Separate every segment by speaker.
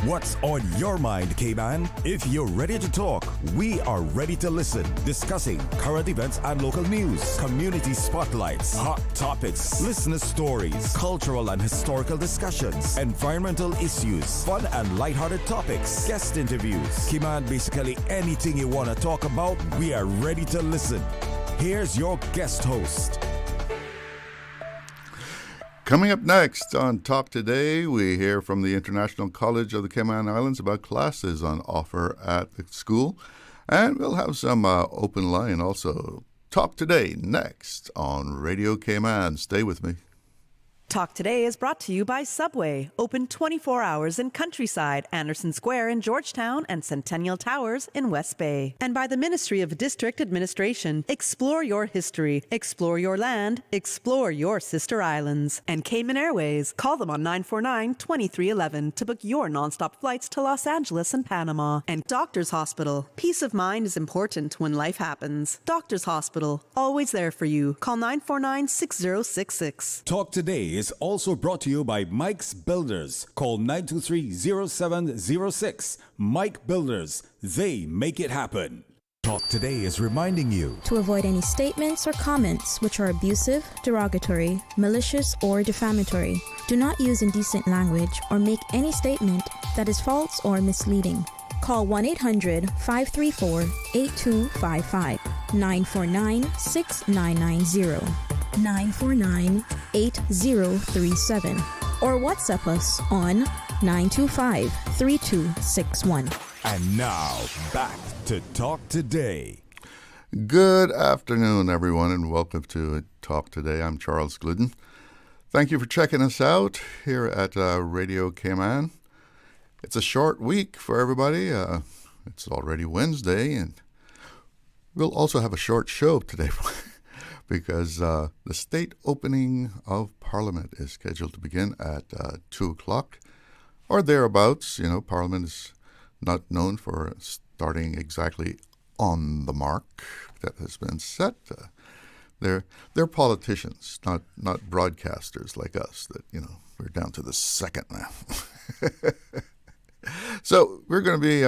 Speaker 1: What's on your mind, Cayman? If you're ready to talk, we are ready to listen. Discussing current events and local news, community spotlights, hot topics, listener stories, cultural and historical discussions, environmental issues, fun and lighthearted topics, guest interviews. Cayman, basically anything you want to talk about, we are ready to listen. Here's your guest host.
Speaker 2: Coming up next on Talk Today, we hear from the International College of the Cayman Islands about classes on offer at the school. And we'll have some open line also. Talk Today next on Radio Cayman. Stay with me.
Speaker 3: Talk Today is brought to you by Subway, open 24 hours in Countryside, Anderson Square in Georgetown, and Centennial Towers in West Bay. And by the Ministry of District Administration, explore your history, explore your land, explore your sister islands. And Cayman Airways, call them on 949-2311 to book your nonstop flights to Los Angeles and Panama. And Doctors Hospital, peace of mind is important when life happens. Doctors Hospital, always there for you. Call 949-6066.
Speaker 1: Talk Today is also brought to you by Mike's Builders. Call 923-0706. Mike Builders. They make it happen. Talk Today is reminding you
Speaker 4: to avoid any statements or comments which are abusive, derogatory, malicious, or defamatory. Do not use indecent language or make any statement that is false or misleading. Call 1-800-534-8255, 949-6990. 949-8037 or WhatsApp us on 925-3261.
Speaker 1: And now, back to Talk Today.
Speaker 2: Good afternoon, everyone, and welcome to Talk Today. I'm Charles Glidden. Thank you for checking us out here at Radio Cayman. It's a short week for everybody. It's already Wednesday, and we'll also have a short show today because the state opening of Parliament is scheduled to begin at 2 o'clock or thereabouts. You know, Parliament is not known for starting exactly on the mark that has been set. They're politicians, not broadcasters like us that, you know, we're down to the second now. So we're going to be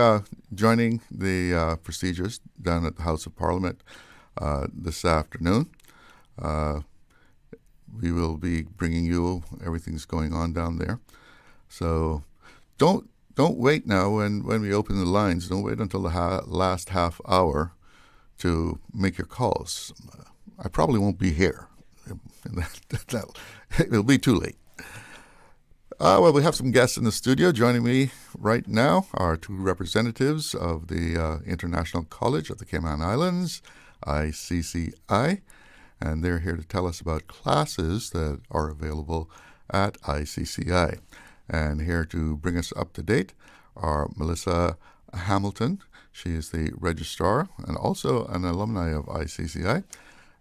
Speaker 2: joining the procedures down at the House of Parliament this afternoon. We will be bringing you everything's going on down there. So don't wait now when we open the lines. Don't wait until the last half hour to make your calls. I probably won't be here. It'll be too late. Well, we have some guests in the studio. Joining me right now are two representatives of the International College of the Cayman Islands, ICCI, and they're here to tell us about classes that are available at ICCI. And here to bring us up to date are Melisa Hamilton. She is the registrar and also an alumni of ICCI,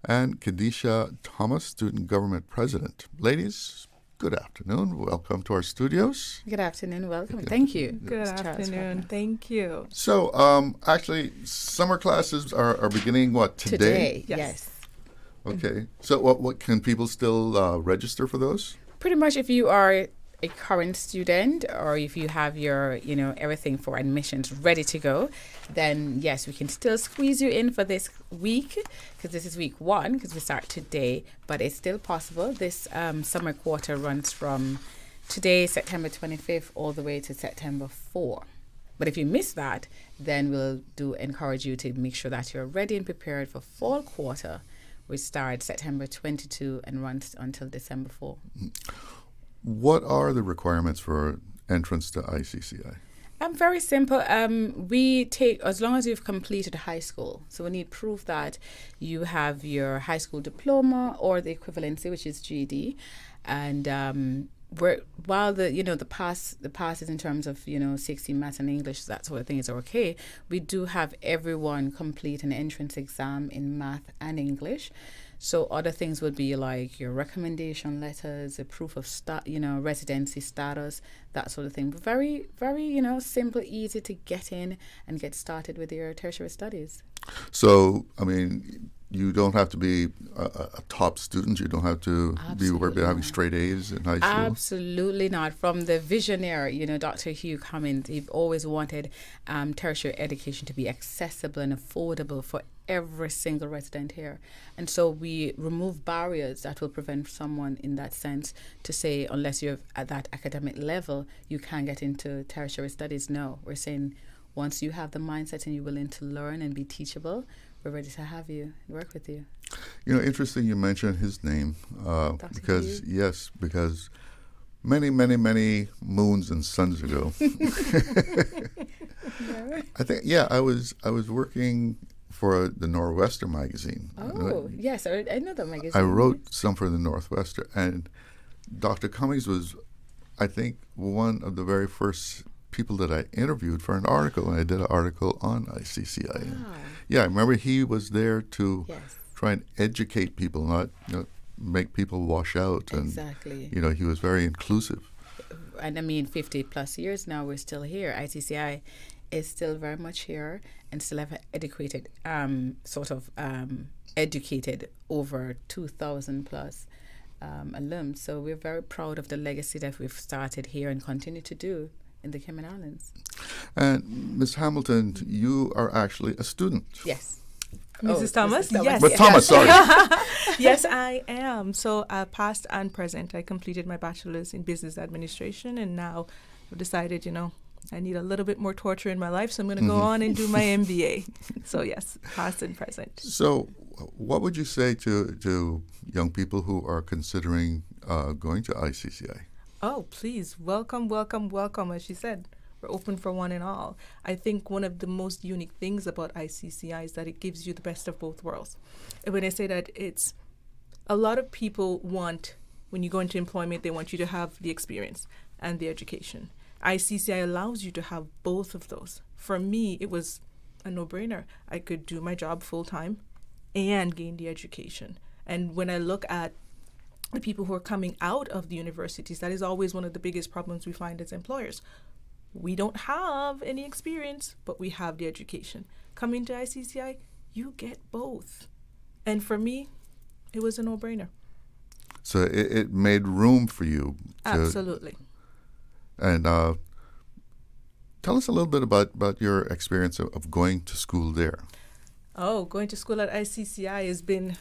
Speaker 2: and Cadisha Thomas, student government president. Ladies, good afternoon. Welcome to our studios.
Speaker 5: Good afternoon. Welcome. Thank you.
Speaker 6: Good afternoon. Thank you.
Speaker 2: So, actually, summer classes are beginning, what, today?
Speaker 5: Yes.
Speaker 2: Okay. So what can people still register for those?
Speaker 5: Pretty much if you are a current student or if you have your, everything for admissions ready to go, then yes, we can still squeeze you in for this week because this is week 1 because we start today, but it's still possible. This summer quarter runs from today, September 25th, all the way to September 4. But if you miss that, then we'll encourage you to make sure that you're ready and prepared for fall quarter, which starts September 22 and runs until December 4.
Speaker 2: What are the requirements for entrance to ICCI?
Speaker 5: Very simple. We take, as long as you've completed high school. So we need proof that you have your high school diploma or the equivalency, which is GED. And while the passes in terms of 16 maths and English, that sort of thing is okay, we do have everyone complete an entrance exam in math and English. So other things would be like your recommendation letters, a proof of residency status, that sort of thing. But very, very simple, easy to get in and get started with your tertiary studies.
Speaker 2: So I mean, you don't have to be a top student. You don't have to be worried about having straight A's in high school.
Speaker 5: Absolutely not. From the visionary, Dr. Hugh Cummins, he always wanted tertiary education to be accessible and affordable for every single resident here. And so we remove barriers that will prevent someone in that sense to say, unless you're at that academic level, you can't get into tertiary studies. No, we're saying once you have the mindset and you're willing to learn and be teachable, we're ready to have you, work with you.
Speaker 2: Interesting you mentioned his name because
Speaker 5: Hugh?
Speaker 2: because many, many, many moons and suns ago, I think, I was working for the Northwestern magazine.
Speaker 5: Oh, yes, I know that magazine.
Speaker 2: I wrote some for the Northwestern, and Dr. Cummings was, I think, one of the very first people that I interviewed for an article, and I did an article on ICCI.
Speaker 5: Wow.
Speaker 2: Yeah, I remember he was there to
Speaker 5: Yes.
Speaker 2: try and educate people, not make people wash out. And,
Speaker 5: Exactly.
Speaker 2: he was very inclusive.
Speaker 5: And 50 plus years now, we're still here. ICCI is still very much here and still have educated, educated over 2,000 plus alums. So we're very proud of the legacy that we've started here and continue to do in the Cayman Islands.
Speaker 2: And Ms. Hamilton, you are actually a student.
Speaker 5: Yes.
Speaker 6: Mrs. Thomas? Yes.
Speaker 2: But Thomas, sorry.
Speaker 6: Yes, I am. So past and present, I completed my bachelor's in business administration, and now I've decided, I need a little bit more torture in my life, so I'm going to go on and do my MBA. So yes, past and present.
Speaker 2: So what would you say to young people who are considering going to ICCI?
Speaker 6: Oh, please, welcome, welcome, welcome. As she said, we're open for one and all. I think one of the most unique things about ICCI is that it gives you the best of both worlds. And when I say that, it's a lot of people want, when you go into employment, they want you to have the experience and the education. ICCI allows you to have both of those. For me, it was a no-brainer. I could do my job full-time and gain the education. And when I look at the people who are coming out of the universities, that is always one of the biggest problems we find as employers. We don't have any experience, but we have the education. Coming to ICCI, you get both. And for me, it was a no-brainer.
Speaker 2: So it made room for you.
Speaker 6: Absolutely.
Speaker 2: And tell us a little bit about your experience of going to school there.
Speaker 6: Oh, going to school at ICCI has been,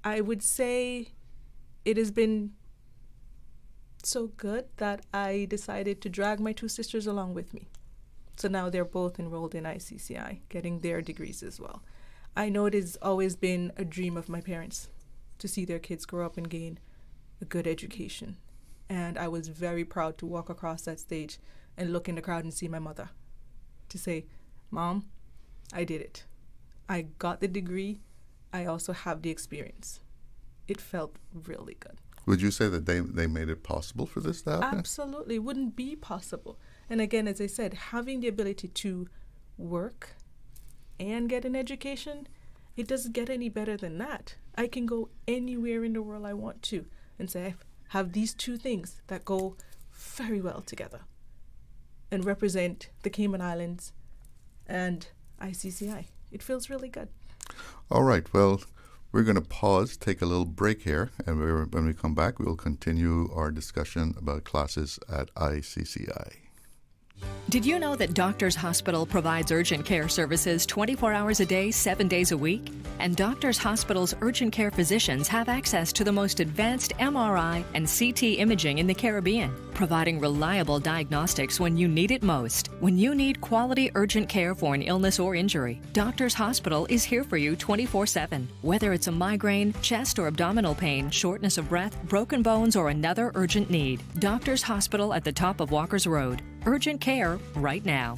Speaker 6: I would say it has been so good that I decided to drag my two sisters along with me. So now they're both enrolled in ICCI, getting their degrees as well. I know it has always been a dream of my parents to see their kids grow up and gain a good education. And I was very proud to walk across that stage and look in the crowd and see my mother, to say, Mom, I did it. I got the degree. I also have the experience. It felt really good.
Speaker 2: Would you say that they made it possible for this to happen?
Speaker 6: Absolutely. It wouldn't be possible. And again, as I said, having the ability to work and get an education, it doesn't get any better than that. I can go anywhere in the world I want to and say, I have these two things that go very well together and represent the Cayman Islands and ICCI. It feels really good.
Speaker 2: All right. Well, we're going to pause, take a little break here, and when we come back, we will continue our discussion about classes at ICCI.
Speaker 7: Did you know that Doctors Hospital provides urgent care services 24 hours a day, 7 days a week? And Doctors Hospital's urgent care physicians have access to the most advanced MRI and CT imaging in the Caribbean, providing reliable diagnostics when you need it most. When you need quality urgent care for an illness or injury, Doctors Hospital is here for you 24/7. Whether it's a migraine, chest or abdominal pain, shortness of breath, broken bones, or another urgent need, Doctors Hospital at the top of Walker's Road. Urgent care right now.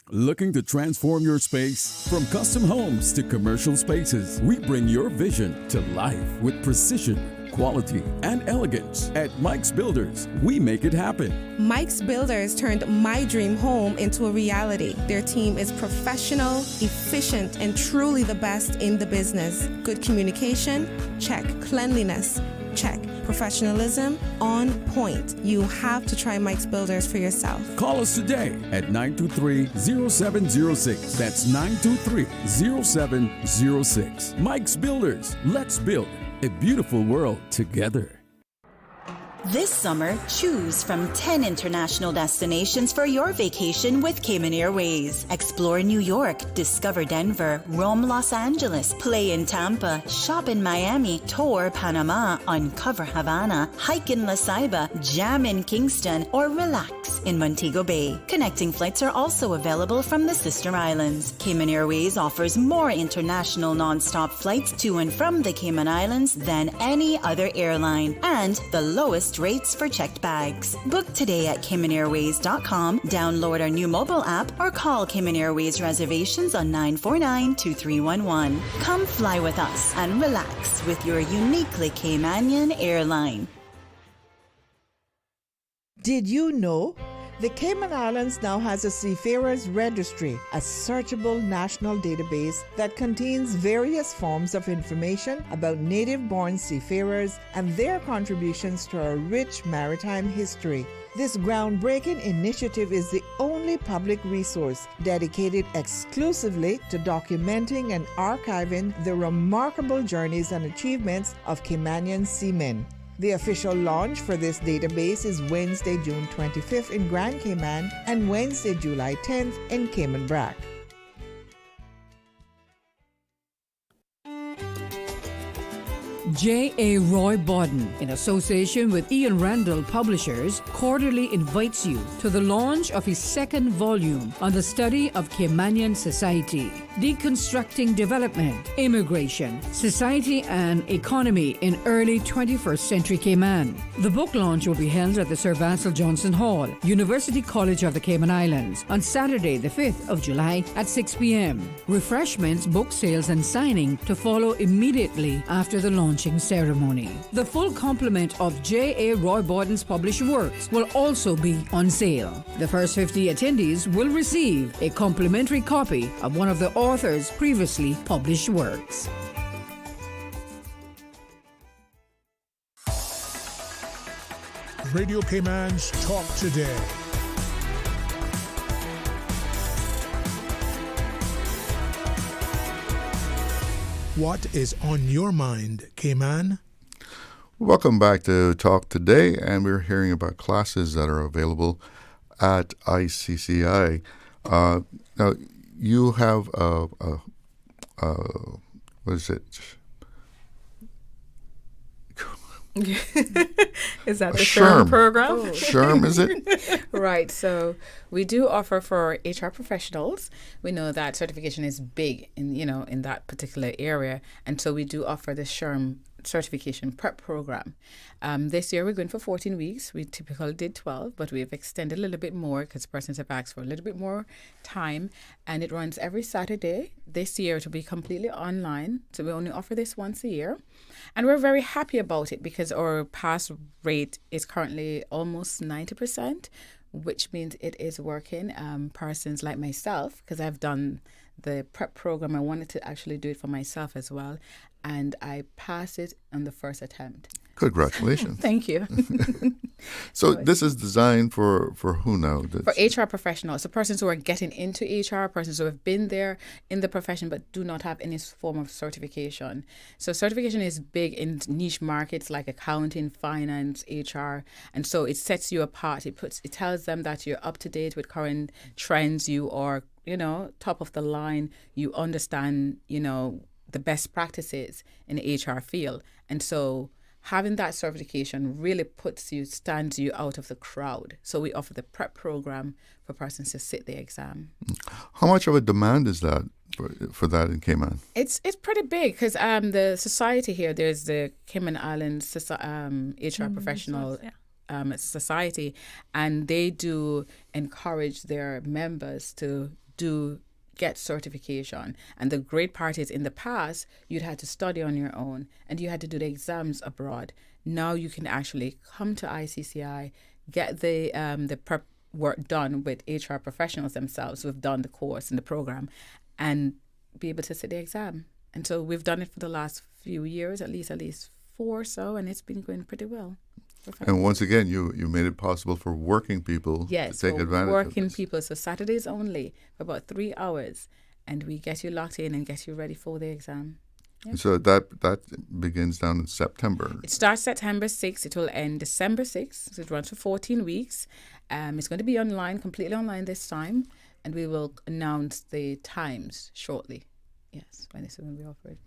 Speaker 8: Looking to transform your space? From custom homes to commercial spaces, we bring your vision to life with precision, quality, and elegance. At Mike's Builders, we make it happen.
Speaker 9: Mike's Builders turned my dream home into a reality. Their team is professional, efficient, and truly the best in the business. Good communication? Check. Cleanliness? Check. Professionalism on point. You have to try Mike's Builders for yourself.
Speaker 8: Call us today at 923-0706. That's 923-0706. Mike's Builders. Let's build a beautiful world together.
Speaker 10: This summer, choose from 10 international destinations for your vacation with Cayman Airways. Explore New York, discover Denver, roam Los Angeles, play in Tampa, shop in Miami, tour Panama, uncover Havana, hike in La Ceiba, jam in Kingston, or relax in Montego Bay. Connecting flights are also available from the sister islands. Cayman Airways offers more international non-stop flights to and from the Cayman Islands than any other airline, and the lowest rates for checked bags. Book today at CaymanAirways.com, download our new mobile app, or call Cayman Airways reservations on 949-2311. Come fly with us and relax with your uniquely Caymanian airline.
Speaker 11: Did you know? The Cayman Islands now has a Seafarers Registry, a searchable national database that contains various forms of information about native-born seafarers and their contributions to our rich maritime history. This groundbreaking initiative is the only public resource dedicated exclusively to documenting and archiving the remarkable journeys and achievements of Caymanian seamen. The official launch for this database is Wednesday, June 25th in Grand Cayman and Wednesday, July 10th in Cayman Brac.
Speaker 12: J.A. Roy Bodden, in association with Ian Randall Publishers, cordially invites you to the launch of his second volume on the study of Caymanian society, deconstructing development, immigration, society and economy in early 21st century Cayman. The book launch will be held at the Sir Basil Johnson Hall, University College of the Cayman Islands, on Saturday, the 5th of July at 6 p.m. Refreshments, book sales and signing to follow immediately after the launching ceremony. The full complement of J.A. Roy Bodden's published works will also be on sale. The first 50 attendees will receive a complimentary copy of one of the author's previously published works.
Speaker 13: Radio Cayman's Talk Today. What is on your mind, Cayman?
Speaker 2: Welcome back to Talk Today, and we're hearing about classes that are available at ICCI. Now, you have what is it?
Speaker 6: Is that the SHRM program?
Speaker 2: Oh. SHRM, is it?
Speaker 5: Right. So we do offer for HR professionals. We know that certification is big in that particular area, and so we do offer the SHRM certification prep program. This year we're going for 14 weeks. We typically did 12, but we've extended a little bit more because persons have asked for a little bit more time, and it runs every Saturday. This year to be completely online, so we only offer this once a year, and we're very happy about it because our pass rate is currently almost 90%, which means it is working. Persons like myself, because I've done the prep program, I wanted to actually do it for myself as well, and I passed it on the first attempt.
Speaker 2: Congratulations.
Speaker 5: Thank you.
Speaker 2: So this is designed for who now?
Speaker 5: For HR professionals, so persons who are getting into HR, persons who have been there in the profession but do not have any form of certification. So certification is big in niche markets like accounting, finance, HR, and so it sets you apart. It tells them that you're up to date with current trends, you are, top of the line, you understand, the best practices in the HR field. And so having that certification really stands you out of the crowd. So we offer the prep program for persons to sit the exam.
Speaker 2: How much of a demand is that for that in Cayman?
Speaker 5: It's pretty big because the society here, there's the Cayman Islands HR professional society, and they do encourage their members to get certification. And the great part is, in the past, you'd had to study on your own and you had to do the exams abroad. Now you can actually come to ICCI, get the prep work done with HR professionals themselves who've done the course and the program, and be able to sit the exam. And so we've done it for the last few years, at least 4 or so, and it's been going pretty well.
Speaker 2: And once again, you made it possible for working people to take advantage of
Speaker 5: working
Speaker 2: this.
Speaker 5: people. So Saturdays only for about 3 hours, and we get you locked in and get you ready for the exam. Yep.
Speaker 2: So that begins down in September.
Speaker 5: It starts September 6th. It will end December 6th. So it runs for 14 weeks. It's going to be online, completely online this time, and we will announce the times shortly. Yes, when it's going to be offered.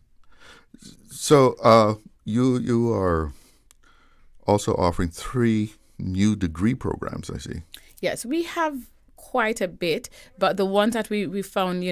Speaker 2: So you are also offering 3 new degree programs, I see.
Speaker 5: Yes, we have quite a bit, but the ones that we found,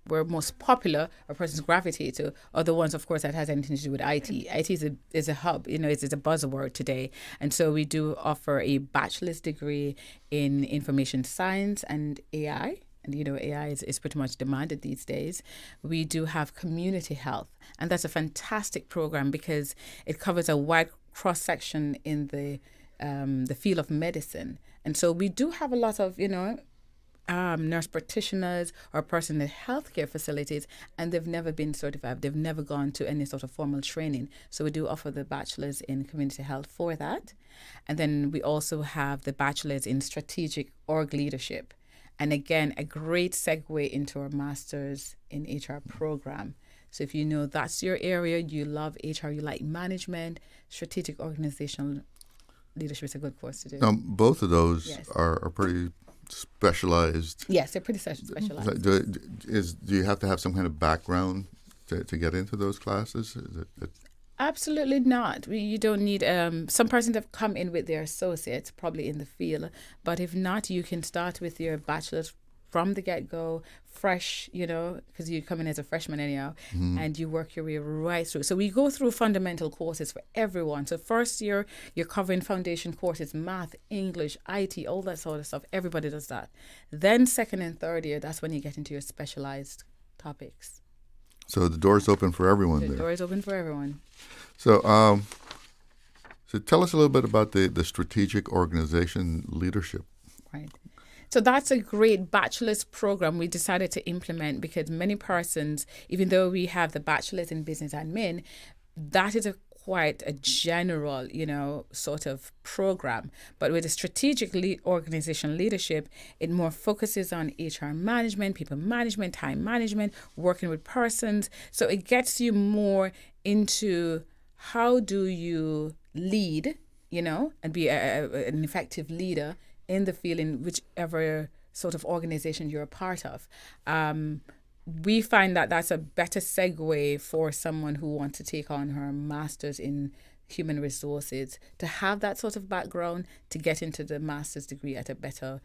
Speaker 5: were most popular or persons gravitate to are the ones, of course, that has anything to do with IT. IT is a hub, it's a buzzword today. And so we do offer a bachelor's degree in information science and AI. And, AI is pretty much demanded these days. We do have community health. And that's a fantastic program because it covers a wide cross-section in the field of medicine. And so we do have a lot of, nurse practitioners or person in healthcare facilities, and they've never been certified. They've never gone to any sort of formal training. So we do offer the bachelor's in community health for that. And then we also have the bachelor's in strategic org leadership. And again, a great segue into our master's in HR program. So if that's your area, you love HR, you like management, strategic organizational leadership is a good course to do.
Speaker 2: Both of those are pretty specialized.
Speaker 5: Yes, they're pretty specialized.
Speaker 2: Do you have to have some kind of background to get into those classes?
Speaker 5: Absolutely not. You don't need some persons have come in with their associates, probably in the field. But if not, you can start with your bachelor's from the get-go, fresh, because you come in as a freshman anyhow, and you work your way right through. So we go through fundamental courses for everyone. So first year, you're covering foundation courses, math, English, IT, all that sort of stuff. Everybody does that. Then second and third year, that's when you get into your specialized topics.
Speaker 2: So the door's open for everyone there.
Speaker 5: The door is open for everyone.
Speaker 2: So so tell us a little bit about the strategic organization leadership.
Speaker 5: Right. So that's a great bachelor's program we decided to implement because many persons, even though we have the bachelor's in business admin, that is quite a general, sort of program. But with the strategic organization leadership, it more focuses on HR management, people management, time management, working with persons. So it gets you more into how do you lead, and be an effective leader in the field in whichever sort of organization you're a part of. We find that that's a better segue for someone who wants to take on her master's in human resources, to have that sort of background to get into the master's degree at a better,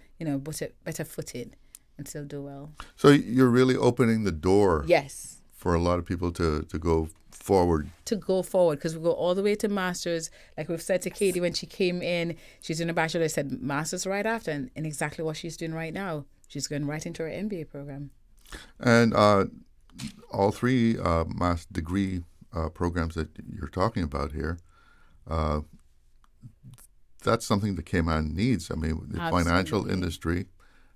Speaker 5: better footing and still do well.
Speaker 2: So you're really opening the door.
Speaker 5: Yes.
Speaker 2: For a lot of people to go forward.
Speaker 5: To go forward, because we go all the way to master's. Like we've said to Katie when she came in, she's doing a bachelor. I said master's right after, and exactly what she's doing right now. She's going right into her MBA program. And
Speaker 2: all 3 master's degree programs that you're talking about here, that's something the Cayman needs. I mean, the
Speaker 5: Absolutely.
Speaker 2: Financial industry,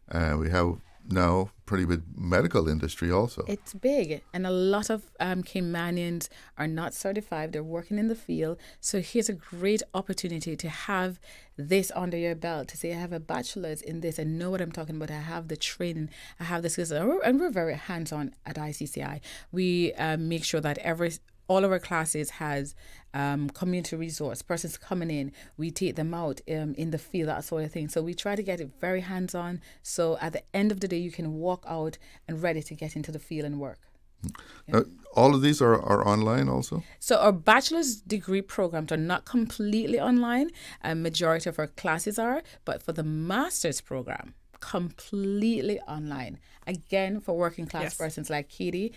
Speaker 2: and we have now pretty big medical industry also.
Speaker 5: It's big, and a lot of Caymanians are not certified. They're working in the field. So here's a great opportunity to have this under your belt, to say I have a bachelor's in this, I know what I'm talking about, I have the training, I have the skills, and we're very hands-on at ICCI. We make sure that all of our classes has community resource, persons coming in, we take them out in the field, that sort of thing. So we try to get it very hands-on. So at the end of the day, you can walk out and ready to get into the field and work. Yeah.
Speaker 2: All of these are online also?
Speaker 5: So our bachelor's degree programs are not completely online. A majority of our classes are, but for the master's program, completely online. Again, for working class persons like Katie,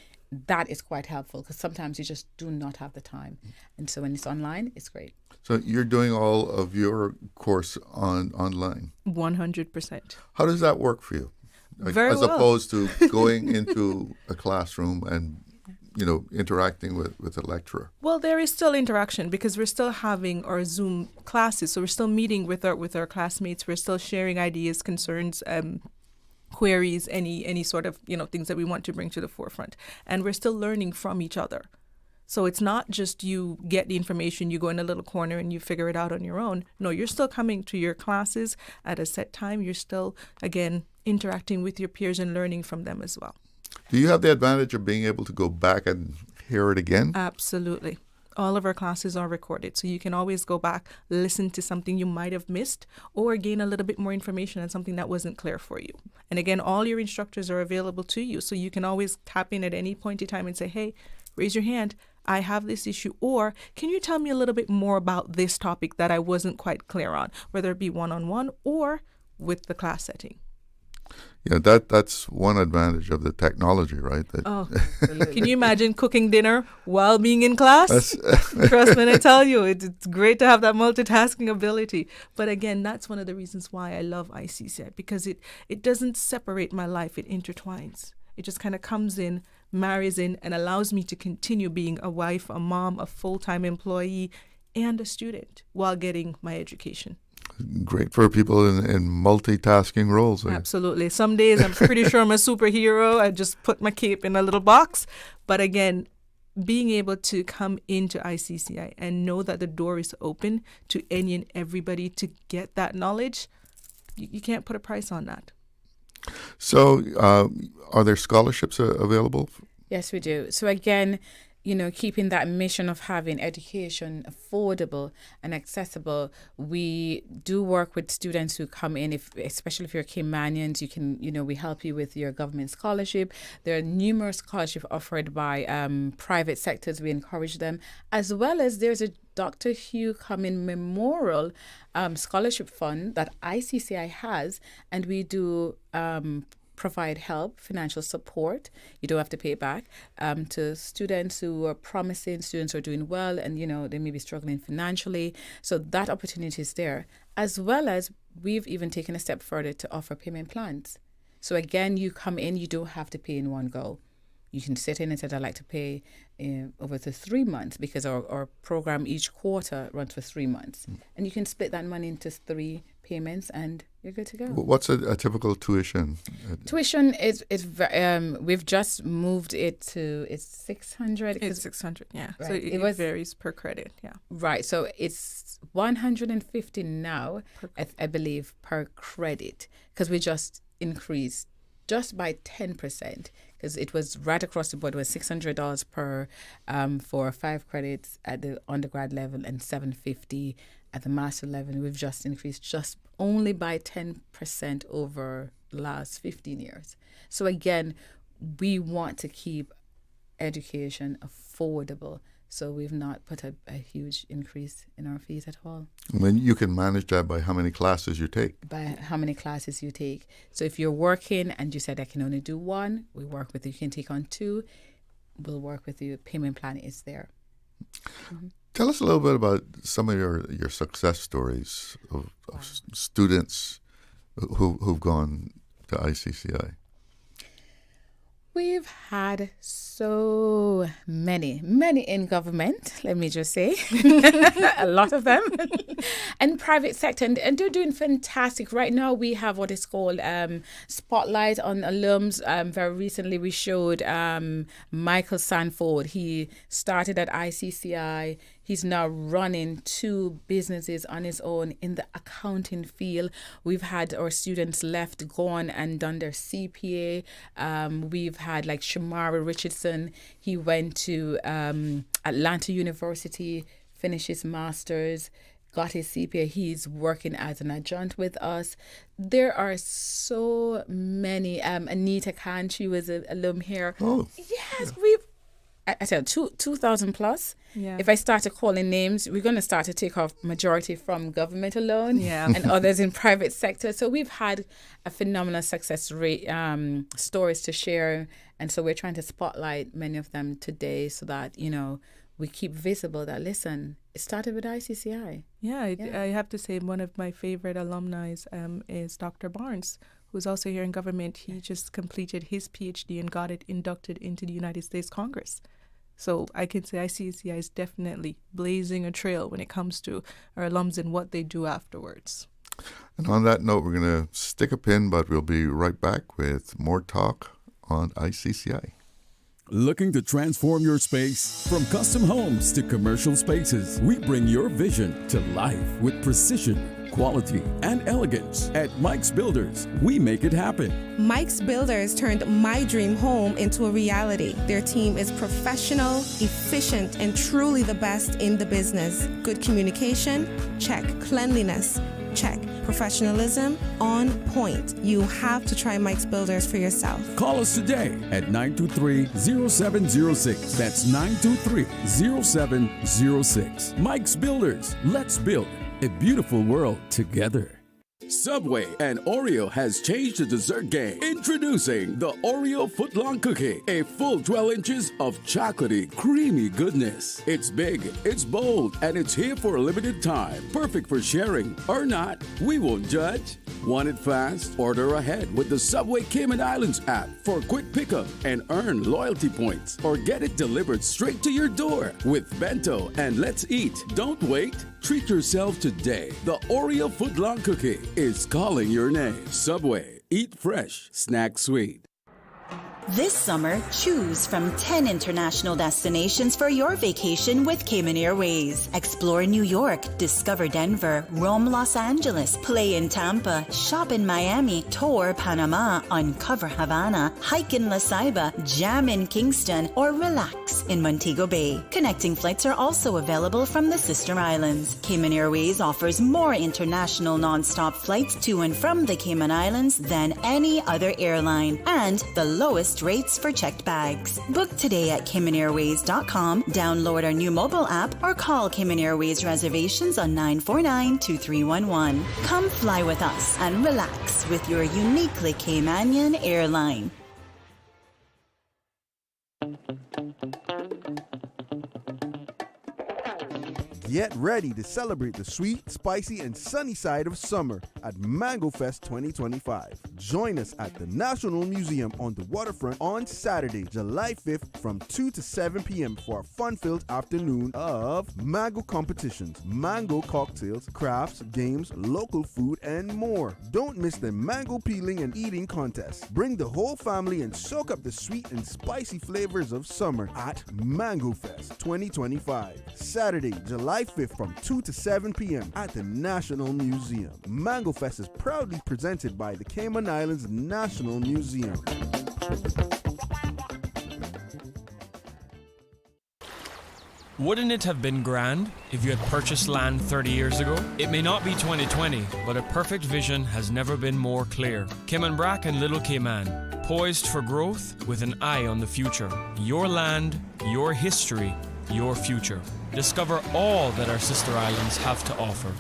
Speaker 5: that is quite helpful because sometimes you just do not have the time. And so when it's online, it's great.
Speaker 2: So you're doing all of your course online?
Speaker 6: 100%.
Speaker 2: How does that work for you?
Speaker 6: Very well.
Speaker 2: As opposed to going into a classroom and, interacting with a lecturer?
Speaker 6: Well, there is still interaction because we're still having our Zoom classes. So we're still meeting with our classmates. We're still sharing ideas, concerns, queries, any sort of things that we want to bring to the forefront, and we're still learning from each other. So it's not just you get the information, you go in a little corner and you figure it out on your own. No, you're still coming to your classes at a set time. You're still, again, interacting with your peers and learning from them as well.
Speaker 2: Do you have the advantage of being able to go back and hear it again?
Speaker 6: Absolutely. All of our classes are recorded, so you can always go back, listen to something you might have missed, or gain a little bit more information on something that wasn't clear for you. And again, all your instructors are available to you, so you can always tap in at any point in time and say, hey, raise your hand, I have this issue, or can you tell me a little bit more about this topic that I wasn't quite clear on, whether it be one-on-one or with the class setting.
Speaker 2: Yeah, that's one advantage of the technology, right?
Speaker 6: Can you imagine cooking dinner while being in class? Trust me when I tell you, it's great to have that multitasking ability. But again, that's one of the reasons why I love ICCI, because it doesn't separate my life, it intertwines. It just kind of comes in, marries in, and allows me to continue being a wife, a mom, a full-time employee, and a student while getting my education.
Speaker 2: Great for people in multitasking roles.
Speaker 6: Absolutely. Some days I'm pretty sure I'm a superhero. I just put my cape in a little box. But again, being able to come into ICCI and know that the door is open to any and everybody to get that knowledge, you can't put a price on that.
Speaker 2: So are there scholarships available?
Speaker 5: Yes, we do. So again, keeping that mission of having education affordable and accessible, we do work with students who come in, especially if you're Caymanians, you can, we help you with your government scholarship. There are numerous scholarships offered by private sectors. We encourage them, as well as there's a Dr. Hugh Cumming Memorial Scholarship Fund that ICCI has, and we do provide help, financial support. You don't have to pay it back to students who are promising, students who are doing well, and they may be struggling financially. So that opportunity is there, as well as we've even taken a step further to offer payment plans. So again, you come in, you don't have to pay in one go. You can sit in and say, I'd like to pay over the 3 months, because our program each quarter runs for 3 months. And you can split that money into 3 payments and you're good to go.
Speaker 2: What's a typical tuition?
Speaker 5: Tuition is we've just moved it to, it's 600.
Speaker 6: It's 600, yeah.
Speaker 5: Right.
Speaker 6: So it varies per credit, yeah.
Speaker 5: Right, so it's 150 now, I believe, per credit, because we just increased just by 10%, because it was right across the board. It was $600 per for 5 credits at the undergrad level and $750 at the master level. We've just increased just only by 10% over the last 15 years. So again, we want to keep education affordable. So we've not put a huge increase in our fees at all.
Speaker 2: I mean, you can manage that by how many classes you take.
Speaker 5: By how many classes you take. So if you're working and you said I can only do 1, we work with you. You can take on 2, we'll work with you. Payment plan is there. Mm-hmm.
Speaker 2: Tell us a little bit about some of your success stories of students who've gone to ICCI.
Speaker 5: We've had so many in government, let me just say, a lot of them, and private sector, and they're doing fantastic. Right now we have what is called Spotlight on Alums. Very recently we showed Michael Sanford. He started at ICCI. He's now running 2 businesses on his own in the accounting field. We've had our students gone and done their CPA. We've had like Shamara Richardson. He went to Atlanta University, finished his master's, got his CPA. He's working as an adjunct with us. There are so many. Anita Khan, she was an alum here.
Speaker 2: Oh.
Speaker 5: Yes, I said 2,000 plus.
Speaker 6: Yeah.
Speaker 5: If I started calling names, we're going to start to take off majority from government alone, and others in private sector. So we've had a phenomenal success rate, stories to share. And so we're trying to spotlight many of them today so that, we keep visible that, listen, it started with ICCI.
Speaker 6: Yeah, I have to say one of my favorite alumni is Dr. Barnes, who's also here in government. He just completed his PhD and got it inducted into the United States Congress. So I can say ICCI is definitely blazing a trail when it comes to our alums and what they do afterwards.
Speaker 2: And on that note, we're going to stick a pin, but we'll be right back with more talk on ICCI.
Speaker 8: Looking to transform your space? From custom homes to commercial spaces, we bring your vision to life with precision, quality, and elegance. At Mike's Builders, we make it happen.
Speaker 9: Mike's Builders turned my dream home into a reality. Their team is professional, efficient, and truly the best in the business. Good communication? Check. Cleanliness? Check. Professionalism? On point. You have to try Mike's Builders for yourself.
Speaker 8: Call us today at 923-0706. That's 923-0706. Mike's Builders. Let's build a beautiful world together. Subway and Oreo has changed the dessert game. Introducing the Oreo Footlong Cookie, a full 12 inches of chocolatey, creamy goodness. It's big, it's bold, and it's here for a limited time. Perfect for sharing or not. We won't judge. Want it fast? Order ahead with the Subway Cayman Islands app for quick pickup and earn loyalty points, or get it delivered straight to your door with Bento and Let's Eat. Don't wait. Treat yourself today. The Oreo Footlong Cookie is calling your name. Subway. Eat fresh. Snack sweet.
Speaker 10: This summer, choose from 10 international destinations for your vacation with Cayman Airways. Explore New York, discover Denver, roam Los Angeles, play in Tampa, shop in Miami, tour Panama, uncover Havana, hike in La Ceiba, jam in Kingston, or relax in Montego Bay. Connecting flights are also available from the sister islands. Cayman Airways offers more international non-stop flights to and from the Cayman Islands than any other airline, and the lowest rates for checked bags. Book today at CaymanAirways.com, download our new mobile app, or call Cayman Airways reservations on 949-2311. Come fly with us and relax with your uniquely Caymanian airline.
Speaker 14: Get ready to celebrate the sweet, spicy, and sunny side of summer at Mango Fest 2025. Join us at the National Museum on the waterfront on Saturday, July 5th from 2 to 7 p.m. for a fun-filled afternoon of mango competitions, mango cocktails, crafts, games, local food, and more. Don't miss the mango peeling and eating contest. Bring the whole family and soak up the sweet and spicy flavors of summer at Mango Fest 2025. Saturday, July 5th from 2 to 7 p.m. at the National Museum. Mango Fest is proudly presented by the Cayman Islands National Museum.
Speaker 15: Wouldn't it have been grand if you had purchased land 30 years ago? It may not be 2020, but a perfect vision has never been more clear. Cayman Brac and Little Cayman, poised for growth with an eye on the future. Your land, your history, your future. Discover all that our sister islands have to offer.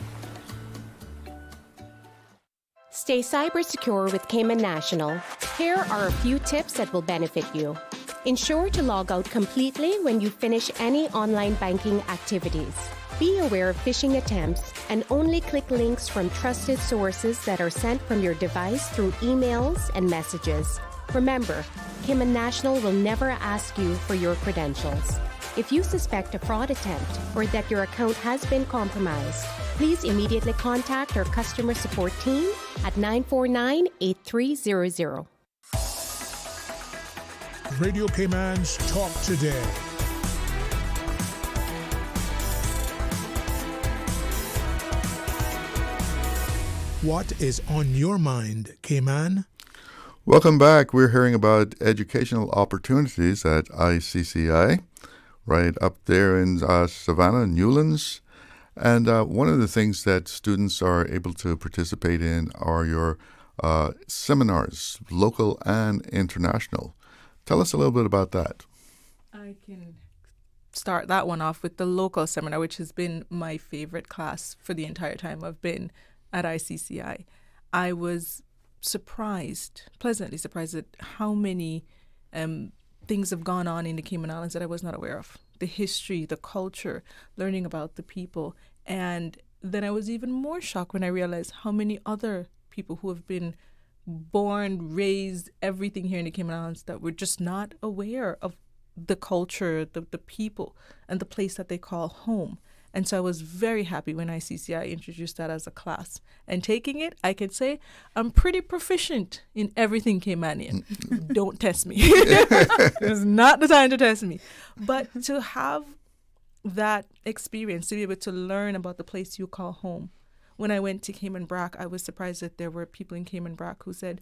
Speaker 16: Stay cyber secure with Cayman National. Here are a few tips that will benefit you. Ensure to log out completely when you finish any online banking activities. Be aware of phishing attempts and only click links from trusted sources that are sent from your device through emails and messages. Remember, Cayman National will never ask you for your credentials. If you suspect a fraud attempt or that your account has been compromised, please immediately contact our customer support team at 949-8300.
Speaker 13: Radio Cayman's Talk Today. What is on your mind, Cayman?
Speaker 2: Welcome back. We're hearing about educational opportunities at ICCI, right up there in Savannah, Newlands. And one of the things that students are able to participate in are your seminars, local and international. Tell us a little bit about that.
Speaker 6: I can start that one off with the local seminar, which has been my favorite class for the entire time I've been at ICCI. I was pleasantly surprised at how many things have gone on in the Cayman Islands that I was not aware of. The history, the culture, learning about the people. And then I was even more shocked when I realized how many other people who have been born, raised, everything here in the Cayman Islands that were just not aware of the culture, the people, and the place that they call home. And so I was very happy when ICCI introduced that as a class. And taking it, I can say I'm pretty proficient in everything Caymanian. Don't test me. It's not the time to test me. But to have that experience, to be able to learn about the place you call home. When I went to Cayman Brac, I was surprised that there were people in Cayman Brac who said,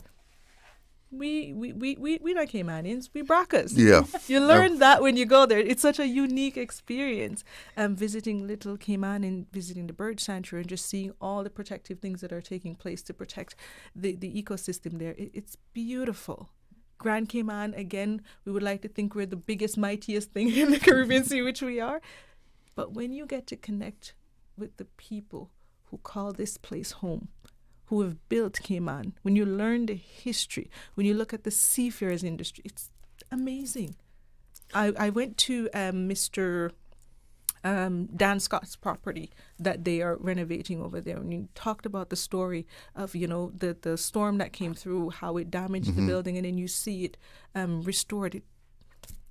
Speaker 6: we not Caymanians, we Bracas.
Speaker 2: Yeah.
Speaker 6: You learn that when you go there. It's such a unique experience. Visiting Little Cayman and visiting the bird sanctuary and just seeing all the protective things that are taking place to protect the ecosystem there. It's beautiful. Grand Cayman, again, we would like to think we're the biggest, mightiest thing in the Caribbean Sea, which we are. But when you get to connect with the people who call this place home, who have built Cayman, when you learn the history, when you look at the seafarers industry, it's amazing. I went to Mr. Dan Scott's property that they are renovating over there, and you talked about the story of, you know, the storm that came through, how it damaged the building, and then you see it restored.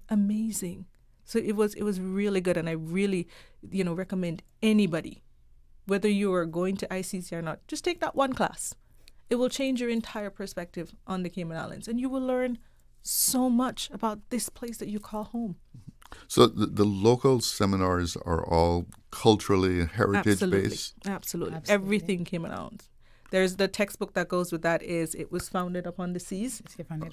Speaker 6: Amazing. So it was really good, and I really, you know, recommend anybody, whether you are going to ICCI or not, just take that one class. It will change your entire perspective on the Cayman Islands, and you will learn so much about this place that you call home.
Speaker 2: So the local seminars are all culturally and heritage-based?
Speaker 6: Absolutely. Everything Cayman Islands. There's the textbook that goes with that is It Was Founded Upon the Seas.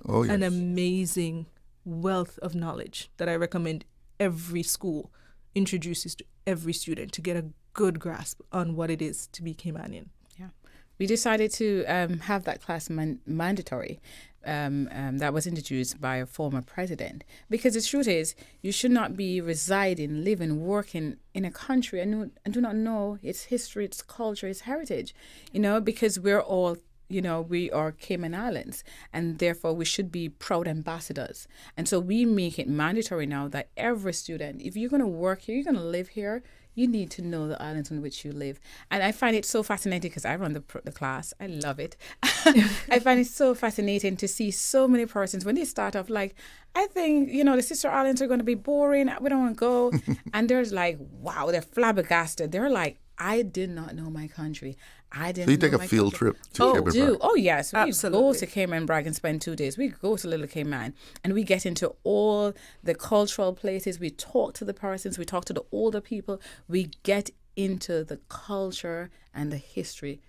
Speaker 2: Oh, yes.
Speaker 6: An amazing wealth of knowledge that I recommend every school introduces to every student to get a good grasp on what it is to be Caymanian.
Speaker 5: Yeah. We decided to have that class mandatory. That was introduced by a former president, because the truth is you should not be residing, living, working in a country and do not know its history, its culture, its heritage, you know, because we're all, you know, we are Cayman Islands, and therefore we should be proud ambassadors. And so we make it mandatory now that every student, if you're going to work here, you're going to live here, you need to know the islands in which you live. And I find it so fascinating because I run the class. I love it. I find it so fascinating to see so many persons when they start off like, I think, you know, the sister islands are going to be boring. We don't want to go. And there's like, wow, they're flabbergasted. They're like, I did not know my country. I didn't.
Speaker 2: So you take a field trip to Cayman Brac?
Speaker 5: Oh, yes. We
Speaker 6: Absolutely.
Speaker 5: go to Cayman Brac and spend 2 days. We go to Little Cayman and we get into all the cultural places. We talk to the persons. We talk to the older people. We get into the culture and the history.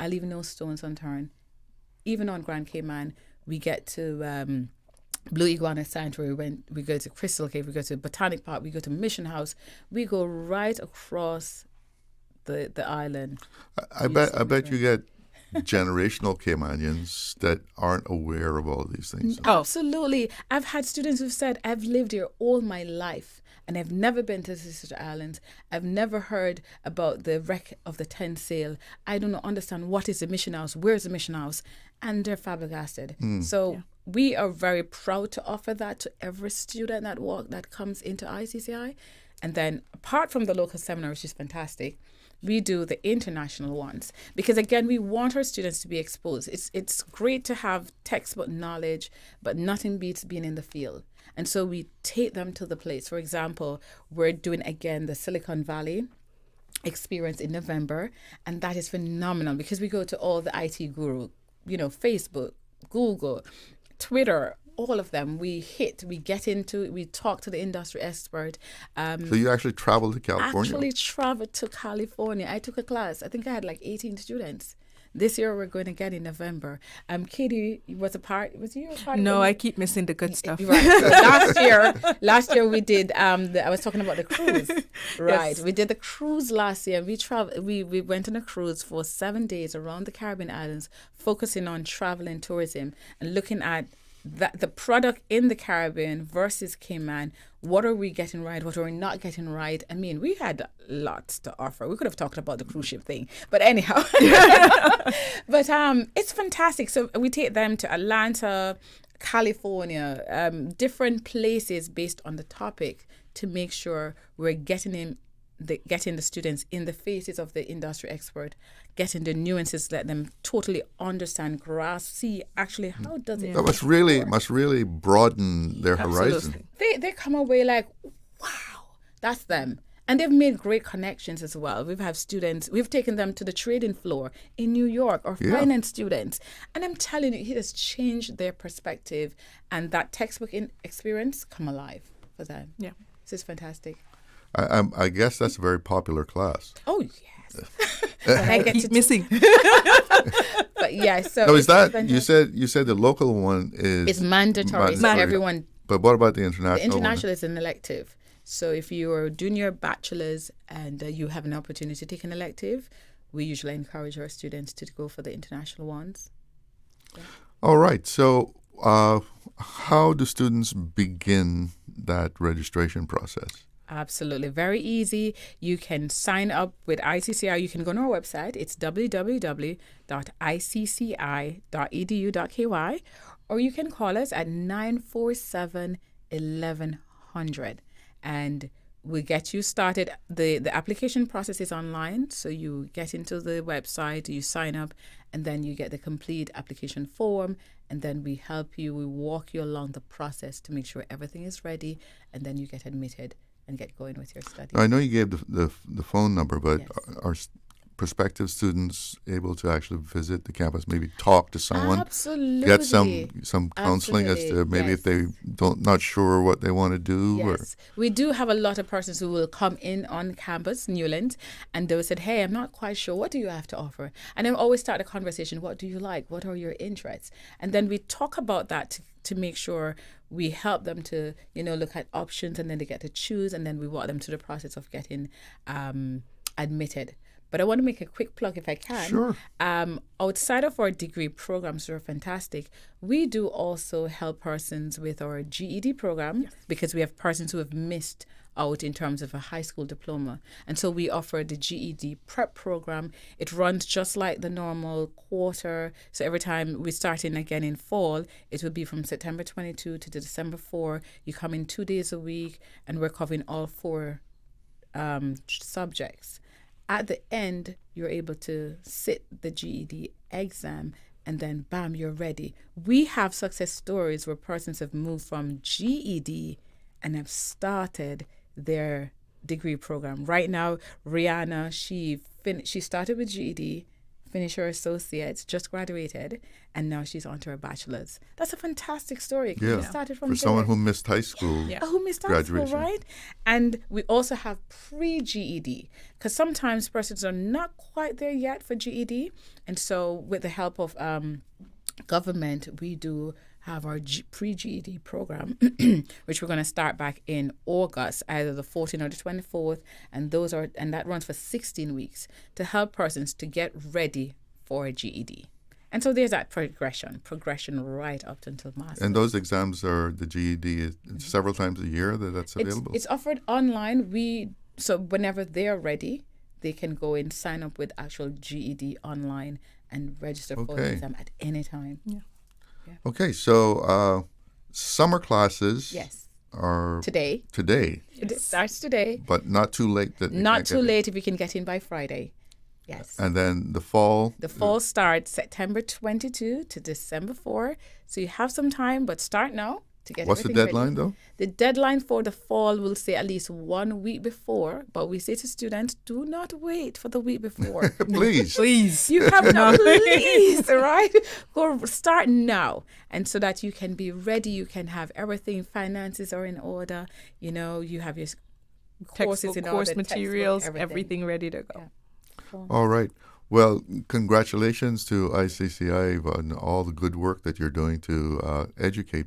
Speaker 5: I leave no stones unturned. Even on Grand Cayman, we get to Blue Iguana Sanctuary. We go to Crystal Cave. We go to Botanic Park. We go to Mission House. We go right across the island.
Speaker 2: I bet you get generational Caymanians that aren't aware of all these things.
Speaker 5: Absolutely. I've had students who've said, I've lived here all my life and I've never been to the Sister Islands. I've never heard about the wreck of the 10 sail. I do not understand what is the Mission House, where's the Mission House, and they're flabbergasted. So we are very proud to offer that to every student that comes into ICCI. And then apart from the local seminar, which is fantastic, we do the international ones because, again, we want our students to be exposed. It's great to have textbook knowledge, but nothing beats being in the field. And so we take them to the place. For example, we're doing, again, the Silicon Valley experience in November, and that is phenomenal because we go to all the IT guru, you know, Facebook, Google, Twitter, all of them. We get into it, we talk to the industry expert.
Speaker 2: So you actually traveled to California?
Speaker 5: Actually traveled to California. I took a class. I think I had like 18 students. This year we're going again in November. Katie was you a part?
Speaker 6: No, I keep missing the good stuff.
Speaker 5: Right. So last year we did. I was talking about the cruise. Right. Yes. We did the cruise last year. We went on a cruise for 7 days around the Caribbean islands, focusing on travel and tourism and looking at the product in the Caribbean versus Cayman. What are we getting right? What are we not getting right? I mean, we had lots to offer. We could have talked about the cruise ship thing, but anyhow. But it's fantastic. So we take them to Atlanta, California, different places based on the topic to make sure we're getting the students in the faces of the industry expert, getting the nuances, let them totally understand, grasp, see actually how does it.
Speaker 2: That must really broaden their horizon.
Speaker 5: They come away like, wow, that's them. And they've made great connections as well. We've taken them to the trading floor in New York, or finance students. And I'm telling you, it has changed their perspective, and that textbook experience come alive for them. Yeah. This is fantastic.
Speaker 2: I guess that's a very popular class.
Speaker 5: Oh, yes. I get to missing. But yeah, so
Speaker 2: no, is that you said the local one is
Speaker 5: it's mandatory for everyone.
Speaker 2: But what about the international?
Speaker 5: The international is an elective. So if you are doing your bachelor's and you have an opportunity to take an elective, we usually encourage our students to go for the international ones. Yeah.
Speaker 2: All right. So how do students begin that registration process?
Speaker 5: Absolutely. Very easy. You can sign up with ICCI. You can go on our website. It's www.icci.edu.ky, or you can call us at 947-1100, and we'll get you started. The application process is online, so you get into the website, you sign up, and then you get the complete application form, and then we help you, we walk you along the process to make sure everything is ready, and then you get admitted and get going with your studies.
Speaker 2: I know you gave the phone number, but are prospective students able to actually visit the campus, maybe talk to someone,
Speaker 5: Absolutely.
Speaker 2: get some counseling as to maybe if they not sure what they want to do?
Speaker 5: Yes, we do have a lot of persons who will come in on campus, Newland, and they will say, hey, I'm not quite sure. What do you have to offer? And I always start a conversation. What do you like? What are your interests? And then we talk about that to make sure we help them to, look at options, and then they get to choose, and then we walk them through the process of getting admitted. But I want to make a quick plug if I can.
Speaker 2: Sure.
Speaker 5: Outside of our degree programs, which are fantastic, we do also help persons with our GED program, because we have persons who have missed out in terms of a high school diploma. And so we offer the GED prep program. It runs just like the normal quarter. So every time we start in again in fall, it will be from September 22 to December 4. You come in 2 days a week, and we're covering all 4 subjects. At the end, you're able to sit the GED exam, and then bam, you're ready. We have success stories where persons have moved from GED and have started their degree program. Right now, Rihanna, she started with GED, finished her associates, just graduated, and now she's on to her bachelor's. That's a fantastic story.
Speaker 2: Yeah,
Speaker 5: she started from
Speaker 2: for someone who missed high school
Speaker 5: who missed high school, right? And we also have pre-GED, because sometimes persons are not quite there yet for GED. And so with the help of government, we do have our pre-GED program, which we're going to start back in August, either the 14th or the 24th, and that runs for 16 weeks to help persons to get ready for a GED. And so there's that progression right up until master's.
Speaker 2: And those exams are the GED several times a year that's available?
Speaker 5: It's offered online. So whenever they're ready, they can go and sign up with actual GED online and register for the exam at any time. Yeah.
Speaker 2: Okay, so summer classes are
Speaker 5: today. It starts today.
Speaker 2: But not too late.
Speaker 5: Not too late if you can get in by Friday. Yes.
Speaker 2: And then the fall?
Speaker 5: The fall starts September 22 to December 4. So you have some time, but start now to get
Speaker 2: What's the deadline, though?
Speaker 5: The deadline for the fall will say at least 1 week before, but we say to students, do not wait for the week before.
Speaker 2: Please.
Speaker 5: Please. You have no please, right? Go start now. And so that you can be ready, you can have everything, finances are in order, you have your courses in order,
Speaker 6: course materials, everything ready to go.
Speaker 5: Yeah.
Speaker 2: All right. Well, congratulations to ICCI on all the good work that you're doing to educate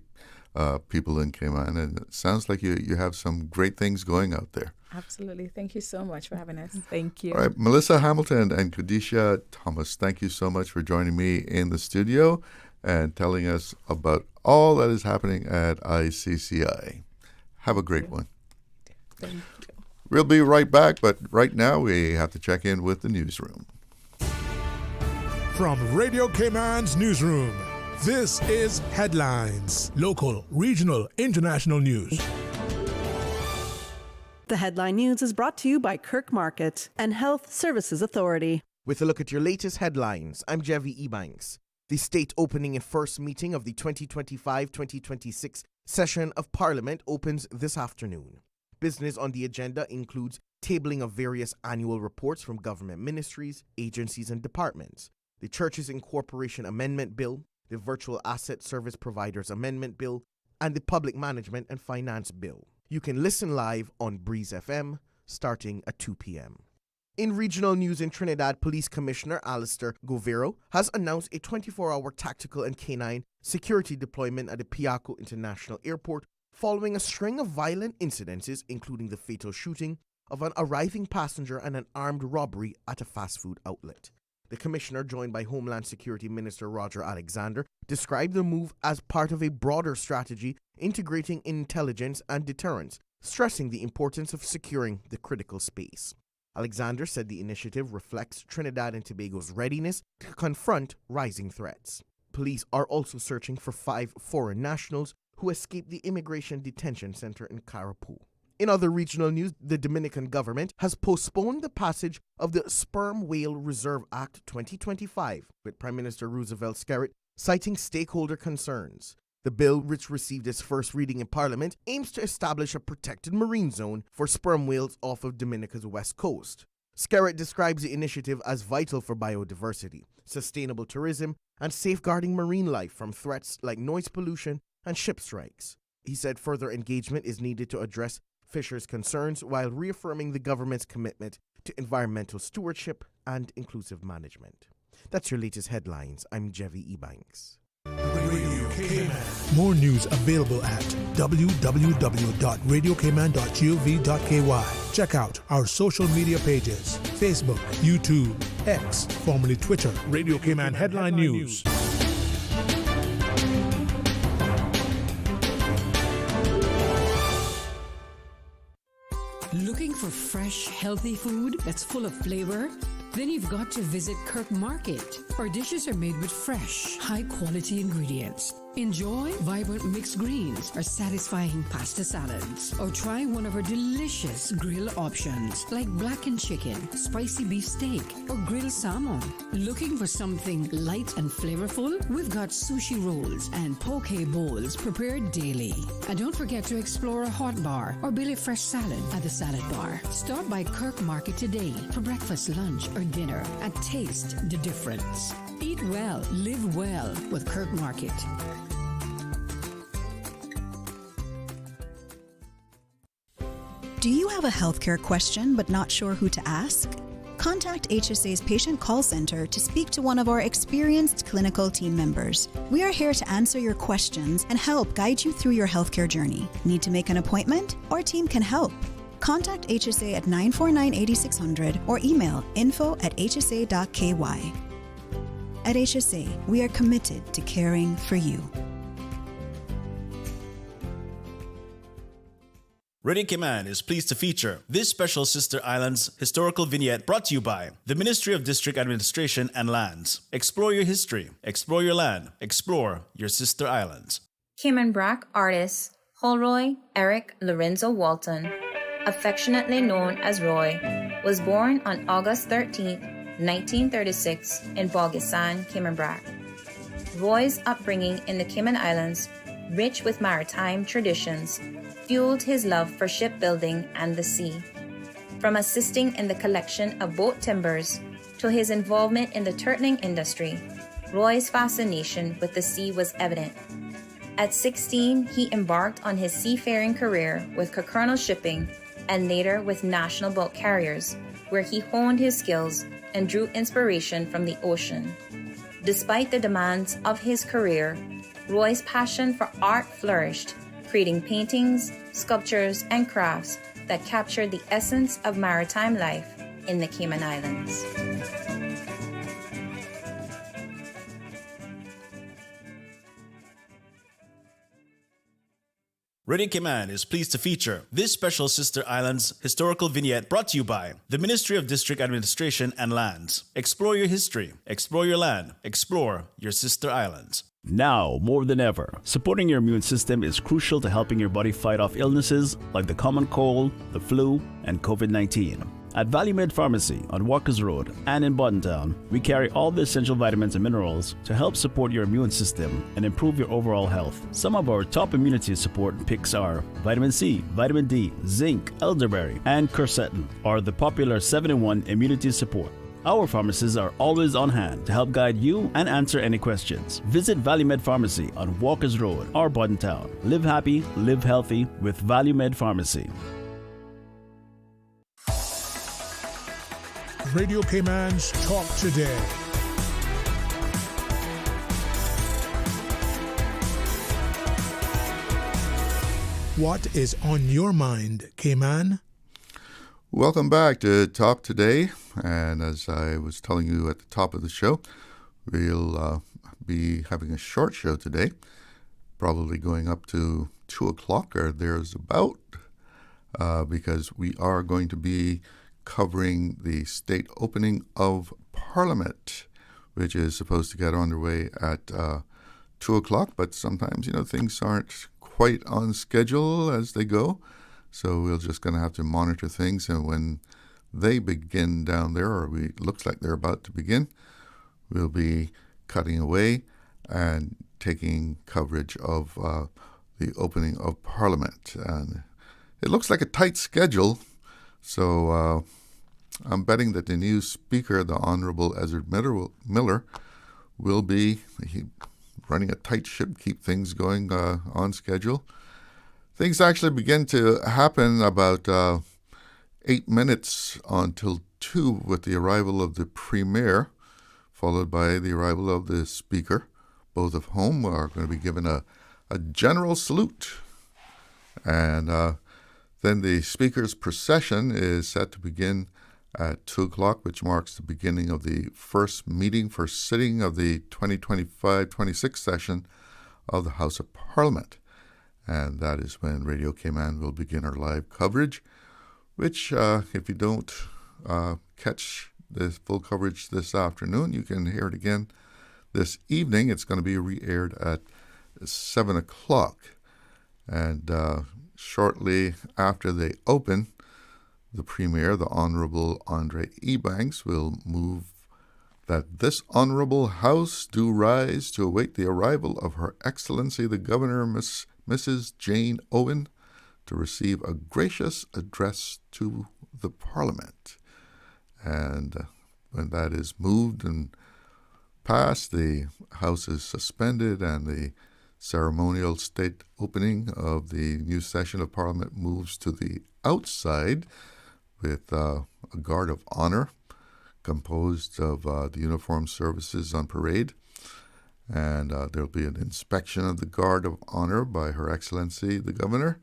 Speaker 2: people in Cayman. And it sounds like you have some great things going out there.
Speaker 5: Absolutely. Thank you so much for having us.
Speaker 6: Thank you.
Speaker 2: All right. Melisa Hamilton and Cadisha Thomas, thank you so much for joining me in the studio and telling us about all that is happening at ICCI. Have a great one.
Speaker 5: Thank you.
Speaker 2: We'll be right back, but right now we have to check in with the newsroom.
Speaker 13: From Radio Cayman's newsroom, this is Headlines. Local, regional, international news.
Speaker 3: The Headline News is brought to you by Kirk Market and Health Services Authority.
Speaker 17: With a look at your latest headlines, I'm Jevi Ebanks. The state opening and first meeting of the 2025-2026 session of Parliament opens this afternoon. Business on the agenda includes tabling of various annual reports from government ministries, agencies, and departments, the Churches Incorporation Amendment Bill, the Virtual Asset Service Providers Amendment Bill, and the Public Management and Finance Bill. You can listen live on Breeze FM starting at 2 p.m. In regional news in Trinidad, Police Commissioner Alistair Govero has announced a 24-hour tactical and canine security deployment at the Piaco International Airport following a string of violent incidences, including the fatal shooting of an arriving passenger and an armed robbery at a fast food outlet. The commissioner, joined by Homeland Security Minister Roger Alexander, described the move as part of a broader strategy integrating intelligence and deterrence, stressing the importance of securing the critical space. Alexander said the initiative reflects Trinidad and Tobago's readiness to confront rising threats. Police are also searching for 5 foreign nationals who escaped the immigration detention center in Carapoo. In other regional news, the Dominican government has postponed the passage of the Sperm Whale Reserve Act 2025, with Prime Minister Roosevelt Skerritt citing stakeholder concerns. The bill, which received its first reading in Parliament, aims to establish a protected marine zone for sperm whales off of Dominica's west coast. Skerritt describes the initiative as vital for biodiversity, sustainable tourism, and safeguarding marine life from threats like noise pollution and ship strikes. He said further engagement is needed to address fishers' concerns while reaffirming the government's commitment to environmental stewardship and inclusive management. That's your latest headlines. I'm Jevi Ebanks.
Speaker 13: Radio Cayman. More news available at www.radiocayman.gov.ky. Check out our social media pages: Facebook, YouTube, X, formerly Twitter, Radio Cayman Headline News.
Speaker 12: Looking for fresh, healthy food that's full of flavor? Then you've got to visit Kirk Market. Our dishes are made with fresh, high-quality ingredients. Enjoy vibrant mixed greens or satisfying pasta salads. Or try one of our delicious grill options like blackened chicken, spicy beef steak, or grilled salmon. Looking for something light and flavorful? We've got sushi rolls and poke bowls prepared daily. And don't forget to explore a hot bar or Billy Fresh salad at the salad bar. Stop by Kirk Market today for breakfast, lunch, or dinner and taste the difference. Eat well, live well with Kirk Market.
Speaker 18: Do you have a healthcare question but not sure who to ask? Contact HSA's Patient Call Center to speak to one of our experienced clinical team members. We are here to answer your questions and help guide you through your healthcare journey. Need to make an appointment? Our team can help. Contact HSA at 949-8600 or email info@hsa.ky. At HSA, we are committed to caring for you.
Speaker 19: Radio Cayman is pleased to feature this special Sister Islands historical vignette brought to you by the Ministry of District Administration and Lands. Explore your history, explore your land, explore your Sister Islands.
Speaker 20: Cayman Brac artist Holroy Eric Lorenzo Walton, affectionately known as Roy, was born on August 13, 1936 in Bogasan, Cayman Brac. Roy's upbringing in the Cayman Islands, rich with maritime traditions, fueled his love for shipbuilding and the sea. From assisting in the collection of boat timbers to his involvement in the turtling industry, Roy's fascination with the sea was evident. At 16, he embarked on his seafaring career with Colonel Shipping and later with National Boat Carriers, where he honed his skills and drew inspiration from the ocean. Despite the demands of his career, Roy's passion for art flourished, creating paintings, sculptures, and crafts that captured the essence of maritime life in the Cayman Islands.
Speaker 19: Radio Cayman is pleased to feature this special Sister Islands historical vignette brought to you by the Ministry of District Administration and Lands. Explore your history, explore your land, explore your Sister Islands.
Speaker 21: Now, more than ever, supporting your immune system is crucial to helping your body fight off illnesses like the common cold, the flu, and COVID-19. At Valley Med Pharmacy on Walkers Road and in Buttontown, we carry all the essential vitamins and minerals to help support your immune system and improve your overall health. Some of our top immunity support picks are vitamin C, vitamin D, zinc, elderberry, and quercetin, or the popular 7-in-1 immunity support. Our pharmacists are always on hand to help guide you and answer any questions. Visit Valley Med Pharmacy on Walkers Road or Buttontown. Live happy, live healthy with Valley Med Pharmacy.
Speaker 13: Radio Cayman's Talk Today. What is on your mind, Cayman?
Speaker 2: Welcome back to Talk Today. And as I was telling you at the top of the show, we'll be having a short show today, probably going up to 2 o'clock or there's about, because we are going to be covering the state opening of Parliament, which is supposed to get underway at 2 o'clock, but sometimes, things aren't quite on schedule as they go. So we're just going to have to monitor things, and when they begin down there, or it looks like they're about to begin, we'll be cutting away and taking coverage of the opening of Parliament. And it looks like a tight schedule, so I'm betting that the new Speaker, the Honourable Ezard Miller, will be running a tight ship, keep things going on schedule. Things actually begin to happen about 8 minutes until 2 with the arrival of the Premier, followed by the arrival of the Speaker. Both of whom are going to be given a general salute. And then the Speaker's procession is set to begin at 2 o'clock, which marks the beginning of the first sitting of the 2025-26 session of the House of Parliament. And that is when Radio Cayman will begin our live coverage, which if you don't catch the full coverage this afternoon, you can hear it again this evening. It's going to be re-aired at 7 o'clock. And shortly after they open, the Premier, the Honourable Andre Ebanks, will move that this Honourable House do rise to await the arrival of Her Excellency the Governor, Mrs. Jane Owen, to receive a gracious address to the Parliament. And when that is moved and passed, the House is suspended and the ceremonial state opening of the new session of Parliament moves to the outside with a guard of honor composed of the uniformed services on parade. And there'll be an inspection of the guard of honor by Her Excellency the Governor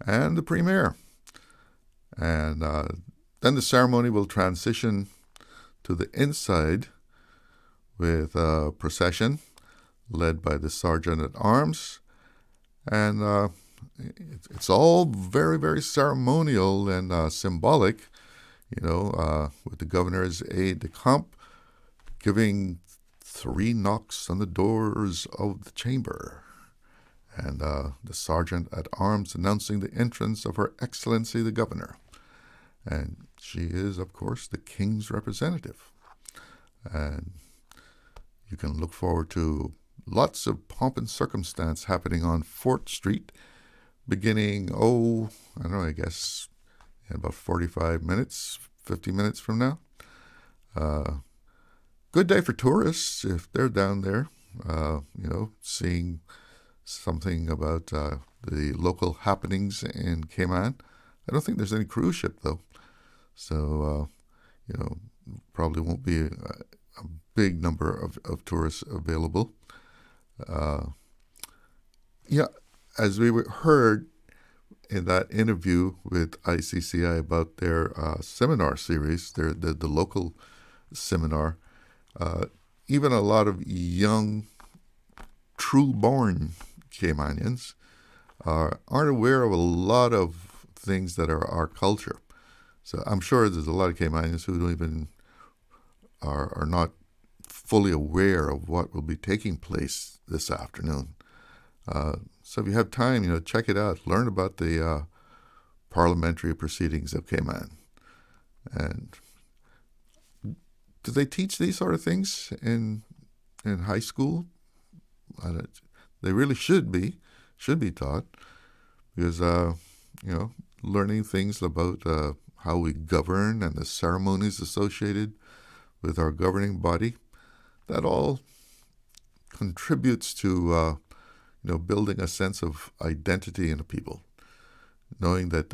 Speaker 2: and the Premier. And then the ceremony will transition to the inside with a procession led by the Sergeant at Arms. And it's all very, very ceremonial and symbolic, with the Governor's aide-de-camp giving 3 knocks on the doors of the chamber, and the Sergeant at Arms announcing the entrance of Her Excellency the Governor. And she is, of course, the King's representative. And you can look forward to lots of pomp and circumstance happening on Fort Street, beginning, I guess in about 45 minutes, 50 minutes from now. Good day for tourists if they're down there, seeing something about the local happenings in Cayman. I don't think there's any cruise ship, though. So, probably won't be a big number of tourists available. As we heard in that interview with ICCI about their seminar series, the local seminar, even a lot of young, true-born Caymanians aren't aware of a lot of things that are our culture. So I'm sure there's a lot of Caymanians who don't even are not fully aware of what will be taking place this afternoon. So if you have time, check it out. Learn about the parliamentary proceedings of Cayman. And do they teach these sort of things in high school? They really should be taught, because learning things about how we govern and the ceremonies associated with our governing body, that all contributes to building a sense of identity in the people, knowing that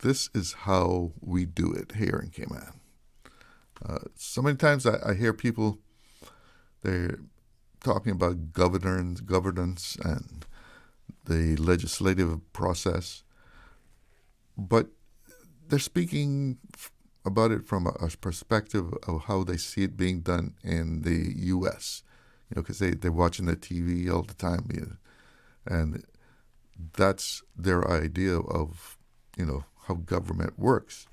Speaker 2: this is how we do it here in Cayman. So many times I hear people, they're talking about governance and the legislative process, but they're speaking about it from a perspective of how they see it being done in the U.S., because they're watching the TV all the time, and that's their idea of, how government works.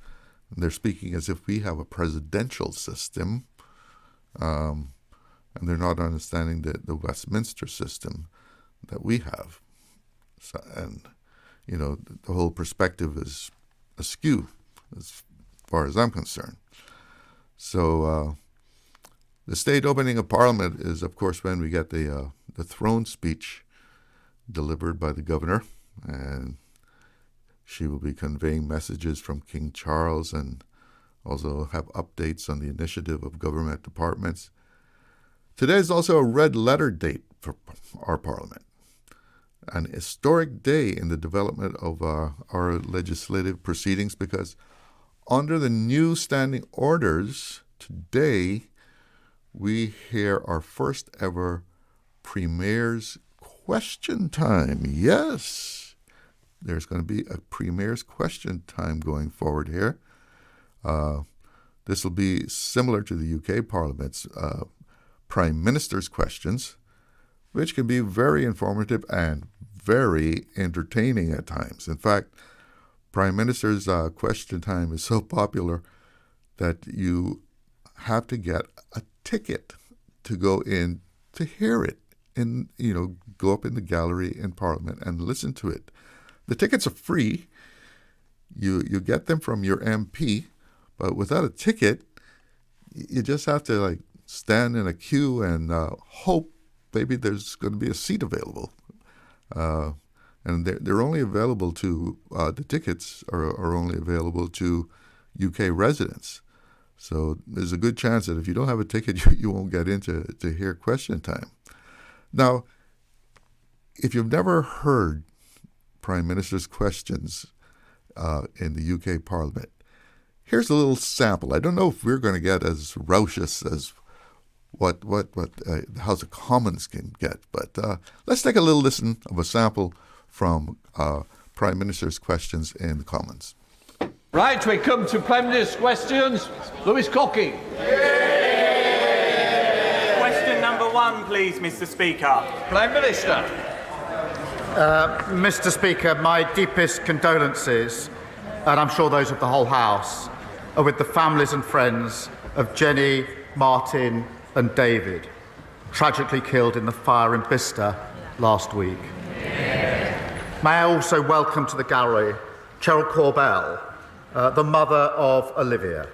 Speaker 2: And they're speaking as if we have a presidential system, and they're not understanding the Westminster system that we have. So, and, the whole perspective is askew as far as I'm concerned. So the state opening of Parliament is, of course, when we get the throne speech delivered by the governor, and she will be conveying messages from King Charles and also have updates on the initiative of government departments. Today is also a red letter date for our Parliament, an historic day in the development of our legislative proceedings, because under the new standing orders, today we hear our first ever Premier's Question Time. Yes, there's going to be a Premier's Question Time going forward here. This will be similar to the UK Parliament's Prime Minister's Questions, which can be very informative and very entertaining at times. In fact, Prime Minister's Question Time is so popular that you have to get a ticket to go in to hear it, and go up in the gallery in Parliament and listen to it. The tickets are free. You get them from your MP, but without a ticket, you just have to stand in a queue and hope maybe there's going to be a seat available. And they're only available to, the tickets are only available to UK residents. So there's a good chance that if you don't have a ticket, you won't get in to hear Question Time. Now, if you've never heard Prime Minister's questions in the UK Parliament, here's a little sample. I don't know if we're going to get as raucous as what the House of Commons can get, but let's take a little listen of a sample from Prime Minister's questions in the Commons.
Speaker 4: Right, we come to Prime Minister's questions. Lewis Cocky.
Speaker 22: Question number one, please, Mr. Speaker.
Speaker 4: Prime Minister.
Speaker 22: Mr. Speaker, my deepest condolences, and I'm sure those of the whole House, are with the families and friends of Jenny, Martin and David, tragically killed in the fire in Bicester last week. May I also welcome to the gallery Cheryl Corbell, the mother of Olivia.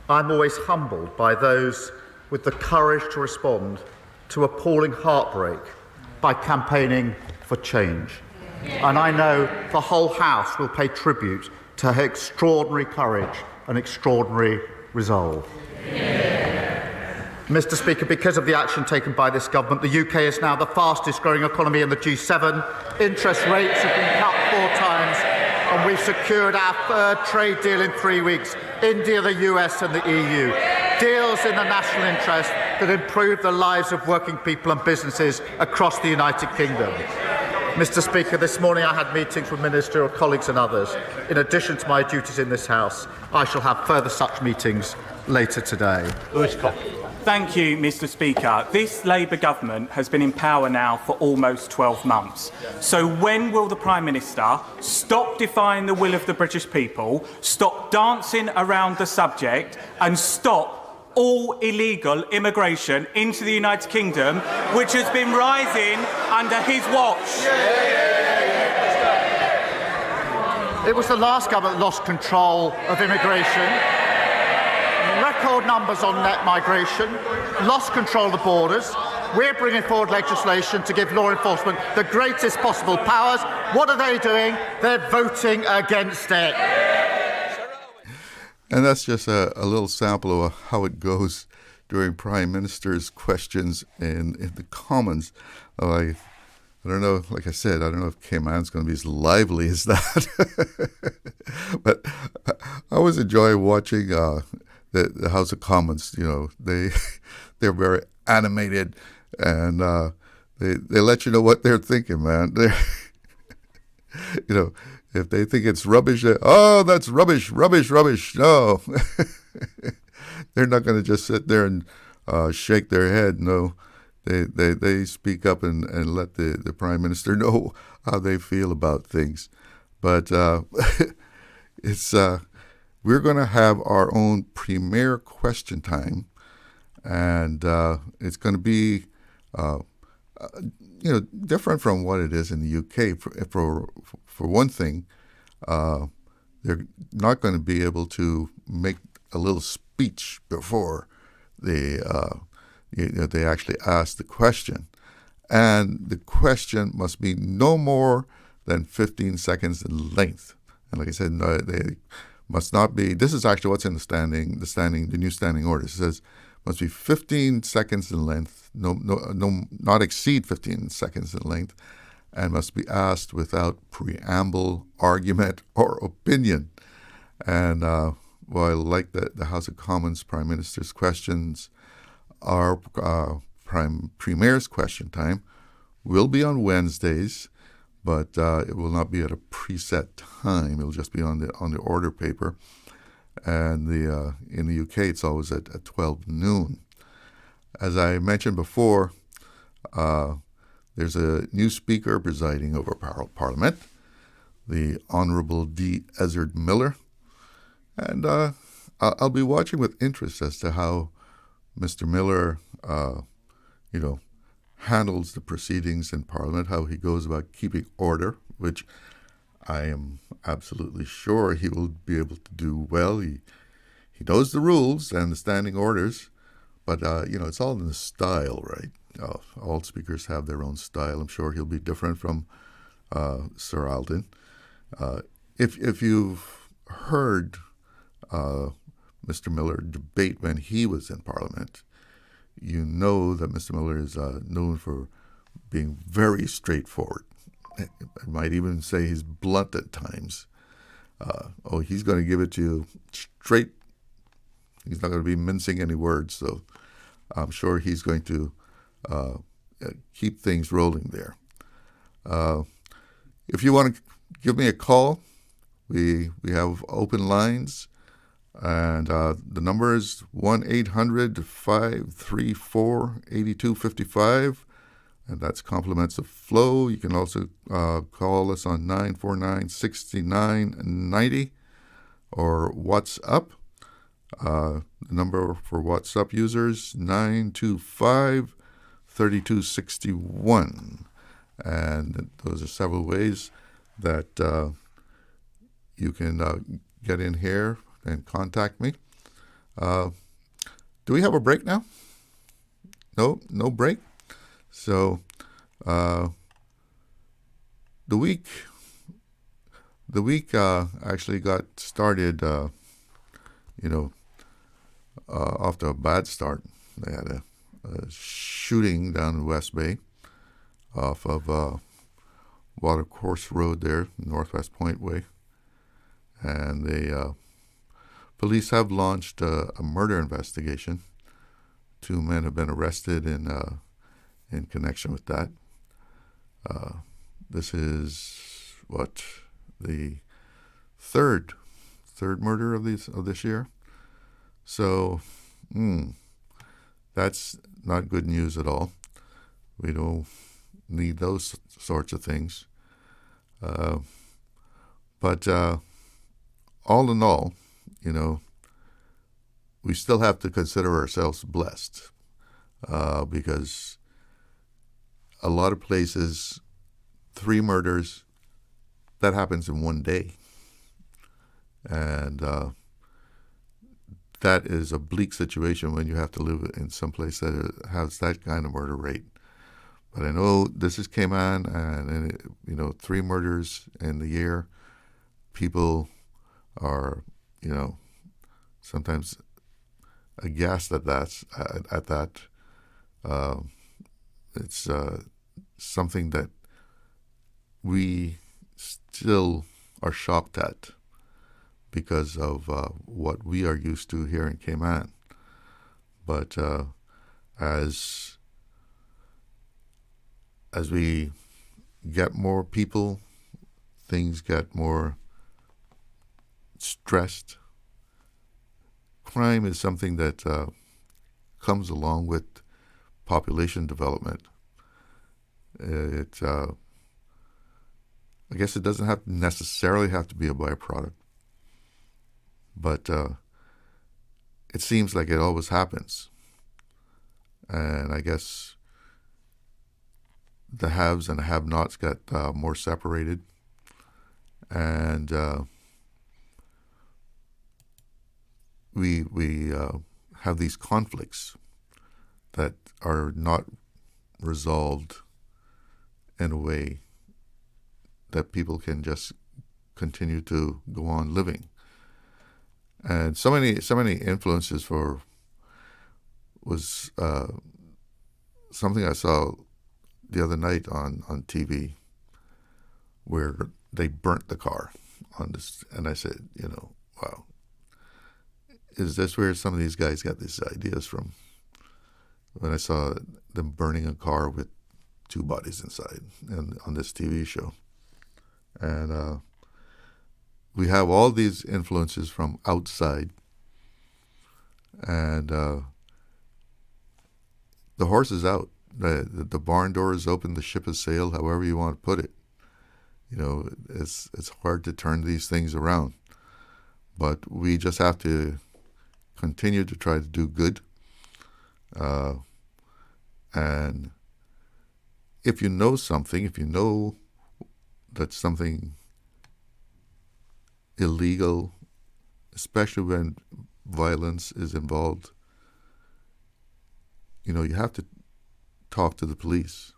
Speaker 22: I'm always humbled by those with the courage to respond to appalling heartbreak by campaigning for change. And I know the whole House will pay tribute to her extraordinary courage and extraordinary resolve. Mr. Speaker, because of the action taken by this government, the UK is now the fastest growing economy in the G7. Interest rates have been cut 4 times, and we've secured our third trade deal in 3 weeks. India, the US and the EU. Deals in the national interest that improve the lives of working people and businesses across the United Kingdom. Mr. Speaker, this morning I had meetings with ministerial colleagues and others. In addition to my duties in this House, I shall have further such meetings later today.
Speaker 4: Lewis Cocky.
Speaker 22: Thank you, Mr. Speaker. This Labour government has been in power now for almost 12 months. So when will the Prime Minister stop defying the will of the British people, stop dancing around the subject and stop all illegal immigration into the United Kingdom, which has been rising under his watch? It was the last government that lost control of immigration. Record numbers on net migration, lost control of the borders. We're bringing forward legislation to give law enforcement the greatest possible powers. What are they doing? They're voting against it.
Speaker 2: And that's just a little sample of how it goes during Prime Minister's questions in the Commons. I don't know, like I said, I don't know if Cayman's going to be as lively as that. But I was enjoying watching the House of Commons. You know, they're very animated, and they let you know what they're thinking, man. You know, if they think it's rubbish, oh, that's rubbish. No, they're not going to just sit there and shake their head. No. They speak up and let the Prime Minister know how they feel about things. But it's we're going to have our own premier question time, and it's going to be different from what it is in the UK. For one thing, they're not going to be able to make a little speech before they actually ask the question. And the question must be no more than 15 seconds in length. And like I said, no, they must not be, this is actually what's in the new standing order. It says must be 15 seconds in length, not exceed 15 seconds in length, and must be asked without preamble, argument, or opinion. And while I like the House of Commons Prime Minister's questions, our Premier's question time will be on Wednesdays, but it will not be at a preset time. It'll just be on the order paper. And in the UK, it's always at 12 noon. As I mentioned before, there's a new speaker presiding over Parliament, the Honourable D. Ezard Miller. And I'll be watching with interest as to how Mr. Miller, handles the proceedings in Parliament, how he goes about keeping order, which I am absolutely sure he will be able to do well. He knows the rules and the standing orders, but, it's all in the style, right? All speakers have their own style. I'm sure he'll be different from Sir Alden. If you've heard Mr. Miller debate when he was in Parliament, you know that Mr. Miller is known for being very straightforward. I might even say he's blunt at times. He's going to give it to you straight. He's not going to be mincing any words, so I'm sure he's going to keep things rolling there. If you want to give me a call, we have open lines. And the number is 1-800-534-8255, and that's compliments of Flow. You can also call us on 949-6990 or WhatsApp. The number for WhatsApp users, 925-3261. And those are several ways that you can get in here and contact me. Do we have a break now? No break. So the week actually got started, off to a bad start. They had a shooting down in West Bay off of Watercourse Road there, Northwest Point Way, and they police have launched a murder investigation. 2 men have been arrested in connection with that. This is the third murder of this year. So that's not good news at all. We don't need those sorts of things. But all in all, we still have to consider ourselves blessed because a lot of places, 3 murders, that happens in one day. And that is a bleak situation when you have to live in some place that has that kind of murder rate. But I know this is Cayman, and 3 murders in the year. People are, sometimes aghast at that. It's something that we still are shocked at because of what we are used to here in Cayman. But as we get more people, things get more stressed. Crime is something that comes along with population development. I guess it doesn't necessarily have to be a byproduct, but it seems like it always happens. And I guess the haves and the have-nots got more separated, and we have these conflicts that are not resolved in a way that people can just continue to go on living. And so many influences was something I saw the other night on TV where they burnt the car on this, and I said, wow, is this where some of these guys got these ideas from? When I saw them burning a car with 2 bodies inside and on this TV show. And we have all these influences from outside, and the horse is out. The barn door is open, the ship has sailed, however you want to put it. It's hard to turn these things around. But we just have to continue to try to do good. And if you know something, if you know that something illegal, especially when violence is involved, you have to talk to the police.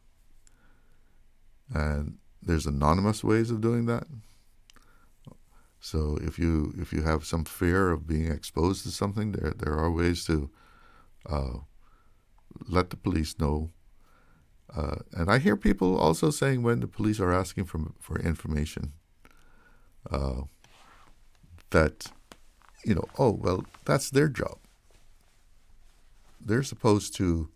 Speaker 2: And there's anonymous ways of doing that. So if you have some fear of being exposed to something, there are ways to let the police know. And I hear people also saying when the police are asking for information, that, oh, well, that's their job. They're supposed to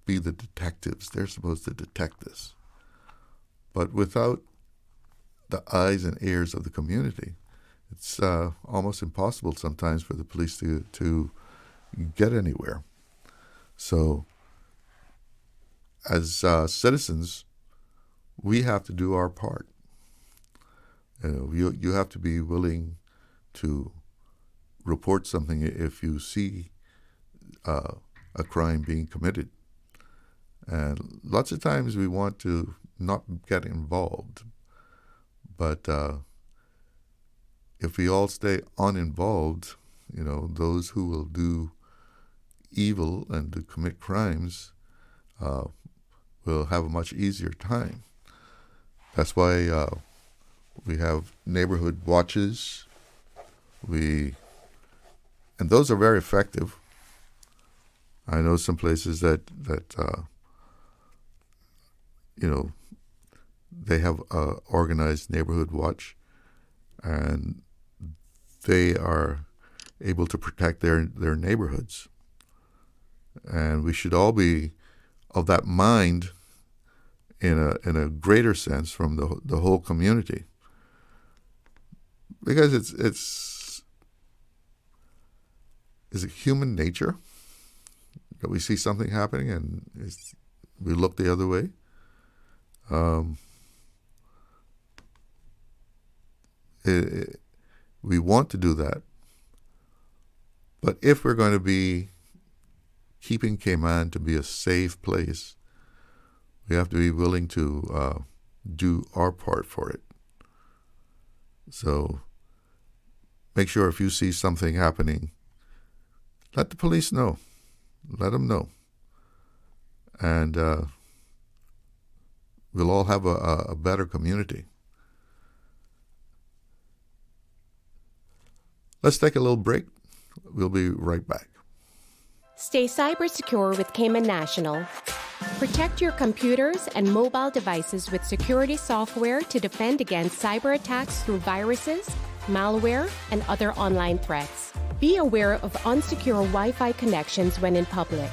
Speaker 2: be the detectives. They're supposed to detect this. But without the eyes and ears of the community, it's almost impossible sometimes for the police to get anywhere. So as citizens, we have to do our part. You have to be willing to report something if you see a crime being committed. And lots of times we want to not get involved. But if we all stay uninvolved, those who will do evil and to commit crimes will have a much easier time. That's why we have neighborhood watches. And those are very effective. I know some places that they have organized neighborhood watch, and they are able to protect their neighborhoods. And we should all be of that mind in a greater sense from the whole community, because it's a human nature that we see something happening and we look the other way. We want to do that, but if we're going to be keeping Cayman to be a safe place, we have to be willing to do our part for it. So make sure if you see something happening, let the police know. Let them know. And we'll all have a better community. Let's take a little break. We'll be right back.
Speaker 16: Stay cyber secure with Cayman National. Protect your computers and mobile devices with security software to defend against cyber attacks through viruses, malware, and other online threats. Be aware of unsecure Wi-Fi connections when in public.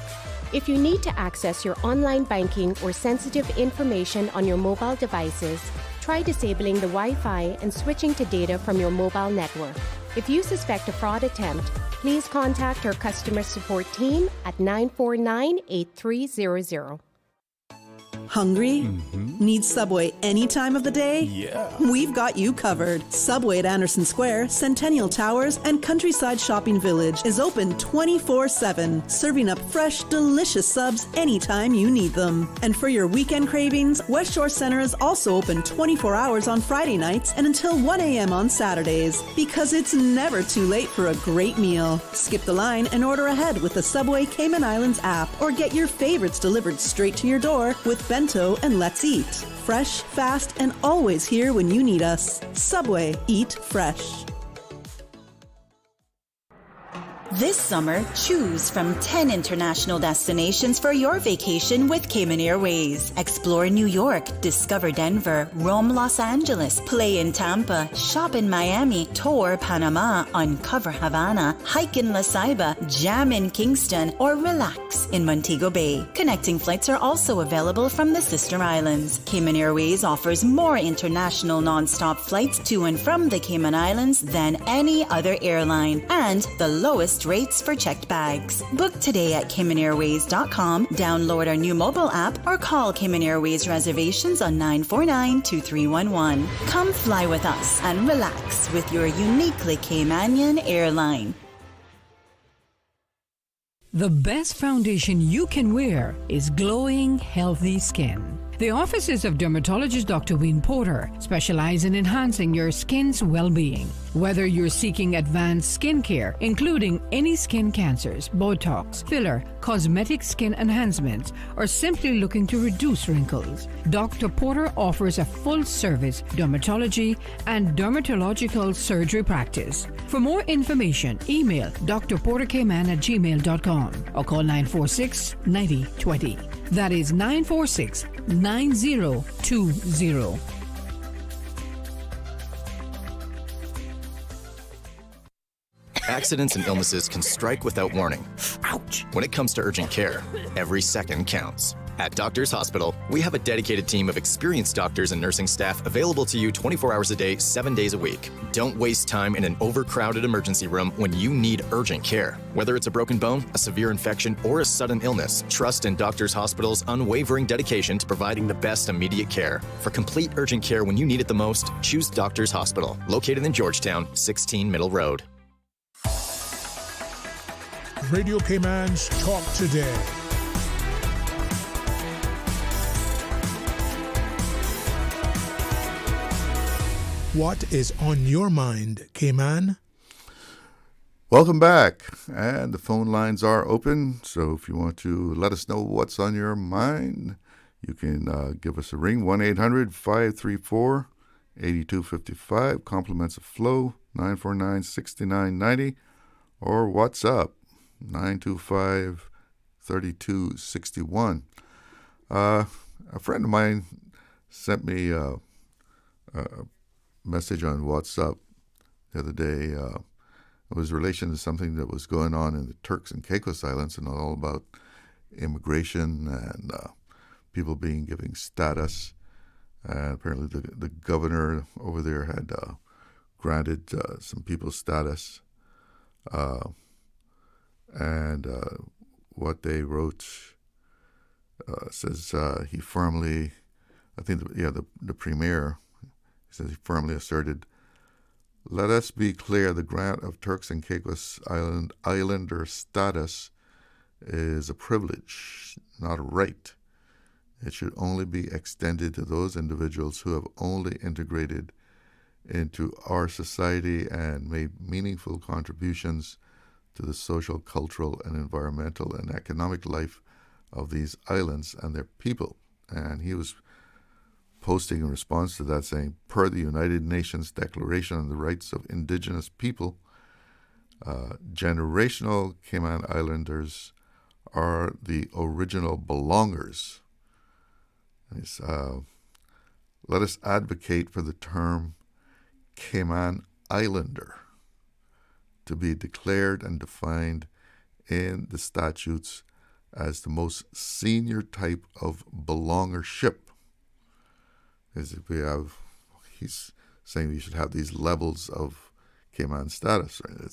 Speaker 16: If you need to access your online banking or sensitive information on your mobile devices, try disabling the Wi-Fi and switching to data from your mobile network. If you suspect a fraud attempt, please contact our customer support team at 949-8300.
Speaker 3: Hungry? Need Subway any time of the day?
Speaker 21: Yeah.
Speaker 3: We've got you covered. Subway at Anderson Square, Centennial Towers, and Countryside Shopping Village is open 24/7, serving up fresh, delicious subs anytime you need them. And for your weekend cravings, West Shore Center is also open 24 hours on Friday nights and until 1 a.m. on Saturdays, because it's never too late for a great meal. Skip the line and order ahead with the Subway Cayman Islands app, or get your favorites delivered straight to your door with Bento and Let's Eat. Fresh, fast, and always here when you need us. Subway. Eat fresh.
Speaker 10: This summer, choose from 10 international destinations for your vacation with Cayman Airways. Explore New York, discover Denver, roam Los Angeles, play in Tampa, shop in Miami, tour Panama, uncover Havana, hike in La Ceiba, jam in Kingston, or relax in Montego Bay. Connecting flights are also available from the sister islands. Cayman Airways offers more international non-stop flights to and from the Cayman Islands than any other airline, and the lowest rates for checked bags. Book today at CaymanAirways.com, download our new mobile app, or call Cayman Airways reservations on 949-2311. Come fly with us and relax with your uniquely Caymanian airline.
Speaker 12: The best foundation you can wear is glowing, healthy skin. The offices of dermatologist Dr. Wayne Porter specialize in enhancing your skin's well-being. Whether you're seeking advanced skin care, including any skin cancers, Botox, filler, cosmetic skin enhancements, or simply looking to reduce wrinkles, Dr. Porter offers a full-service dermatology and dermatological surgery practice. For more information, email drportercayman@gmail.com or call 946-9020. That is 946-9020.
Speaker 1: Accidents and illnesses can strike without warning. Ouch! When it comes to urgent care, every second counts. At Doctors Hospital, we have a dedicated team of experienced doctors and nursing staff available to you 24 hours a day, 7 days a week. Don't waste time in an overcrowded emergency room when you need urgent care. Whether it's a broken bone, a severe infection, or a sudden illness, trust in Doctors Hospital's unwavering dedication to providing the best immediate care. For complete urgent care when you need it the most, choose Doctors Hospital, located in Georgetown, 16 Middle Road.
Speaker 13: Radio Cayman's Talk Today. What is on your mind, Cayman?
Speaker 2: Welcome back. And the phone lines are open. So if you want to let us know what's on your mind, you can give us a ring, 1-800-534-8255. Compliments of Flow, 949-6990. Or WhatsApp, 925-3261. A friend of mine sent me a message on WhatsApp the other day. It was in relation to something that was going on in the Turks and Caicos Islands, and all about immigration and people being given status. Apparently the governor over there had granted some people status. And what they wrote says he firmly, I think, the premier, says he firmly asserted, "Let us be clear, the grant of Turks and Caicos Islander status is a privilege, not a right. It should only be extended to those individuals who have only integrated into our society and made meaningful contributions to the social, cultural, and environmental and economic life of these islands and their people. And he was posting in response to that saying, per the United Nations Declaration on the Rights of Indigenous People, generational Cayman Islanders are the original belongers. Let us advocate for the term Cayman Islander to be declared and defined in the statutes as the most senior type of belongership. As if he's saying we should have these levels of Cayman status. Right?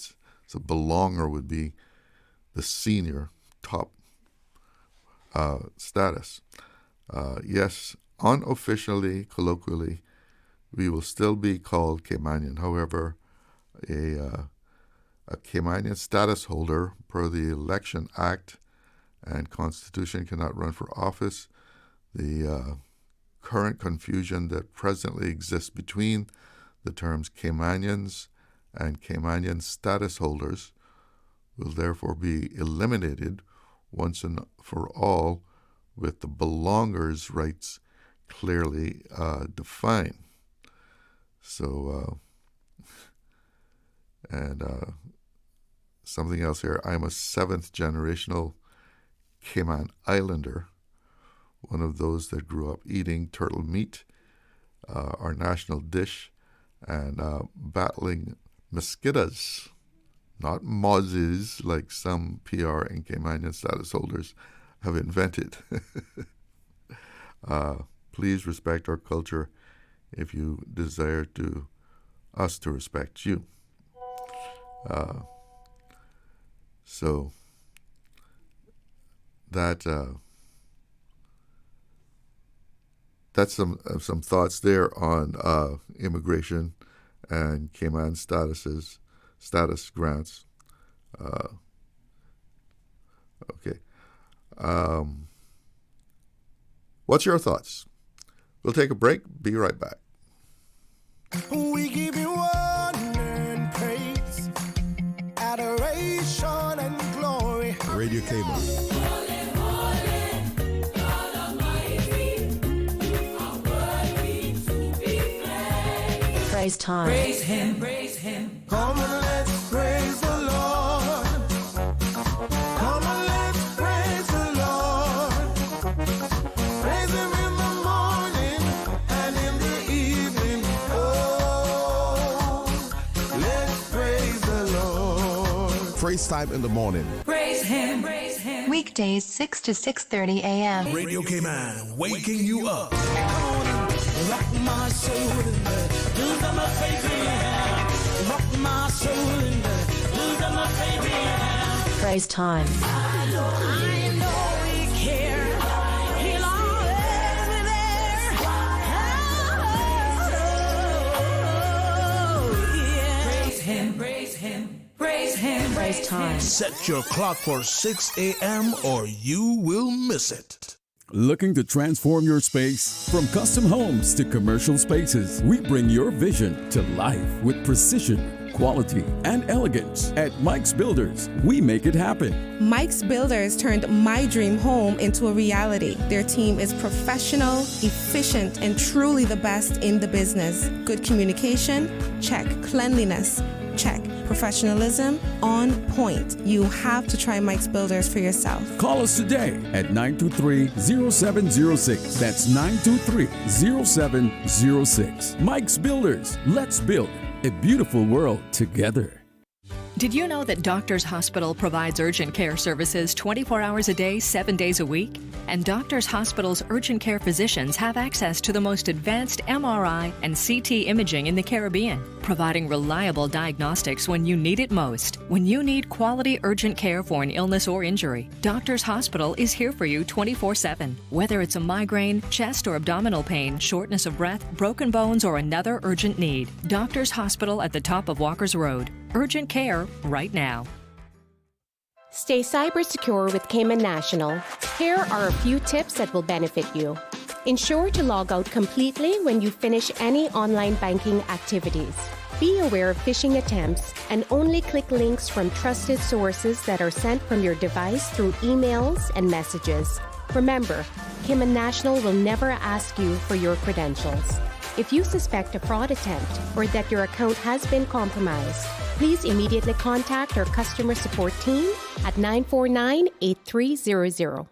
Speaker 2: So belonger would be the senior top status. Yes, unofficially, colloquially, we will still be called Caymanian. However, a Caymanian status holder per the Election Act and Constitution cannot run for office. The current confusion that presently exists between the terms Caymanians and Caymanian status holders will therefore be eliminated once and for all, with the belongers' rights clearly defined. So, something else here. I'm a 7th generational Cayman Islander, one of those that grew up eating turtle meat, our national dish, and battling mosquitoes, not mozzies like some PR and Caymanian status holders have invented. Please respect our culture if you desire us to respect you. So that's some thoughts there on immigration and Cayman status grants. Okay. What's your thoughts? We'll take a break. Be right back.
Speaker 7: We give you honor and praise, adoration and glory.
Speaker 13: Radio Cayman.
Speaker 11: Praise time.
Speaker 7: Praise him, praise him. Come and let's praise the Lord. Come and let's praise the Lord. Praise him in the morning and in the evening. Oh, let's praise the Lord.
Speaker 13: Praise time in the morning.
Speaker 7: Praise him, praise him.
Speaker 11: Weekdays 6 to 6:30 a.m.
Speaker 13: Radio Cayman, waking you up.
Speaker 7: Rock my soul in the blues of my faith in your hand. Rock my soul in the blues of my faith in your hand.
Speaker 11: Praise time.
Speaker 7: I know he cares. He'll always be there. Oh, yeah. Praise him, praise him, praise him.
Speaker 11: Praise time.
Speaker 13: Set your clock for 6 a.m. or you will miss it.
Speaker 8: Looking to transform your space? From custom homes to commercial spaces, we bring your vision to life with precision, quality, and elegance. At Mike's Builders, we make it happen.
Speaker 9: Mike's Builders turned my dream home into a reality. Their team is professional, efficient, and truly the best in the business. Good communication? Check. Cleanliness? Check. Professionalism? On point. You have to try Mike's Builders for yourself.
Speaker 8: Call us today at 923-0706. That's 923-0706. Mike's Builders. Let's build a beautiful world together.
Speaker 23: Did you know that Doctors Hospital provides urgent care services 24 hours a day, 7 days a week? And Doctors Hospital's urgent care physicians have access to the most advanced MRI and CT imaging in the Caribbean, providing reliable diagnostics when you need it most. When you need quality urgent care for an illness or injury, Doctors Hospital is here for you 24/7. Whether it's a migraine, chest or abdominal pain, shortness of breath, broken bones, or another urgent need, Doctors Hospital at the top of Walker's Road. Urgent care right now.
Speaker 16: Stay cyber secure with Cayman National. Here are a few tips that will benefit you. Ensure to log out completely when you finish any online banking activities. Be aware of phishing attempts and only click links from trusted sources that are sent from your device through emails and messages. Remember, Cayman National will never ask you for your credentials. If you suspect a fraud attempt or that your account has been compromised, please immediately contact our customer support team at 949-8300.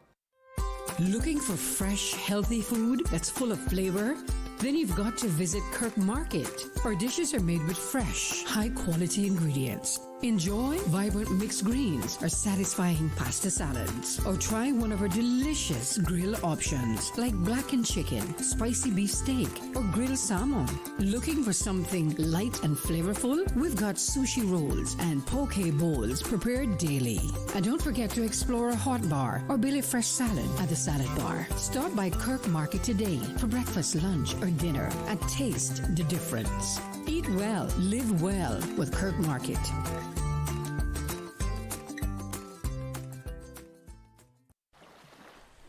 Speaker 12: Looking for fresh, healthy food that's full of flavor? Then you've got to visit Kirk Market. Our dishes are made with fresh, high-quality ingredients. Enjoy vibrant mixed greens or satisfying pasta salads. Or try one of our delicious grill options like blackened chicken, spicy beef steak, or grilled salmon. Looking for something light and flavorful? We've got sushi rolls and poke bowls prepared daily. And don't forget to explore a hot bar or Billy Fresh salad at the salad bar. Stop by Kirk Market today for breakfast, lunch, or dinner and taste the difference. Eat well, live well with Kirk Market.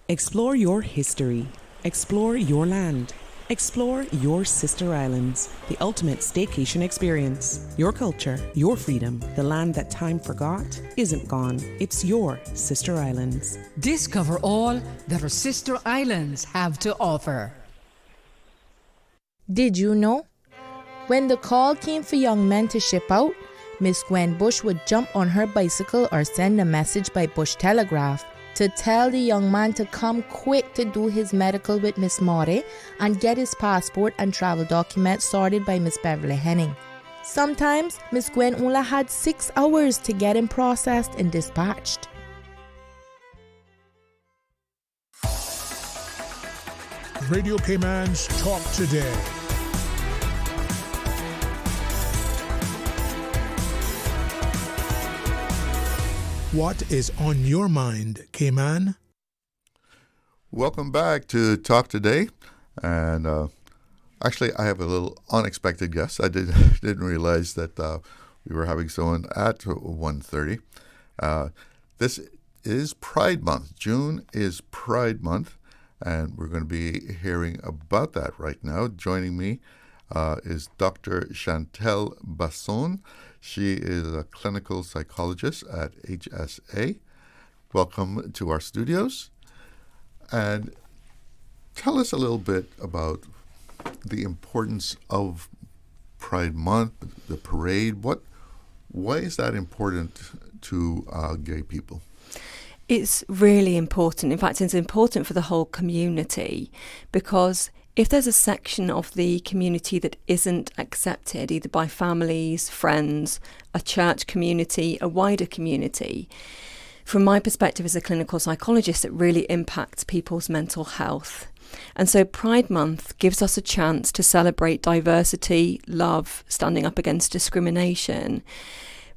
Speaker 6: Explore your history. Explore your land. Explore your sister islands, the ultimate staycation experience. Your culture, your freedom, the land that time forgot isn't gone. It's your sister islands.
Speaker 12: Discover all that our sister islands have to offer.
Speaker 14: Did you know? When the call came for young men to ship out, Miss Gwen Bush would jump on her bicycle or send a message by Bush Telegraph to tell the young man to come quick to do his medical with Miss Maury and get his passport and travel documents sorted by Miss Beverly Henning. Sometimes Miss Gwen only had 6 hours to get him processed and dispatched.
Speaker 13: Radio Cayman's Talk Today. What is on your mind, Cayman?
Speaker 2: Welcome back to Talk Today. And actually, I have a little unexpected guest. I didn't realize that we were having someone at 1:30. This is Pride Month. June is Pride Month, and we're going to be hearing about that right now. Joining me is Dr. Chantelle Basson. She is a clinical psychologist at HSA. Welcome to our studios. And tell us a little bit about the importance of Pride Month, the parade. Why is that important to gay people?
Speaker 15: It's really important. In fact, it's important for the whole community, because if there's a section of the community that isn't accepted, either by families, friends, a church community, a wider community, from my perspective as a clinical psychologist, it really impacts people's mental health. And so Pride Month gives us a chance to celebrate diversity, love, standing up against discrimination.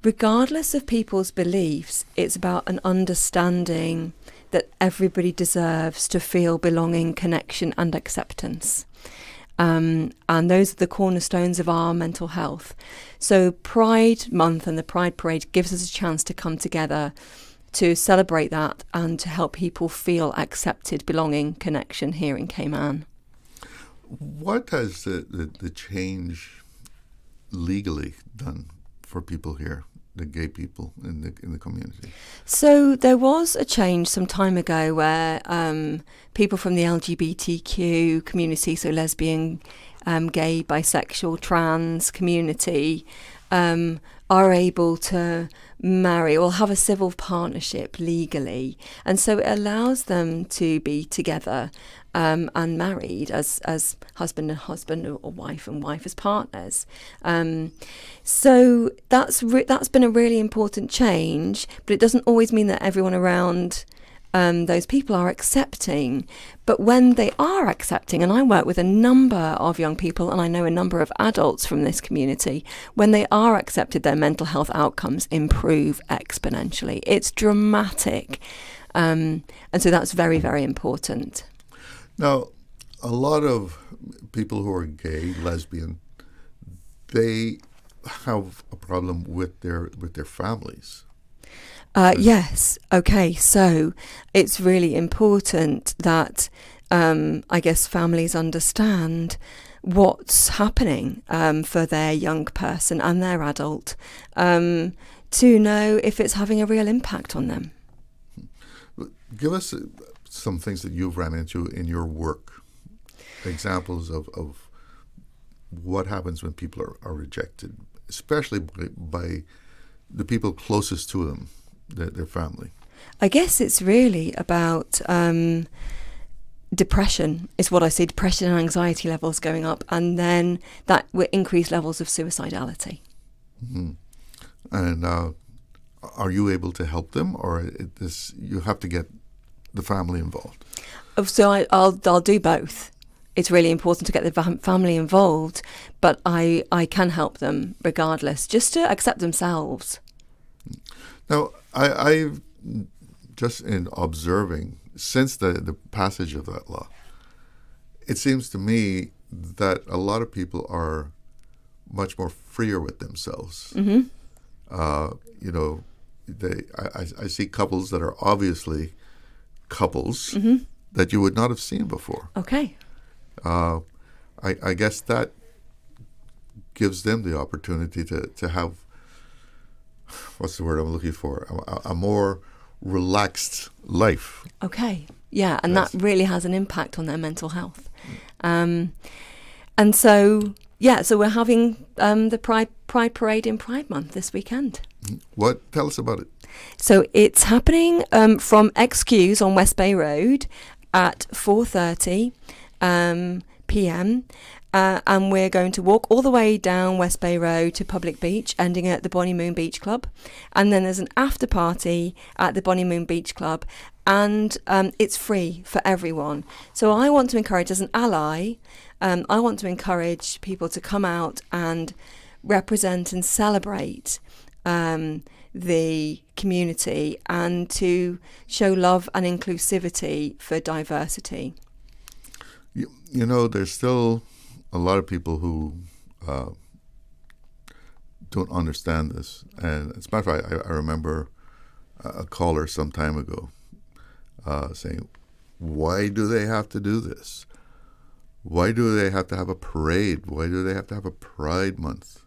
Speaker 15: Regardless of people's beliefs, it's about an understanding that everybody deserves to feel belonging, connection and acceptance. And those are the cornerstones of our mental health. So Pride Month and the Pride Parade gives us a chance to come together to celebrate that and to help people feel accepted, belonging, connection here in Cayman.
Speaker 2: What has the change legally done for people here, the gay people in the community?
Speaker 15: So there was a change some time ago where people from the LGBTQ community, so lesbian, gay, bisexual, trans community, are able to marry or have a civil partnership legally. And so it allows them to be together and married as husband and husband, or wife and wife as partners. So that's been a really important change, but it doesn't always mean that everyone around those people are accepting. But when they are accepting, and I work with a number of young people and I know a number of adults from this community, when they are accepted, their mental health outcomes improve exponentially. It's dramatic. And so that's very, very important.
Speaker 2: Now, a lot of people who are gay, lesbian, they have a problem with their families.
Speaker 15: Yes. Okay. So it's really important that I guess, families understand what's happening for their young person and their adult, to know if it's having a real impact on them.
Speaker 2: Give us some things that you've ran into in your work, examples of what happens when people are rejected, especially by the people closest to them, their family.
Speaker 15: I guess it's really about depression is what I see, depression and anxiety levels going up, and then that with increased levels of suicidality.
Speaker 2: Mm-hmm. And are you able to help them, or you have to get the family involved?
Speaker 15: So I'll do both. It's really important to get the family involved, but I can help them regardless, just to accept themselves.
Speaker 2: Now, I've just in observing, since the passage of that law, it seems to me that a lot of people are much more freer with themselves.
Speaker 15: Mm-hmm.
Speaker 2: I see couples that are obviously couples
Speaker 15: mm-hmm.
Speaker 2: that you would not have seen before.
Speaker 15: Okay.
Speaker 2: I guess that gives them the opportunity to have, what's the word I'm looking for, a more relaxed life.
Speaker 15: Okay. Yeah, and that really has an impact on their mental health. And so we're having the Pride Parade in Pride Month this weekend.
Speaker 2: Tell us about it.
Speaker 15: So it's happening from XQ's on West Bay Road at 4:30 p.m. And we're going to walk all the way down West Bay Road to Public Beach, ending at the Bonnie Moon Beach Club. And then there's an after party at the Bonnie Moon Beach Club, and it's free for everyone. So I want to encourage, as an ally, I want to encourage people to come out and represent and celebrate the community, and to show love and inclusivity for diversity.
Speaker 2: You know, there's still a lot of people who don't understand this. And as a matter of fact, I remember a caller some time ago saying, why do they have to do this? Why do they have to have a parade? Why do they have to have a Pride Month?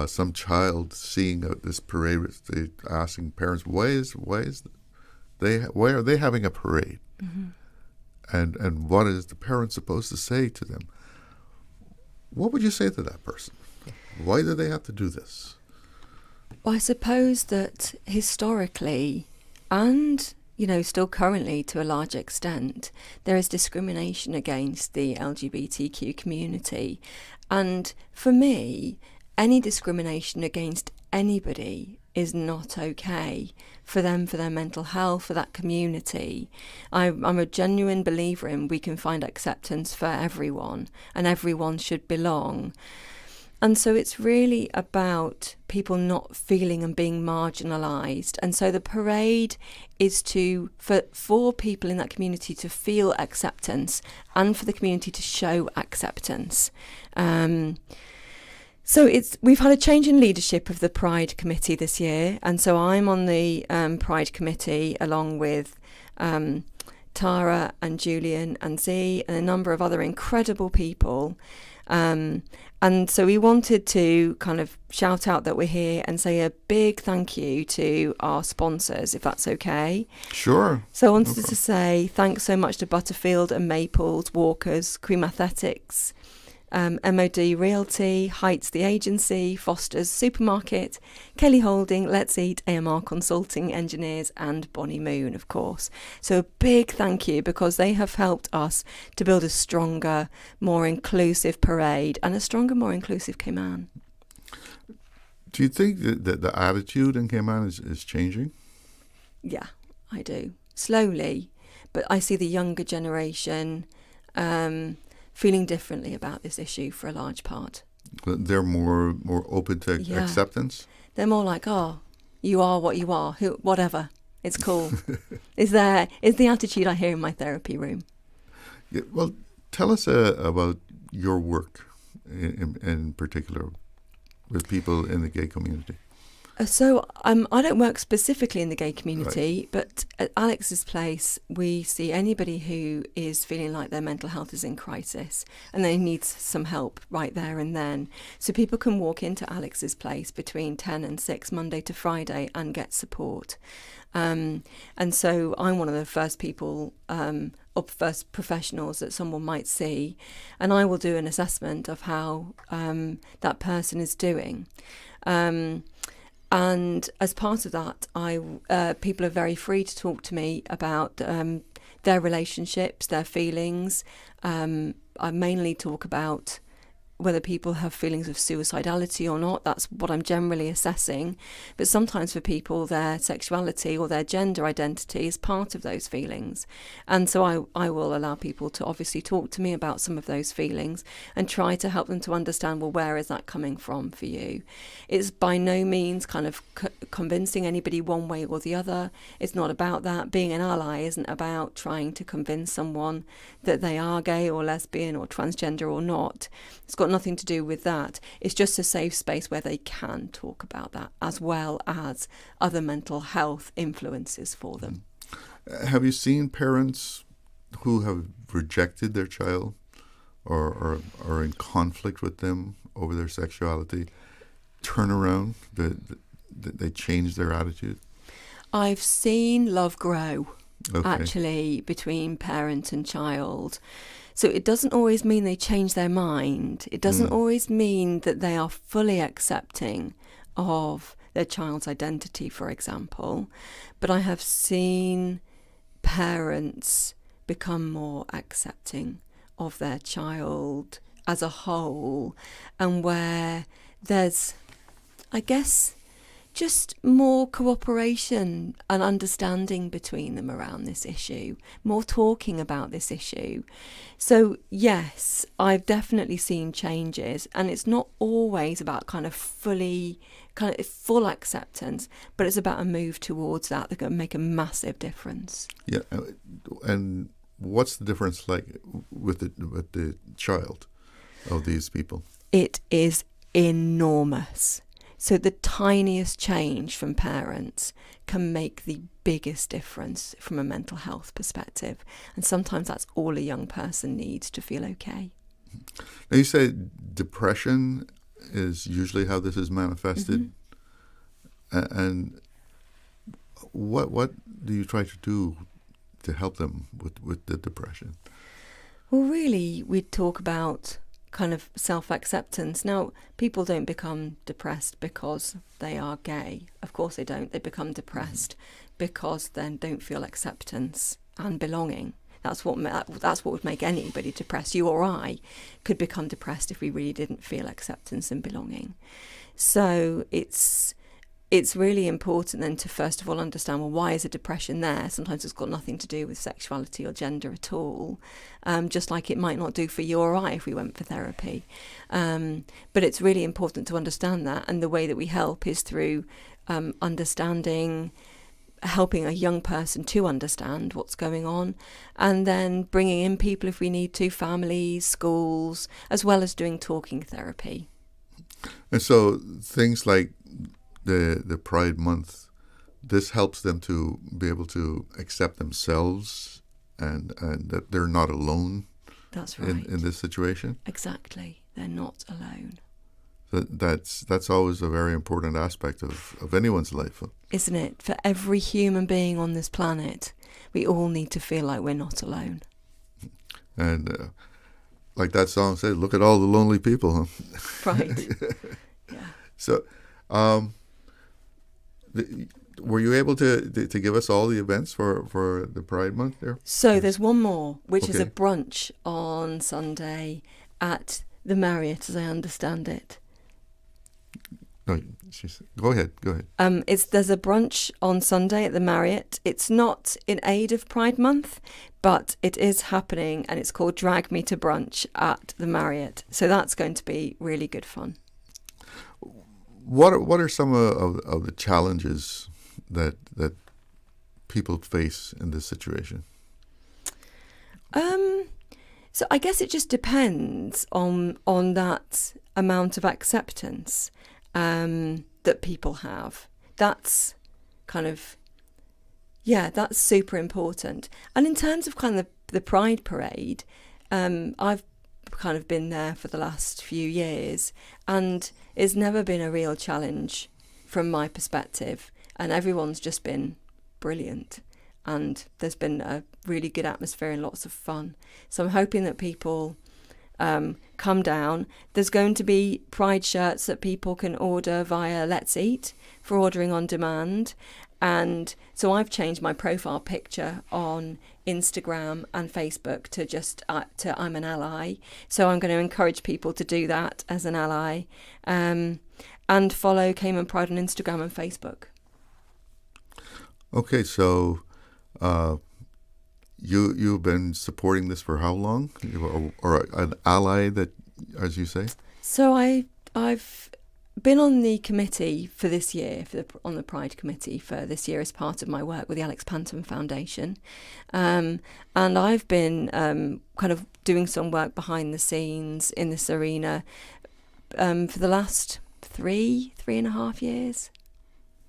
Speaker 2: Some child seeing this parade, asking parents, why are they having a parade?
Speaker 15: Mm-hmm.
Speaker 2: And what is the parent supposed to say to them? What would you say to that person? Why do they have to do this?
Speaker 15: Well, I suppose that historically, and still currently to a large extent, there is discrimination against the LGBTQ community. And for me, any discrimination against anybody is not okay for them, for their mental health, for that community. I'm a genuine believer in we can find acceptance for everyone, and everyone should belong. And so it's really about people not feeling and being marginalised. And so the parade is for people in that community to feel acceptance, and for the community to show acceptance. So we've had a change in leadership of the Pride Committee this year, and so I'm on the Pride Committee along with Tara and Julian and Z and a number of other incredible people. And so we wanted to kind of shout out that we're here and say a big thank you to our sponsors, if that's okay.
Speaker 2: Sure.
Speaker 15: So I wanted to say thanks so much to Butterfield and Maples, Walkers, Cream Athletics, MOD Realty, Heights the Agency, Foster's Supermarket, Kelly Holding, Let's Eat, AMR Consulting Engineers, and Bonnie Moon, of course. So a big thank you, because they have helped us to build a stronger, more inclusive parade and a stronger, more inclusive Cayman.
Speaker 2: Do you think that the attitude in Cayman is changing?
Speaker 15: Yeah, I do. Slowly, but I see the younger generation feeling differently about this issue for a large part.
Speaker 2: They're more open to acceptance?
Speaker 15: They're more like, oh, you are what you are, whatever, it's cool. is the attitude I hear in my therapy room.
Speaker 2: Yeah, well, tell us about your work in particular with people in the gay community.
Speaker 15: So I don't work specifically in the gay community, but at Alex's Place, we see anybody who is feeling like their mental health is in crisis and they need some help right there and then. So people can walk into Alex's Place between 10 and 6, Monday to Friday, and get support. And so I'm one of the first people, or first professionals that someone might see, and I will do an assessment of how that person is doing. And as part of that, people are very free to talk to me about their relationships, their feelings. I mainly talk about whether people have feelings of suicidality or not. That's what I'm generally assessing. But sometimes for people, their sexuality or their gender identity is part of those feelings. And so I will allow people to obviously talk to me about some of those feelings and try to help them to understand, well, where is that coming from for you? It's by no means kind of convincing anybody one way or the other. It's not about that. Being an ally isn't about trying to convince someone that they are gay or lesbian or transgender or not. It's got nothing to do with that. It's just a safe space where they can talk about that, as well as other mental health influences for them.
Speaker 2: Have you seen parents who have rejected their child or are in conflict with them over their sexuality turn around? They change their attitude?
Speaker 15: I've seen love grow, actually, between parent and child. So it doesn't always mean they change their mind. It doesn't always mean that they are fully accepting of their child's identity, for example. But I have seen parents become more accepting of their child as a whole, and where there's, I guess, just more cooperation and understanding between them around this issue, more talking about this issue. So yes, I've definitely seen changes, and it's not always about kind of full acceptance, but it's about a move towards that that can make a massive difference.
Speaker 2: Yeah, and what's the difference like with the child of these people?
Speaker 15: It is enormous. So the tiniest change from parents can make the biggest difference from a mental health perspective. And sometimes that's all a young person needs to feel okay.
Speaker 2: Now, you said depression is usually how this is manifested. And what do you try to do to help them with the depression?
Speaker 15: Well, really, we talk about kind of self-acceptance. Now, people don't become depressed because they are gay. Of course they don't. They become depressed because they don't feel acceptance and belonging. That's what would make anybody depressed. You or I could become depressed if we really didn't feel acceptance and belonging. So it's really important then to first of all understand, well, why is a depression there? Sometimes it's got nothing to do with sexuality or gender at all, just like it might not do for you or I if we went for therapy. But it's really important to understand that, and the way that we help is through helping a young person to understand what's going on, and then bringing in people if we need to, families, schools, as well as doing talking therapy.
Speaker 2: And so things like the Pride Month, this helps them to be able to accept themselves and that they're not alone.
Speaker 15: That's right.
Speaker 2: In this situation.
Speaker 15: Exactly. They're not alone.
Speaker 2: So that's always a very important aspect of anyone's life.
Speaker 15: Isn't it? For every human being on this planet, we all need to feel like we're not alone.
Speaker 2: And like that song said, look at all the lonely people, huh?
Speaker 15: Right. Yeah.
Speaker 2: So, were you able to give us all the events for the Pride Month there?
Speaker 15: So there's one more, which is a brunch on Sunday at the Marriott, as I understand it.
Speaker 2: No, go ahead.
Speaker 15: There's a brunch on Sunday at the Marriott. It's not in aid of Pride Month, but it is happening, and it's called Drag Me to Brunch at the Marriott. So that's going to be really good fun.
Speaker 2: What are some of the challenges that people face in this situation?
Speaker 15: So I guess it just depends on that amount of acceptance. that people have. That's kind of, that's super important. And in terms of kind of the Pride Parade, I've kind of been there for the last few years, and it's never been a real challenge from my perspective, and everyone's just been brilliant, and there's been a really good atmosphere and lots of fun. So I'm hoping that people come down. There's going to be Pride shirts that people can order via Let's Eat for ordering on demand. And so I've changed my profile picture on Instagram and Facebook to just to I'm an ally. So I'm going to encourage people to do that as an ally, and follow Cayman Pride on Instagram and Facebook.
Speaker 2: Okay, so you've been supporting this for how long, or an ally, that, as you say?
Speaker 15: So I've been on the committee for this year, on the Pride Committee for this year as part of my work with the Alex Panton Foundation. And I've been kind of doing some work behind the scenes in this arena for the last three and a half years.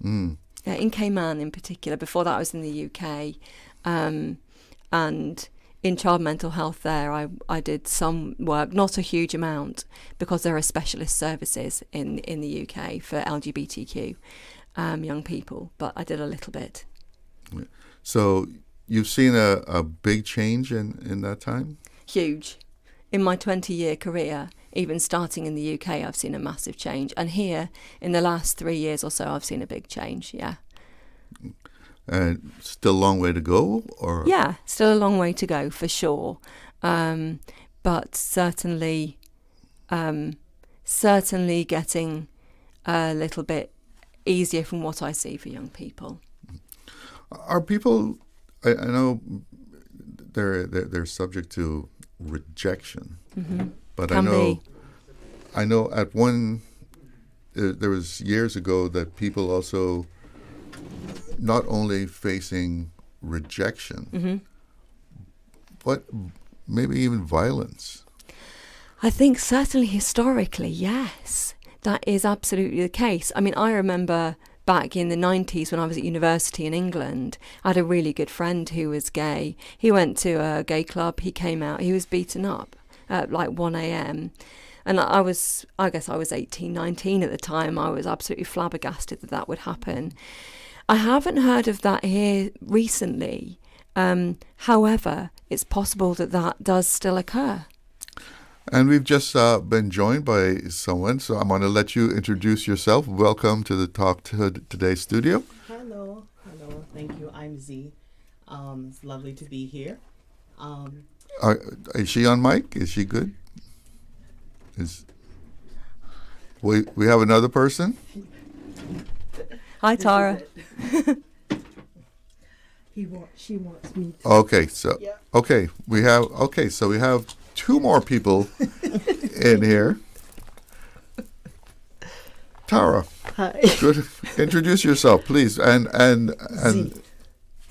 Speaker 15: In Cayman in particular. Before that I was in the UK. And in child mental health there, I did some work, not a huge amount, because there are specialist services in the UK for LGBTQ young people, but I did a little bit.
Speaker 2: So you've seen a big change in that time?
Speaker 15: Huge. In my 20-year career, even starting in the UK, I've seen a massive change. And here, in the last 3 years or so, I've seen a big change, yeah.
Speaker 2: And still a long way to go, or?
Speaker 15: Yeah, still a long way to go for sure, but certainly getting a little bit easier from what I see for young people.
Speaker 2: Are people? I know they're subject to rejection, but I know at one there was years ago that people also, not only facing rejection, but maybe even violence.
Speaker 15: I think certainly historically, yes, that is absolutely the case. I mean, I remember back in the 90s when I was at university in England, I had a really good friend who was gay. He went to a gay club, he came out, he was beaten up at like 1 a.m. And I guess I was 18, 19 at the time. I was absolutely flabbergasted that would happen. I haven't heard of that here recently. However, it's possible that does still occur.
Speaker 2: And we've just been joined by someone, so I'm going to let you introduce yourself. Welcome to the Talk Today studio.
Speaker 5: Hello. Thank you. I'm Z. It's lovely to be here.
Speaker 2: Is she on mic? Is she good? We have another person?
Speaker 15: Hi, Tara.
Speaker 5: She wants me to.
Speaker 2: Okay, so we have two more people in here. Tara.
Speaker 5: Hi.
Speaker 2: Good. Introduce yourself, please. And
Speaker 5: Z.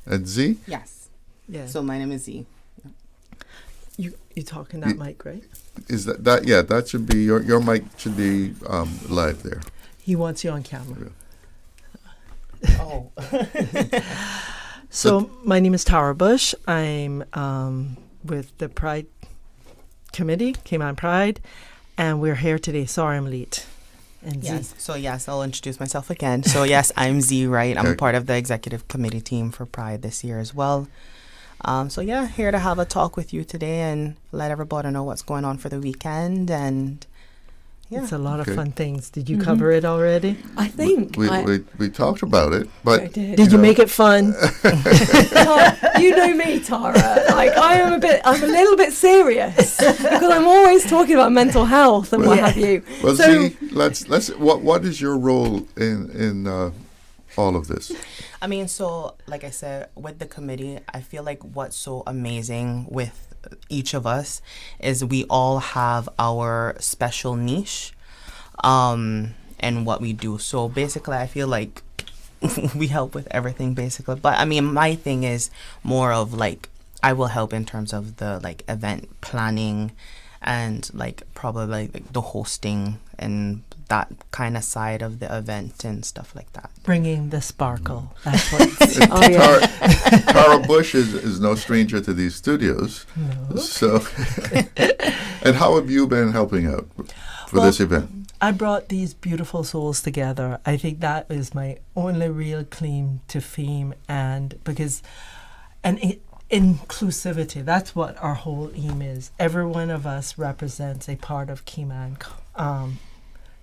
Speaker 2: And Z?
Speaker 5: Yes. Yeah. So my name is Z. You talking that mic, right?
Speaker 2: Is that yeah, that should be your mic should be live there.
Speaker 5: He wants you on camera.
Speaker 2: Yeah.
Speaker 5: Oh. So my name is Tara Bush. I'm with the Pride Committee, Cayman Pride, and we're here today. Sorry I'm late. And
Speaker 17: yes.
Speaker 5: Z.
Speaker 17: So yes, I'll introduce myself again. So yes, I'm Z, right? I'm part of the executive committee team for Pride this year as well. So yeah, here to have a talk with you today and let everybody know what's going on for the weekend. And yeah,
Speaker 5: it's a lot of fun things. Did you cover it already?
Speaker 15: I think
Speaker 2: we talked about it, but
Speaker 5: did you make it fun?
Speaker 15: You know me, Tara. Like I'm a little bit serious because I'm always talking about mental health and what have you.
Speaker 2: Well, so, see, let's. What is your role in all of this?
Speaker 17: I mean, so like I said, with the committee, I feel like what's so amazing with each of us is we all have our special niche and what we do. So basically, I feel like we help with everything basically. But I mean, my thing is more of like I will help in terms of the like event planning and like probably like the hosting and that kind of side of the event and stuff like that.
Speaker 5: Bringing the sparkle. That's what
Speaker 2: Tara Bush is no stranger to these studios.
Speaker 5: No.
Speaker 2: So, and how have you been helping out for this event?
Speaker 5: I brought these beautiful souls together. I think that is my only real claim to fame, and because, inclusivity, that's what our whole aim is. Every one of us represents a part of Cayman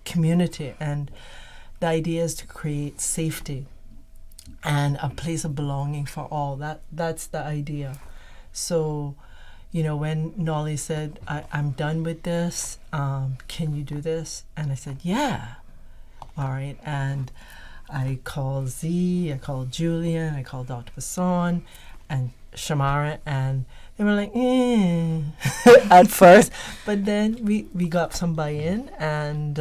Speaker 5: community, and the idea is to create safety and a place of belonging for all. That's the idea. So, you know, when Nolly said, I'm done with this, can you do this? And I said, yeah. All right. And I called Z, I called Julian, I called Dr. Basson and Shamara, and they were like, at first. But then we got some buy-in, and,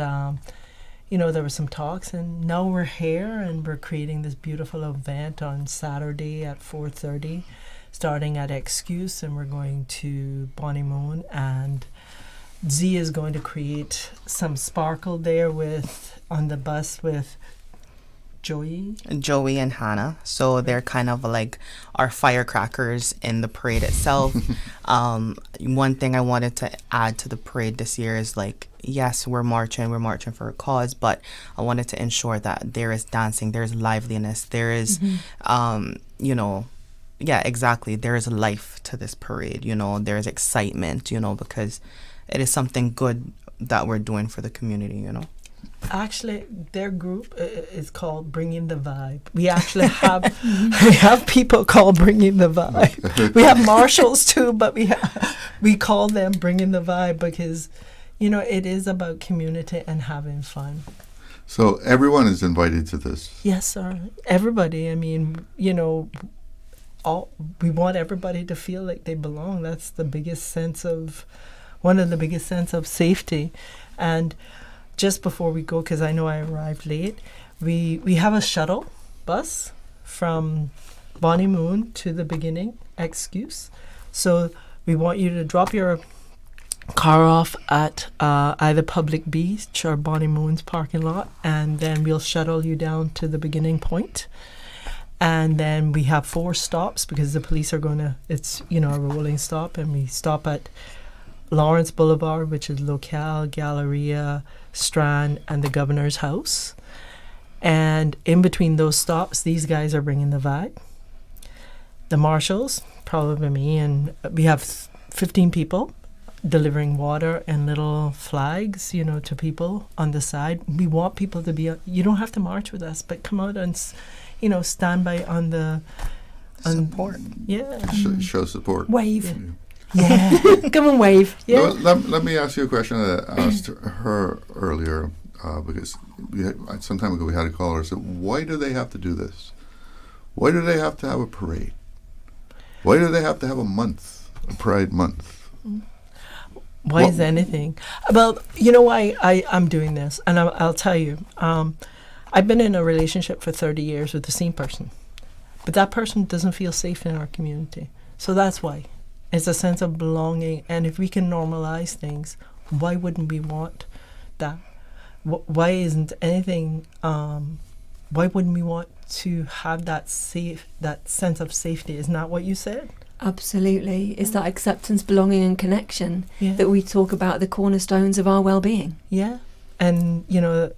Speaker 5: you know, there were some talks, and now we're here, and we're creating this beautiful event on Saturday at 4:30. Starting at Excuse, and we're going to Bonnie Moon, and Z is going to create some sparkle there on the bus with Joey
Speaker 17: and Hannah. So they're kind of like our firecrackers in the parade itself. One thing I wanted to add to the parade this year is like, yes, we're marching for a cause, but I wanted to ensure that there is dancing, there's liveliness, there is, you know, yeah, exactly. There is life to this parade, you know, there is excitement, you know, because it is something good that we're doing for the community, you know.
Speaker 5: Actually, their group is called Bringing the Vibe. We actually have people called Bringing the Vibe. We have marshals too, but we call them Bringing the Vibe because, you know, it is about community and having fun.
Speaker 2: So everyone is invited to this?
Speaker 5: Yes, sir. Everybody. I mean, you know, we want everybody to feel like they belong. That's the biggest sense of, one of the biggest sense of safety. And just before we go, because I know I arrived late, we have a shuttle bus from Bonnie Moon to the beginning, Excuse. So we want you to drop your car off at either Public Beach or Bonnie Moon's parking lot, and then we'll shuttle you down to the beginning point. And then we have 4 stops because the police are going to, it's, you know, a rolling stop, and we stop at Lawrence Boulevard, which is Locale, Galleria, Strand, and the Governor's House. And in between those stops, these guys are bringing the vibe. The marshals, probably me, and we have 15 people delivering water and little flags, you know, to people on the side. We want people to be, you don't have to march with us, but come out and, you know, stand by on the
Speaker 17: support.
Speaker 5: Yeah.
Speaker 2: Show support.
Speaker 5: Wave. Yeah. Come and wave. Yeah.
Speaker 2: No, let me ask you a question that I asked her earlier, because some time ago we had a caller said, why do they have to do this? Why do they have to have a parade? Why do they have to have a Pride month?
Speaker 5: Why is anything? Well, you know why I'm doing this, and I'll tell you. I've been in a relationship for 30 years with the same person, but that person doesn't feel safe in our community. So that's why. It's a sense of belonging, and if we can normalize things, why wouldn't we want that? Why isn't anything? Why wouldn't we want to have that sense of safety? Isn't that what you said?
Speaker 15: Absolutely. It's that acceptance, belonging, and connection that we talk about, the cornerstones of our well-being.
Speaker 5: Yeah, and you know,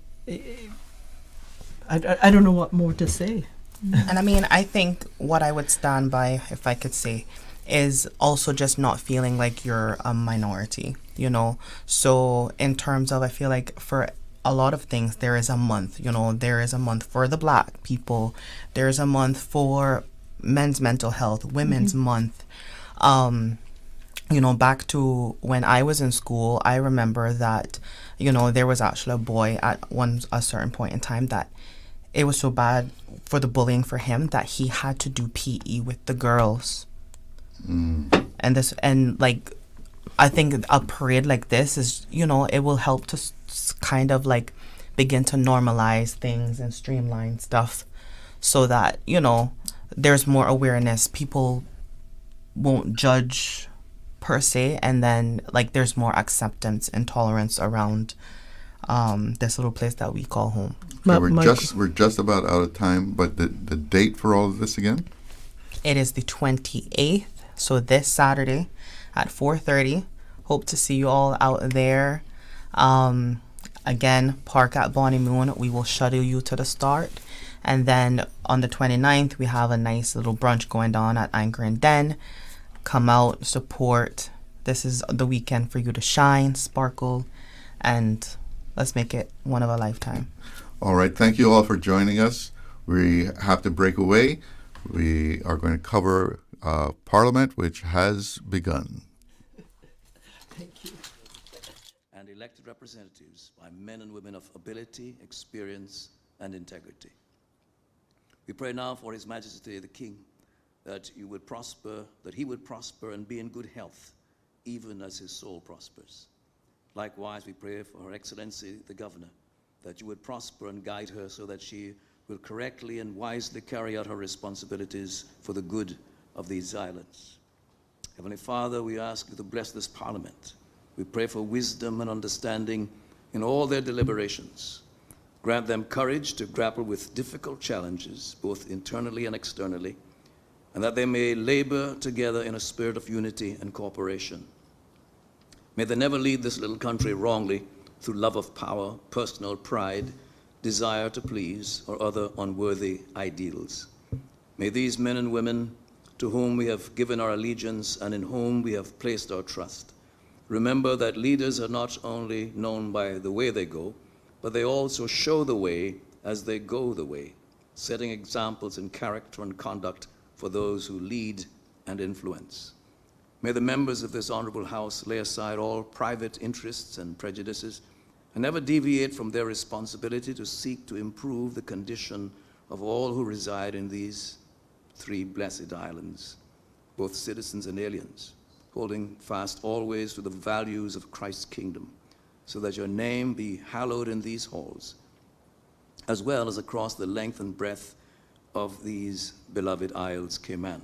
Speaker 5: I don't know what more to say.
Speaker 17: And I mean, I think what I would stand by, if I could say, is also just not feeling like you're a minority, you know. So in terms of, I feel like for a lot of things, there is a month, you know, there is a month for the Black people, there is a month for men's mental health, women's month. You know, back to when I was in school, I remember that, you know, there was actually a boy at a certain point in time that it was so bad for the bullying for him that he had to do PE with the girls. And like, I think a parade like this is, you know, it will help to kind of like begin to normalize things and streamline stuff so that, you know, there's more awareness. People won't judge per se, and then like there's more acceptance and tolerance around this little place that we call home.
Speaker 2: Okay, we're just about out of time, but the date for all of this again?
Speaker 17: It is the 28th, so this Saturday at 4:30. Hope to see you all out there. Again, park at Bonnie Moon. We will shuttle you to the start. And then on the 29th, we have a nice little brunch going on at Anchor and Den. Come out, support. This is the weekend for you to shine, sparkle, and let's make it one of a lifetime.
Speaker 2: All right. Thank you all for joining us. We have to break away. We are going to cover Parliament, which has begun.
Speaker 18: Thank you. And elected representatives by men and women of ability, experience, and integrity. We pray now for His Majesty the King, that he would prosper and be in good health, even as his soul prospers. Likewise, we pray for Her Excellency the Governor, that you would prosper and guide her so that she will correctly and wisely carry out her responsibilities for the good of these islands. Heavenly Father, we ask you to bless this Parliament. We pray for wisdom and understanding in all their deliberations. Grant them courage to grapple with difficult challenges, both internally and externally, and that they may labor together in a spirit of unity and cooperation. May they never lead this little country wrongly through love of power, personal pride, desire to please, or other unworthy ideals. May these men and women to whom we have given our allegiance and in whom we have placed our trust remember that leaders are not only known by the way they go, but they also show the way as they go the way, setting examples in character and conduct for those who lead and influence. May the members of this honorable House lay aside all private interests and prejudices and never deviate from their responsibility to seek to improve the condition of all who reside in these three blessed islands, both citizens and aliens, holding fast always to the values of Christ's kingdom, so that your name be hallowed in these halls, as well as across the length and breadth of these beloved isles, Cayman.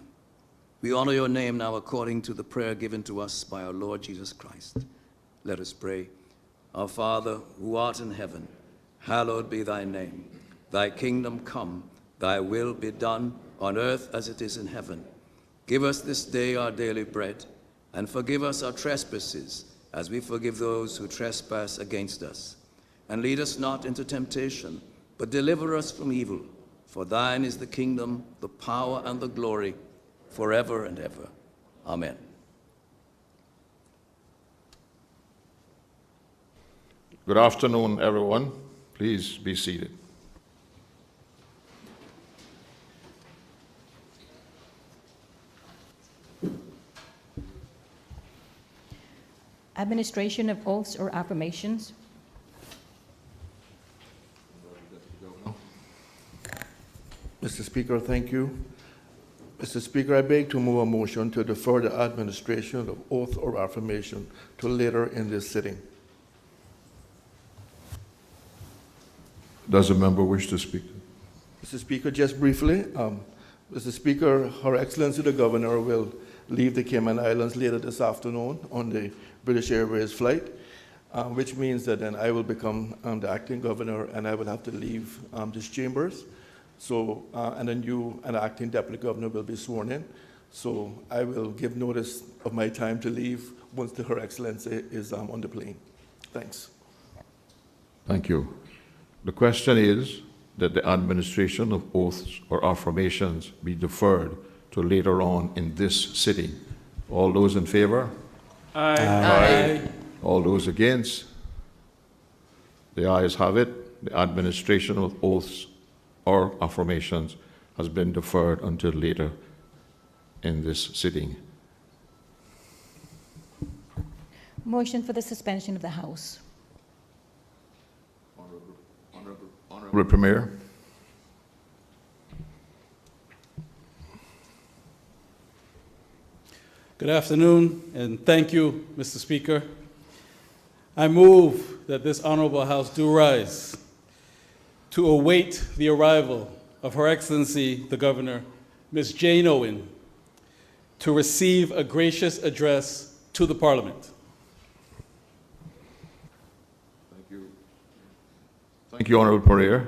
Speaker 18: We honor your name now according to the prayer given to us by our Lord Jesus Christ. Let us pray. Our Father, who art in heaven, hallowed be thy name. Thy kingdom come, thy will be done on earth as it is in heaven. Give us this day our daily bread, and forgive us our trespasses, as we forgive those who trespass against us. And lead us not into temptation, but deliver us from evil. For thine is the kingdom, the power, and the glory, forever and ever. Amen.
Speaker 19: Good afternoon, everyone. Please be seated.
Speaker 20: Administration of oaths or affirmations.
Speaker 24: Mr. Speaker, thank you. Mr. Speaker, I beg to move a motion to defer the administration of oath or affirmation to later in this sitting.
Speaker 19: Does a member wish to speak?
Speaker 24: Mr. Speaker, just briefly, Mr. Speaker, Her Excellency the Governor will leave the Cayman Islands later this afternoon on the British Airways flight, which means that then I will become the acting governor and I will have to leave these chambers. So, and then you and the acting deputy governor will be sworn in. So I will give notice of my time to leave once Her Excellency is on the plane. Thanks.
Speaker 19: Thank you. The question is that the administration of oaths or affirmations be deferred to later on in this sitting. All those in favor?
Speaker 20: Aye.
Speaker 19: Aye. All those against? The ayes have it. The administration of oaths or affirmations has been deferred until later in this sitting.
Speaker 20: Motion for the suspension of the House.
Speaker 19: Honorable Premier.
Speaker 25: Good afternoon, and thank you, Mr. Speaker. I move that this honorable House do rise to await the arrival of Her Excellency the Governor, Ms. Jane Owen, to receive a gracious address to the Parliament.
Speaker 19: Thank you, Honourable Pereira.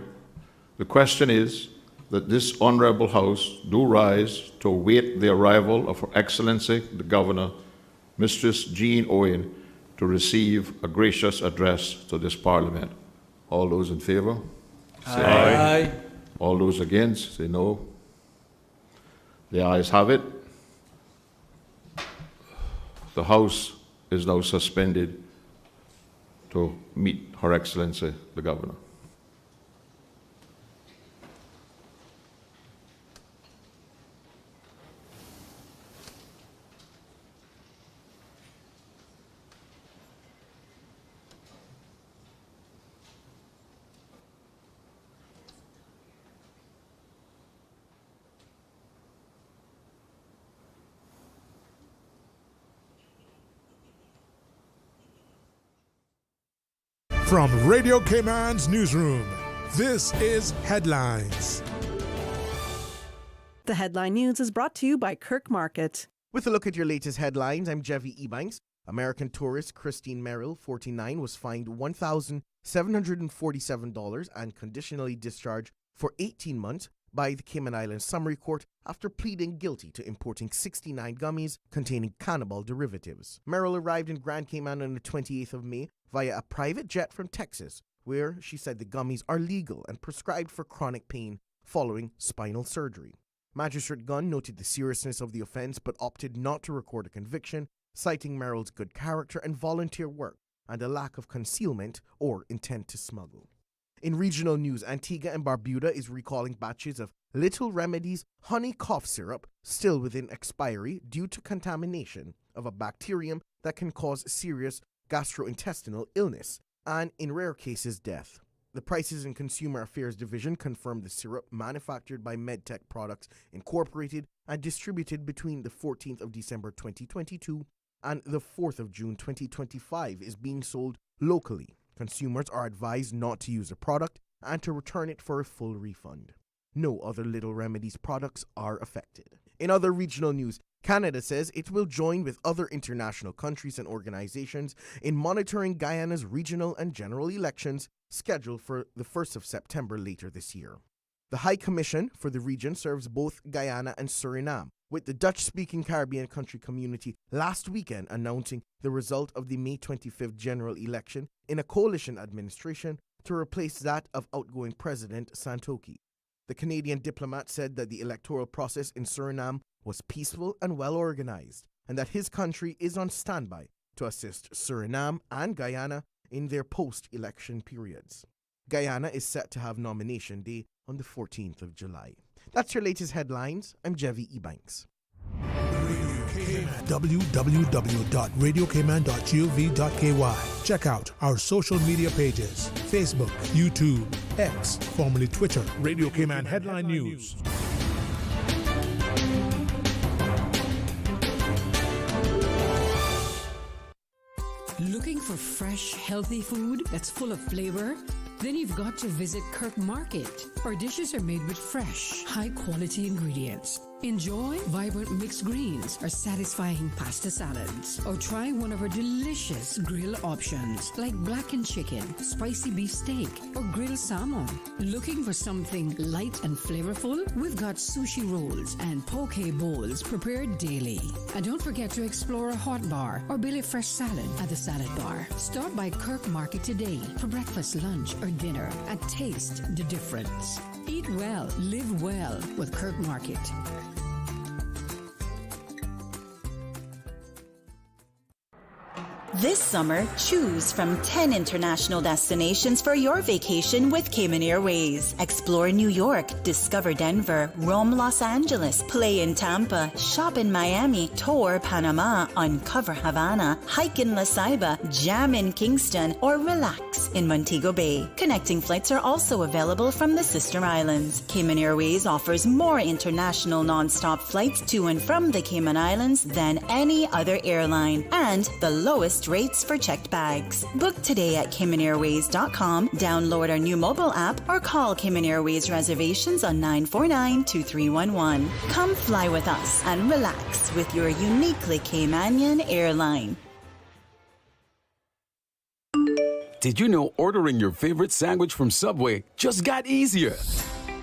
Speaker 19: The question is that this Honourable House do rise to await the arrival of Her Excellency the Governor, Mistress Jean Owen, to receive a gracious address to this Parliament. All those in favour? Say aye.
Speaker 25: Aye.
Speaker 19: All those against? Say no. The ayes have it. The House is now suspended to meet Her Excellency the Governor.
Speaker 13: From Radio Cayman's newsroom, this is Headlines.
Speaker 3: The headline news is brought to you by Kirk Market.
Speaker 4: With a look at your latest headlines, I'm Jevi Ebanks. American tourist Christine Merrill, 49, was fined $1,747 and conditionally discharged for 18 months by the Cayman Islands Summary Court after pleading guilty to importing 69 gummies containing cannabis derivatives. Merrill arrived in Grand Cayman on the 28th of May via a private jet from Texas, where she said the gummies are legal and prescribed for chronic pain following spinal surgery. Magistrate Gunn noted the seriousness of the offense but opted not to record a conviction, citing Merrill's good character and volunteer work and a lack of concealment or intent to smuggle. In regional news, Antigua and Barbuda is recalling batches of Little Remedy's honey cough syrup still within expiry due to contamination of a bacterium that can cause serious gastrointestinal illness and, in rare cases, death. The Prices and Consumer Affairs Division confirmed the syrup, manufactured by MedTech Products Incorporated and distributed between the 14th of December 2022 and the 4th of June 2025, is being sold locally. Consumers are advised not to use the product and to return it for a full refund. No other Little Remedies products are affected. In other regional news, Canada says it will join with other international countries and organizations in monitoring Guyana's regional and general elections scheduled for the 1st of September later this year. The High Commission for the region serves both Guyana and Suriname, with the Dutch-speaking Caribbean country community last weekend announcing the result of the May 25th general election in a coalition administration to replace that of outgoing President Santoki. The Canadian diplomat said that the electoral process in Suriname was peaceful and well organized, and that his country is on standby to assist Suriname and Guyana in their post-election periods. Guyana is set to have nomination day on the 14th of July. That's your latest headlines. I'm Jevi Ebanks.
Speaker 13: www.radiocayman.gov.ky. Check out our social media pages: Facebook, YouTube, X, formerly Twitter, Radio Cayman Headline News.
Speaker 12: Looking for fresh, healthy food that's full of flavor? Then you've got to visit Kirk Market. Our dishes are made with fresh, high-quality ingredients. Enjoy vibrant mixed greens or satisfying pasta salads. Or try one of our delicious grill options like blackened chicken, spicy beef steak, or grilled salmon. Looking for something light and flavorful? We've got sushi rolls and poke bowls prepared daily. And don't forget to explore a hot bar or Billy Fresh salad at the salad bar. Stop by Kirk Market today for breakfast, lunch, or dinner and taste the difference. Eat well, live well with Kirk Market.
Speaker 10: This summer, choose from 10 international destinations for your vacation with Cayman Airways. Explore New York, discover Denver, roam Los Angeles, play in Tampa, shop in Miami, tour Panama, uncover Havana, hike in La Ceiba, jam in Kingston, or relax in Montego Bay. Connecting flights are also available from the sister islands. Cayman Airways offers more international non-stop flights to and from the Cayman Islands than any other airline, and the lowest rates for checked bags. Book today at CaymanAirways.com, download our new mobile app, or call Cayman Airways reservations on 949-2311. Come fly with us and relax with your uniquely Caymanian airline.
Speaker 8: Did you know ordering your favorite sandwich from Subway just got easier?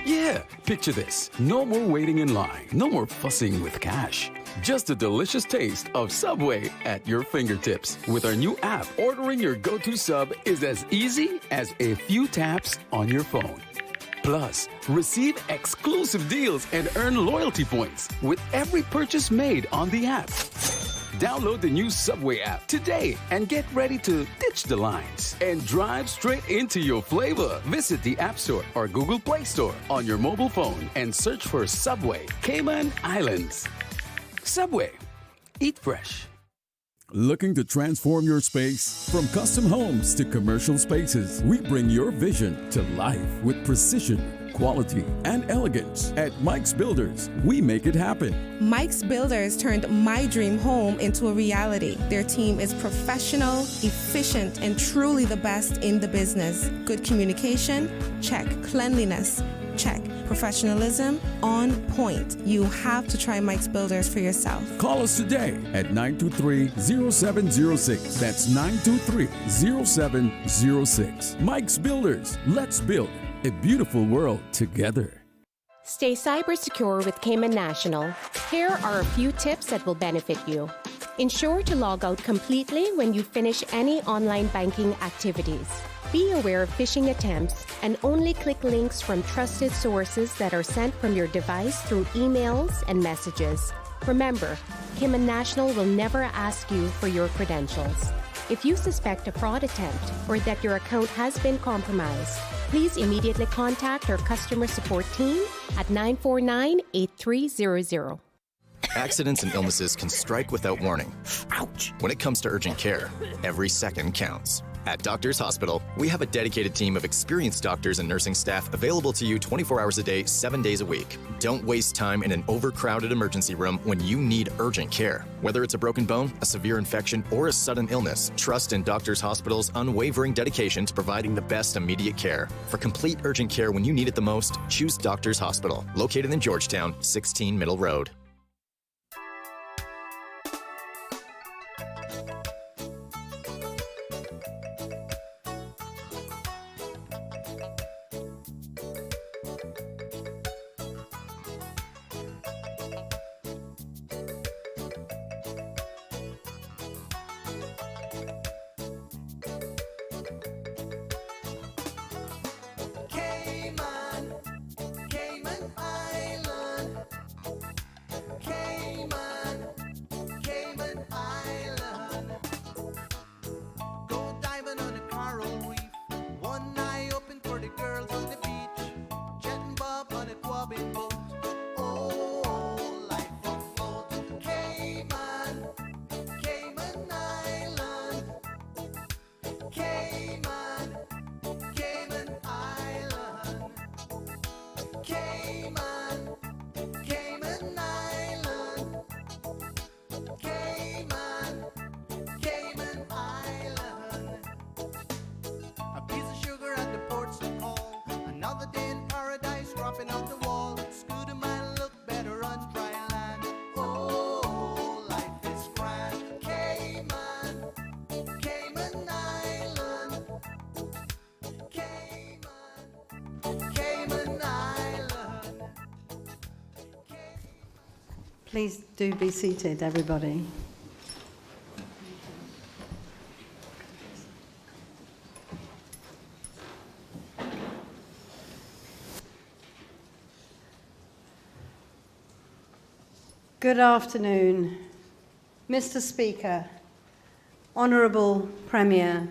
Speaker 8: Yeah, picture this. No more waiting in line. No more fussing with cash. Just a delicious taste of Subway at your fingertips. With our new app, ordering your go-to sub is as easy as a few taps on your phone. Plus, receive exclusive deals and earn loyalty points with every purchase made on the app. Download the new Subway app today and get ready to ditch the lines and drive straight into your flavor. Visit the App Store or Google Play Store on your mobile phone and search for Subway Cayman Islands. Subway. Eat fresh. Looking to transform your space? From custom homes to commercial spaces, we bring your vision to life with precision, quality, and elegance. At Mike's Builders, we make it happen.
Speaker 9: Mike's Builders turned my dream home into a reality. Their team is professional, efficient, and truly the best in the business. Good communication? Check. Cleanliness? Check. Professionalism? On point. You have to try Mike's Builders for yourself.
Speaker 8: Call us today at 923-0706. That's 923-0706. Mike's Builders. Let's build a beautiful world together.
Speaker 16: Stay cyber secure with Cayman National. Here are a few tips that will benefit you. Ensure to log out completely when you finish any online banking activities. Be aware of phishing attempts and only click links from trusted sources that are sent from your device through emails and messages. Remember, Cayman National will never ask you for your credentials. If you suspect a fraud attempt or that your account has been compromised, please immediately contact our customer support team at 949-8300.
Speaker 1: Accidents and illnesses can strike without warning. Ouch! When it comes to urgent care, every second counts. At Doctors Hospital, we have a dedicated team of experienced doctors and nursing staff available to you 24 hours a day, 7 days a week. Don't waste time in an overcrowded emergency room when you need urgent care. Whether it's a broken bone, a severe infection, or a sudden illness, trust in Doctors Hospital's unwavering dedication to providing the best immediate care. For complete urgent care when you need it the most, choose Doctors Hospital, located in Georgetown, 16 Middle Road.
Speaker 7: Please do be seated, everybody. Good afternoon, Mr. Speaker, Honourable Premier,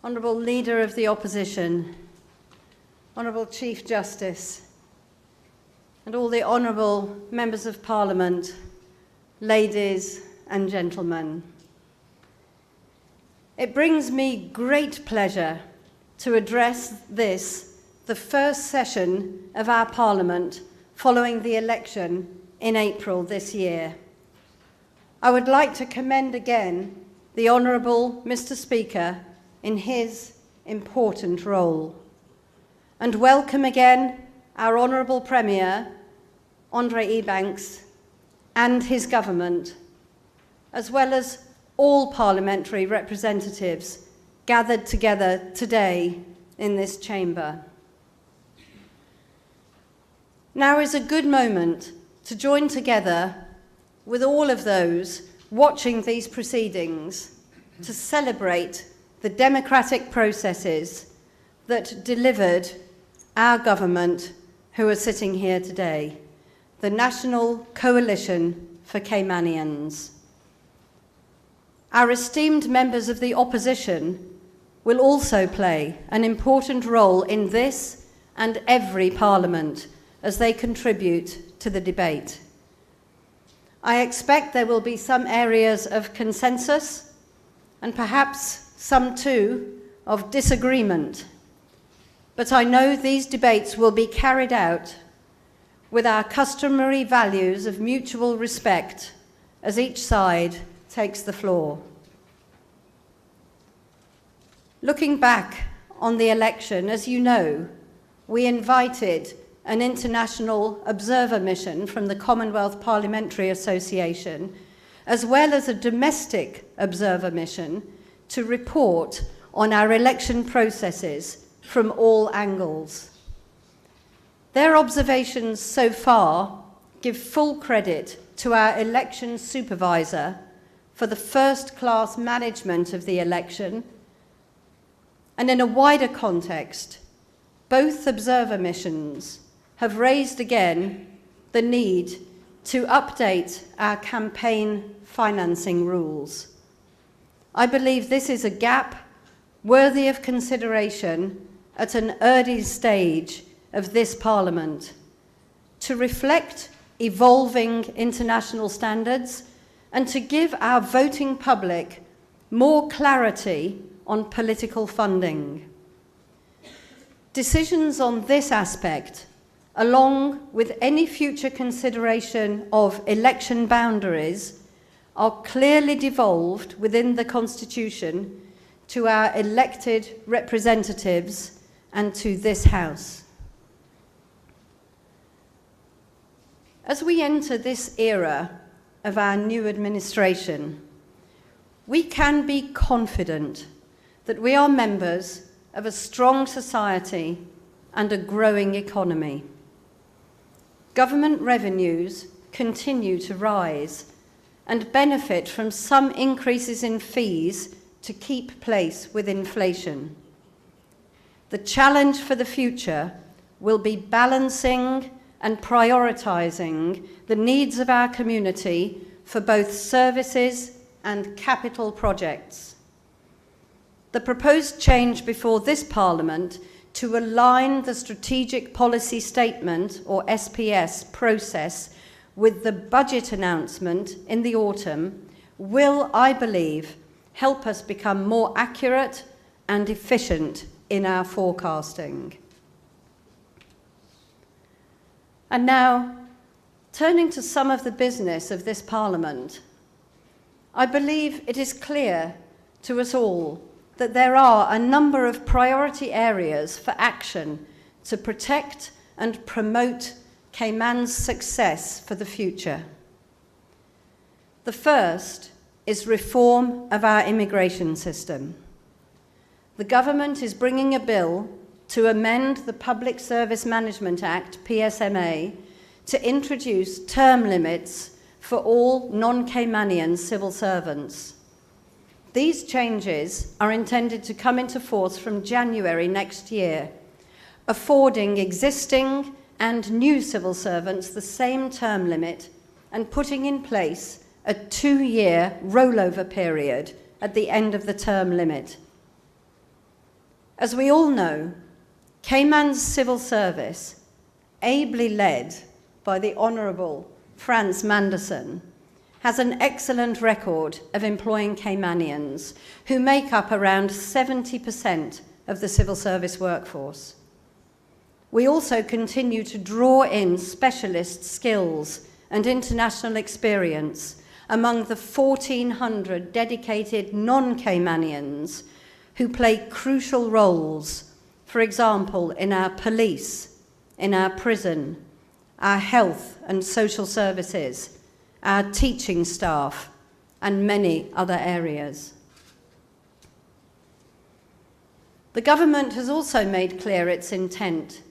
Speaker 7: Honourable Leader of the Opposition, Honourable Chief Justice, and all the honourable members of Parliament, ladies and gentlemen. It brings me great pleasure to address this, the first session of our Parliament following the election in April this year. I would like to commend again the Honourable Mr. Speaker in his important role, and welcome again our Honourable Premier, Andre Ebanks, and his government, as well as all parliamentary representatives gathered together today in this chamber. Now is a good moment to join together with all of those watching these proceedings to celebrate the democratic processes that delivered our government who are sitting here today, the National Coalition for Caymanians. Our esteemed members of the opposition will also play an important role in this and every parliament as they contribute to the debate. I expect there will be some areas of consensus and perhaps some too of disagreement, but I know these debates will be carried out with our customary values of mutual respect as each side takes the floor. Looking back on the election, as you know, we invited an international observer mission from the Commonwealth Parliamentary Association, as well as a domestic observer mission, to report on our election processes from all angles. Their observations so far give full credit to our election supervisor for the first-class management of the election, and in a wider context, both observer missions have raised again the need to update our campaign financing rules. I believe this is a gap worthy of consideration at an early stage of this Parliament to reflect evolving international standards and to give our voting public more clarity on political funding. Decisions on this aspect, along with any future consideration of election boundaries, are clearly devolved within the Constitution to our elected representatives and to this House. As we enter this era of our new administration, we can be confident that we are members of a strong society and a growing economy. Government revenues continue to rise and benefit from some increases in fees to keep pace with inflation. The challenge for the future will be balancing and prioritising the needs of our community for both services and capital projects. The proposed change before this Parliament to align the Strategic Policy Statement, or SPS, process with the budget announcement in the autumn will, I believe, help us become more accurate and efficient in our forecasting. And now, turning to some of the business of this Parliament, I believe it is clear to us all that there are a number of priority areas for action to protect and promote Cayman's success for the future. The first is reform of our immigration system. The government is bringing a bill to amend the Public Service Management Act, PSMA, to introduce term limits for all non-Caymanian civil servants. These changes are intended to come into force from January next year, affording existing and new civil servants the same term limit and putting in place a 2-year rollover period at the end of the term limit. As we all know, Cayman's civil service, ably led by the Honourable Frans Manderson, has an excellent record of employing Caymanians, who make up around 70% of the civil service workforce. We also continue to draw in specialist skills and international experience among the 1,400 dedicated non-Caymanians who play crucial roles, for example, in our police, in our prison, our health and social services, our teaching staff, and many other areas. The government has also made clear its intent,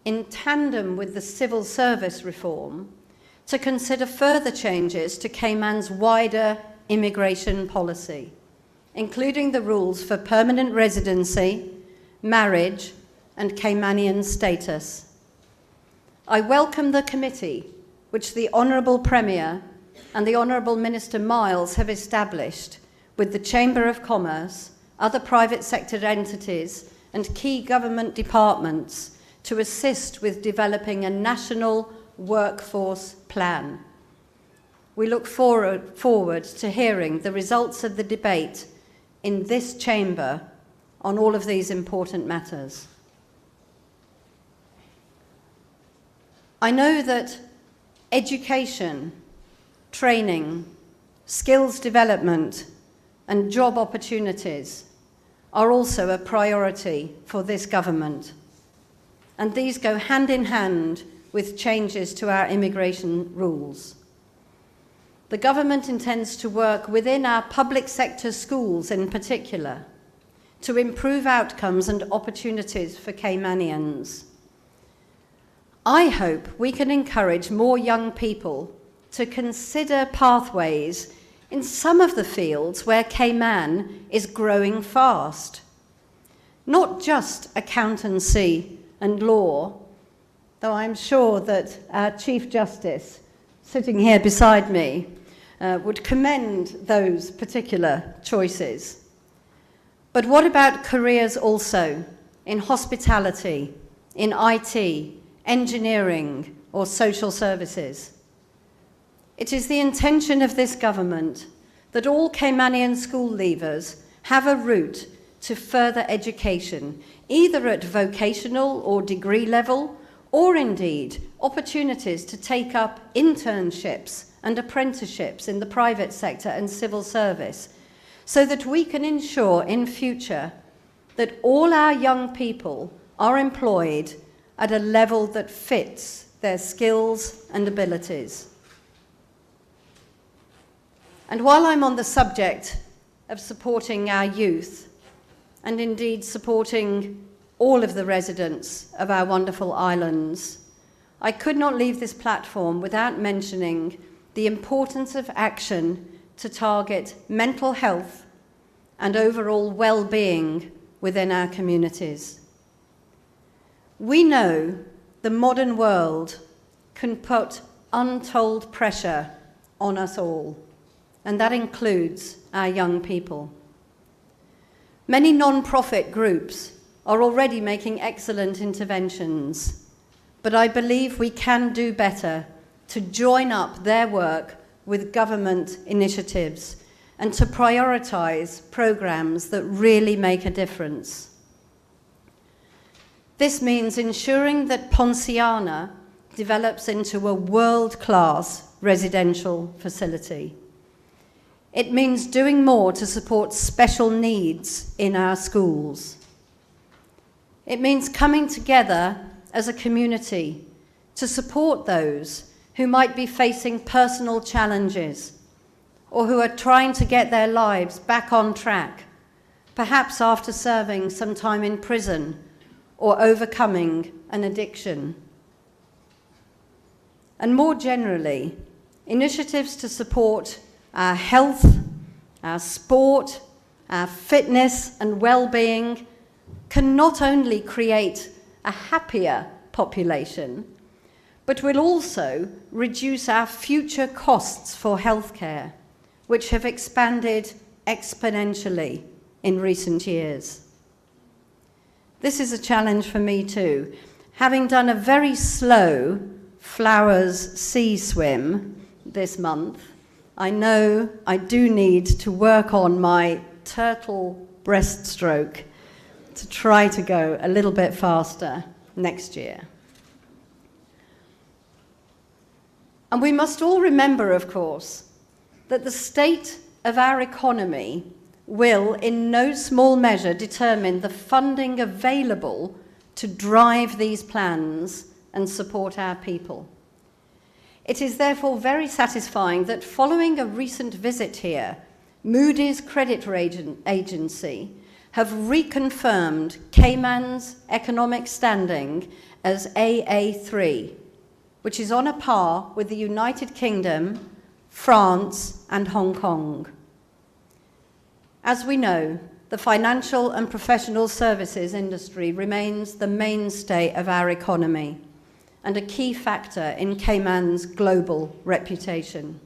Speaker 7: in tandem with the civil service reform, to consider further changes to Cayman's wider immigration policy, including the rules for permanent residency, marriage, and Caymanian status. I welcome the committee which the Honourable Premier and the Honourable Minister Miles have established with the Chamber of Commerce, other private sector entities, and key government departments to assist with developing a national workforce plan. We look forward to hearing the results of the debate in this chamber on all of these important matters. I know that education, training, skills development, and job opportunities are also a priority for this government, and these go hand in hand with changes to our immigration rules. The government intends to work within our public sector schools in particular to improve outcomes and opportunities for Caymanians. I hope we can encourage more young people to consider pathways in some of the fields where Cayman is growing fast. Not just accountancy and law, though I'm sure that our Chief Justice, sitting here beside me, would commend those particular choices. But what about careers also in hospitality, in IT, engineering, or social services? It is the intention of this government that all Caymanian school leavers have a route to further education, either at vocational or degree level, or indeed opportunities to take up internships and apprenticeships in the private sector and civil service, so that we can ensure in future that all our young people are employed at a level that fits their skills and abilities. And while I'm on the subject of supporting our youth, and indeed supporting all of the residents of our wonderful islands, I could not leave this platform without mentioning the importance of action to target mental health and overall well-being within our communities. We know the modern world can put untold pressure on us all, and that includes our young people. Many non-profit groups are already making excellent interventions, but I believe we can do better to join up their work with government initiatives and to prioritise programmes that really make a difference. This means ensuring that Ponciana develops into a world-class residential facility. It means doing more to support special needs in our schools. It means coming together as a community to support those who might be facing personal challenges or who are trying to get their lives back on track, perhaps after serving some time in prison or overcoming an addiction. And more generally, initiatives to support our health, our sport, our fitness and well-being can not only create a happier population, but will also reduce our future costs for healthcare, which have expanded exponentially in recent years. This is a challenge for me too. Having done a very slow Flowers Sea swim this month, I know I do need to work on my turtle breaststroke to try to go a little bit faster next year. And we must all remember, of course, that the state of our economy will, in no small measure, determine the funding available to drive these plans and support our people. It is therefore very satisfying that following a recent visit here, Moody's credit agency have reconfirmed Cayman's economic standing as AA3, which is on a par with the United Kingdom, France, and Hong Kong. As we know, the financial and professional services industry remains the mainstay of our economy and a key factor in Cayman's global reputation.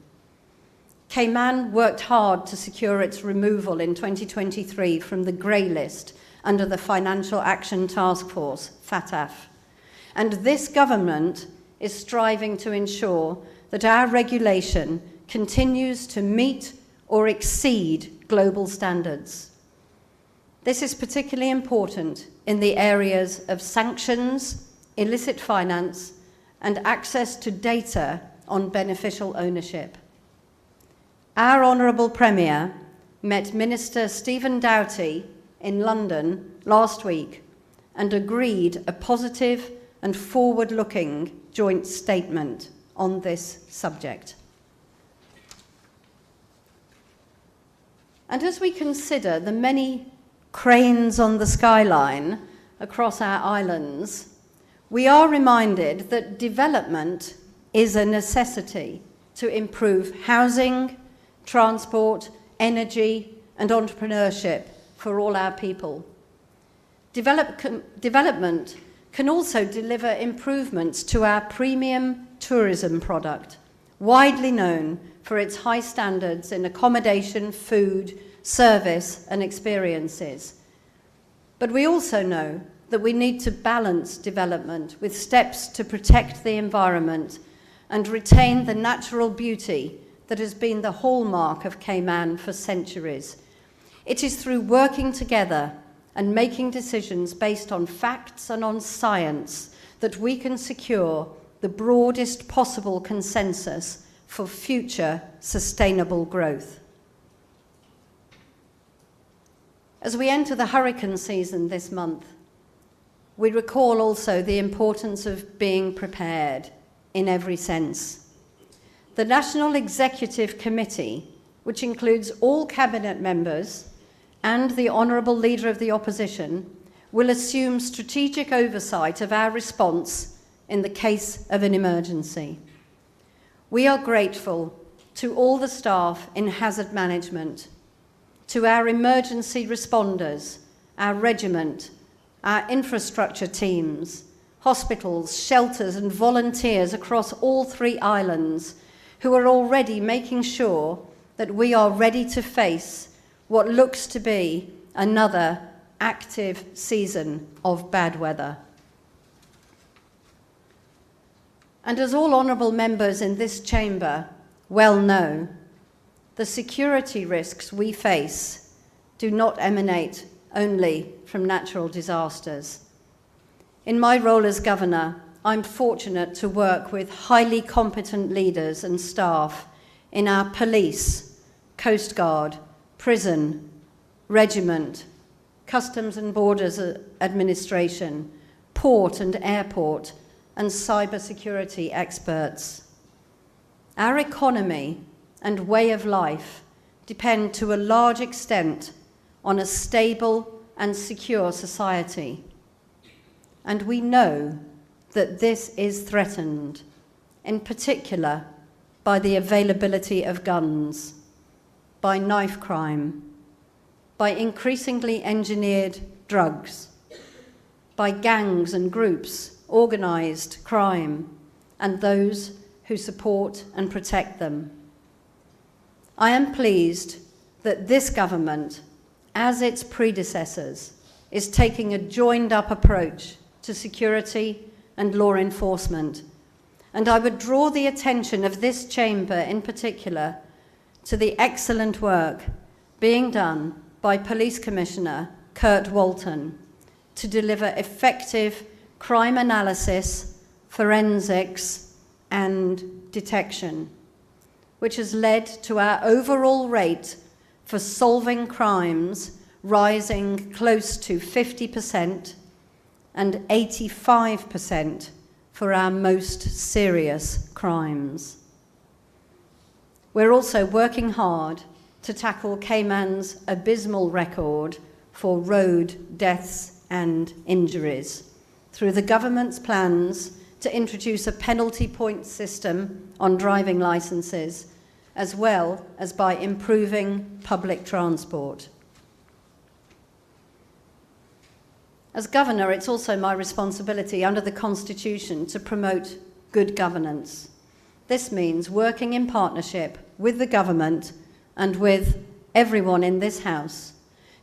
Speaker 7: Cayman worked hard to secure its removal in 2023 from the grey list under the Financial Action Task Force, FATF, and this government is striving to ensure that our regulation continues to meet or exceed global standards. This is particularly important in the areas of sanctions, illicit finance, and access to data on beneficial ownership. Our Honourable Premier met Minister Stephen Doughty in London last week and agreed a positive and forward-looking joint statement on this subject. And as we consider the many cranes on the skyline across our islands, we are reminded that development is a necessity to improve housing, transport, energy, and entrepreneurship for all our people. Development can also deliver improvements to our premium tourism product, widely known for its high standards in accommodation, food, service, and experiences. But we also know that we need to balance development with steps to protect the environment and retain the natural beauty that has been the hallmark of Cayman for centuries. It is through working together and making decisions based on facts and on science that we can secure the broadest possible consensus for future sustainable growth. As we enter the hurricane season this month, we recall also the importance of being prepared in every sense. The National Executive Committee, which includes all cabinet members and the Honourable Leader of the Opposition, will assume strategic oversight of our response in the case of an emergency. We are grateful to all the staff in hazard management, to our emergency responders, our regiment, our infrastructure teams, hospitals, shelters, and volunteers across all 3 islands who are already making sure that we are ready to face what looks to be another active season of bad weather. And as all honourable members in this chamber well know, the security risks we face do not emanate only from natural disasters. In my role as governor, I'm fortunate to work with highly competent leaders and staff in our police, Coast Guard, prison, regiment, Customs and Borders Administration, port and airport, and cybersecurity experts. Our economy and way of life depend to a large extent on a stable and secure society. And we know that this is threatened, in particular by the availability of guns, by knife crime, by increasingly engineered drugs, by gangs and groups, organised crime, and those who support and protect them. I am pleased that this government, as its predecessors, is taking a joined-up approach to security and law enforcement. And I would draw the attention of this chamber in particular to the excellent work being done by Police Commissioner Kurt Walton to deliver effective crime analysis, forensics, and detection, which has led to our overall rate for solving crimes rising close to 50% and 85% for our most serious crimes. We're also working hard to tackle Cayman's abysmal record for road deaths and injuries through the government's plans to introduce a penalty point system on driving licenses, as well as by improving public transport. As Governor, it's also my responsibility under the Constitution to promote good governance. This means working in partnership with the government and with everyone in this House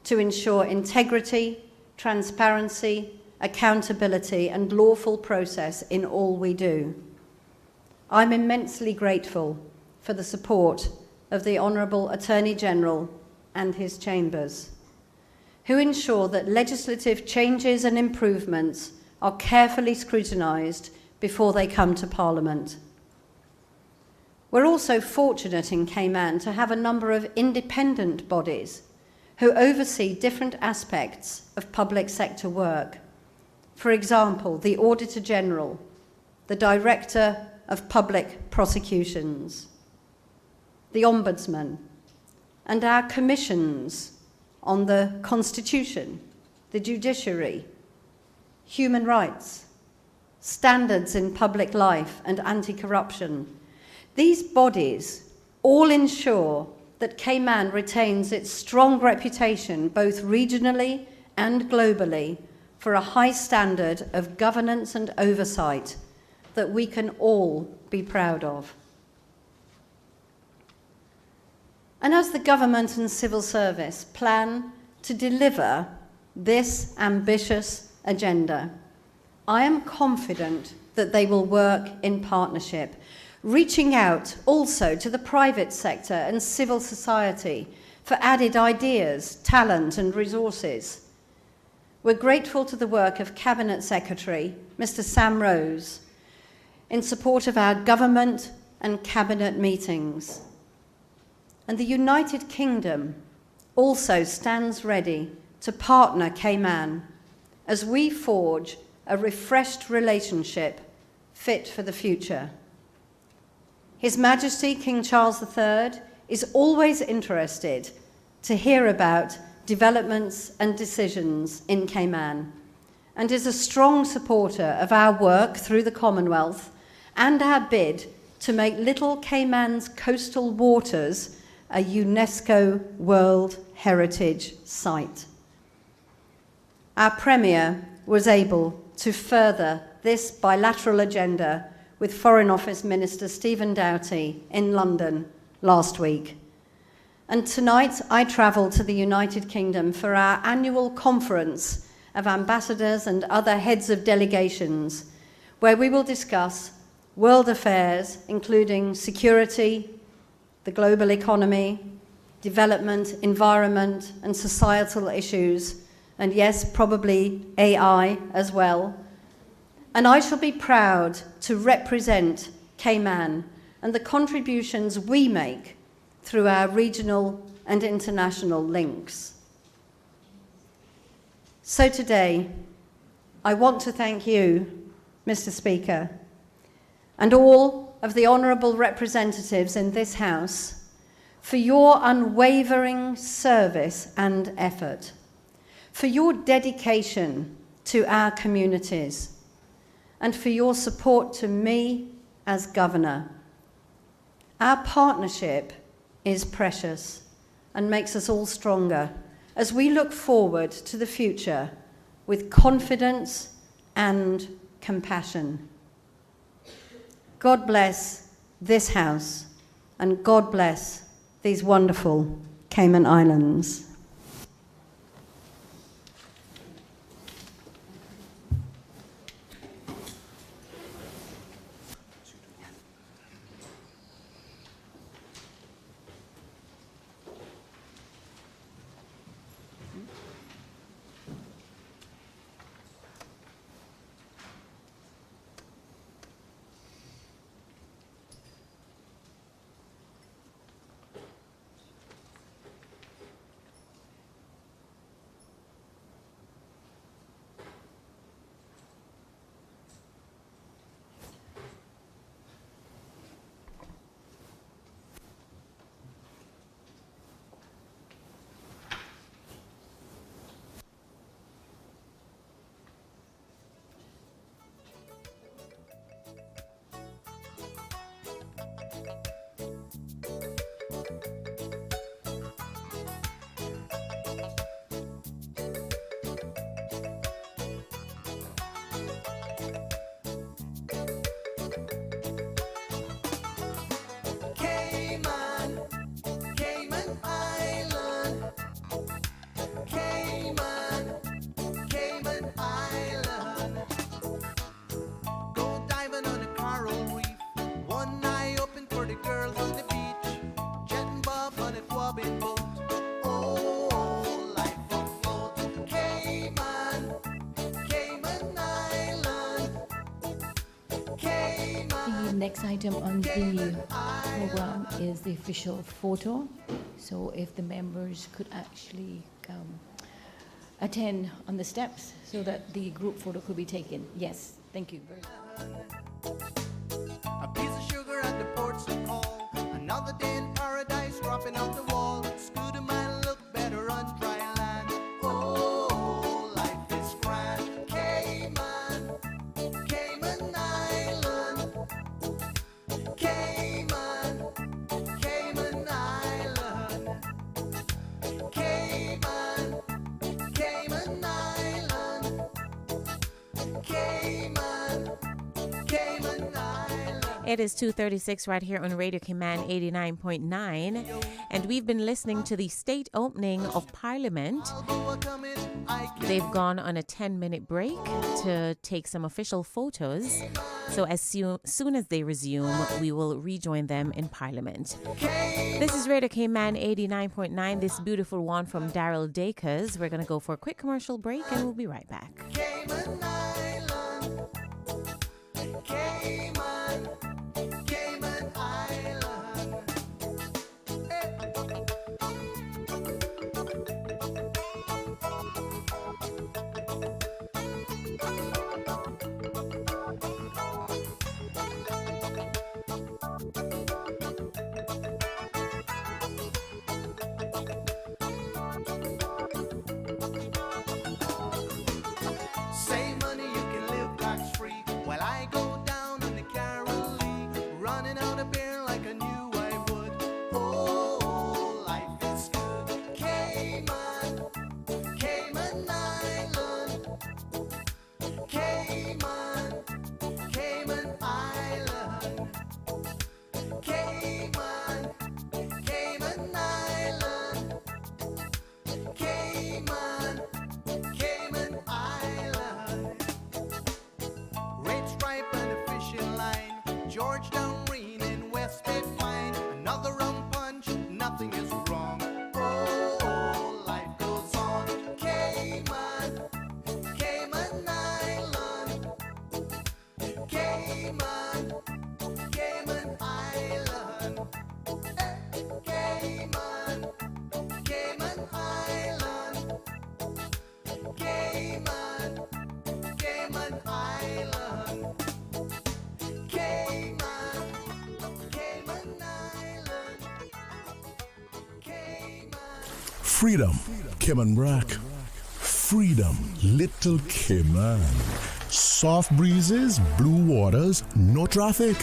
Speaker 7: to ensure integrity, transparency, accountability, and lawful process in all we do. I'm immensely grateful for the support of the Honourable Attorney General and his chambers, who ensure that legislative changes and improvements are carefully scrutinised before they come to Parliament. We're also fortunate in Cayman to have a number of independent bodies who oversee different aspects of public sector work. For example, the Auditor General, the Director of Public Prosecutions, the Ombudsman, and our commissions on the Constitution, the judiciary, human rights, standards in public life, and anti-corruption. These bodies all ensure that Cayman retains its strong reputation both regionally and globally for a high standard of governance and oversight that we can all be proud of. And as the government and civil service plan to deliver this ambitious agenda, I am confident that they will work in partnership, reaching out also to the private sector and civil society for added ideas, talent, and resources. We're grateful to the work of Cabinet Secretary, Mr. Sam Rose, in support of our government and cabinet meetings. And the United Kingdom also stands ready to partner Cayman as we forge a refreshed relationship fit for the future. His Majesty King Charles III is always interested to hear about developments and decisions in Cayman and is a strong supporter of our work through the Commonwealth and our bid to make Little Cayman's coastal waters a UNESCO World Heritage Site. Our Premier was able to further this bilateral agenda with Foreign Office Minister Stephen Doughty in London last week. And tonight I travel to the United Kingdom for our annual conference of ambassadors and other heads of delegations, where we will discuss world affairs, including security, the global economy, development, environment, and societal issues, and yes, probably AI as well. And I shall be proud to represent Cayman and the contributions we make through our regional and international links. So today, I want to thank you, Mr. Speaker, and all of the honourable representatives in this House for your unwavering service and effort, for your dedication to our communities, and for your support to me as Governor. Our partnership is precious and makes us all stronger as we look forward to the future with confidence and compassion. God bless this House, and God bless these wonderful Cayman Islands.
Speaker 20: next item on the program is the official photo. So if the members could actually attend on the steps so that the group photo could be taken. Yes, thank you very much.
Speaker 6: A piece of sugar at the ports of call. Another day in paradise, dropping off the wall. Scooter might look better on dry land. Oh, life is grand. Cayman, Cayman Island. Cayman, Cayman Island. Cayman, Cayman Island. Cayman, Cayman Island.
Speaker 11: It is 2:36 right here on Radio Cayman 89.9, and we've been listening to the state opening of Parliament. They've gone on a 10-minute break to take some official photos. So as soon as they resume, we will rejoin them in Parliament. This is Radio Cayman 89.9, this beautiful one from Daryl Dakers. We're going to go for a quick commercial break, and we'll be right back.
Speaker 6: Cayman Island. Cayman, Cayman Island. Save money, you can live tax-free while I go down on the Carolee, running out a beer like I knew I would. Oh, life is good. Cayman, Cayman Island. Cayman, Cayman Island. Cayman, Cayman Island. Cayman, Cayman Island. Rates ripe and a fishing line. Georgetown Marine in West Bay Fine. Another rum punch, nothing is wrong. Oh, life goes on. Cayman, Cayman Island. Cayman, Cayman Island. Cayman, Cayman Island. Cayman, Cayman Island. Cayman, Cayman Island. Cayman.
Speaker 21: Freedom, Cayman Rock. Freedom, Little Cayman. Soft breezes, blue waters, no traffic.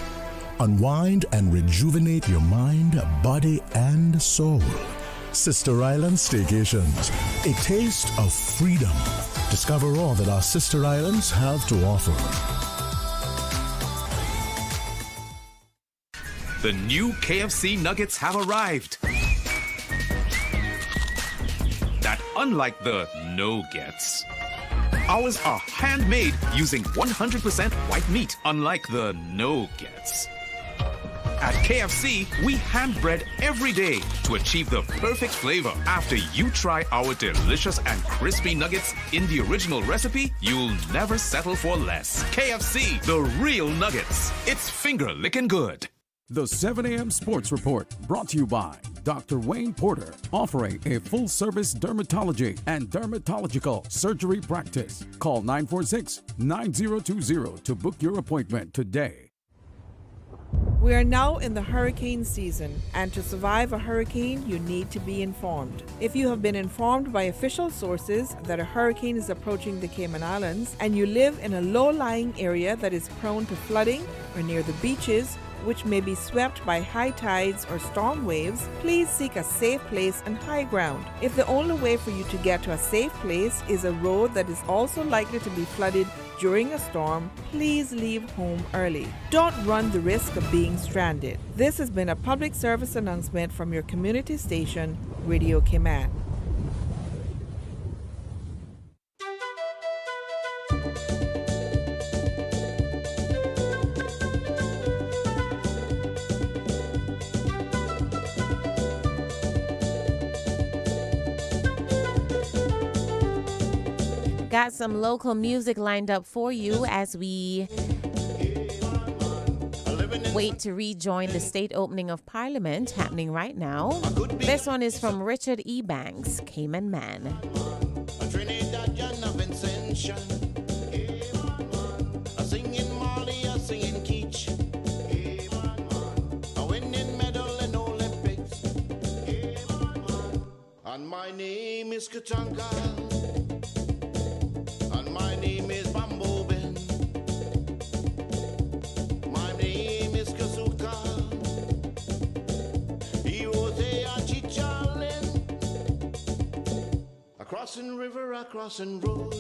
Speaker 21: Unwind and rejuvenate your mind, body, and soul. Sister Island Staycations, a taste of freedom. Discover all that our sister islands have to offer.
Speaker 22: The new KFC nuggets have arrived. That unlike the no-gets. Ours are handmade using 100% white meat, unlike the no-gets. At KFC, we hand-bread every day to achieve the perfect flavor. After you try our delicious and crispy nuggets in the original recipe, you'll never settle for less. KFC, the real nuggets. It's finger-licking good.
Speaker 8: The 7 a.m. Sports Report, brought to you by Dr. Wayne Porter, offering a full-service dermatology and dermatological surgery practice. Call 946-9020 to book your appointment today.
Speaker 23: We are now in the hurricane season, and to survive a hurricane, you need to be informed. If you have been informed by official sources that a hurricane is approaching the Cayman Islands, and you live in a low-lying area that is prone to flooding or near the beaches, which may be swept by high tides or storm waves, please seek a safe place and high ground. If the only way for you to get to a safe place is a road that is also likely to be flooded during a storm, please leave home early. Don't run the risk of being stranded. This has been a public service announcement from your community station, Radio Cayman.
Speaker 11: Got some local music lined up for you as we wait to rejoin the state opening of Parliament happening right now. This one is from Richard E. Banks, Cayman Man.
Speaker 2: And my name is Katanka, and my name is Bamboo Ben, my name is Kazuka, he was a Chichalin, a crossing river, a crossing road.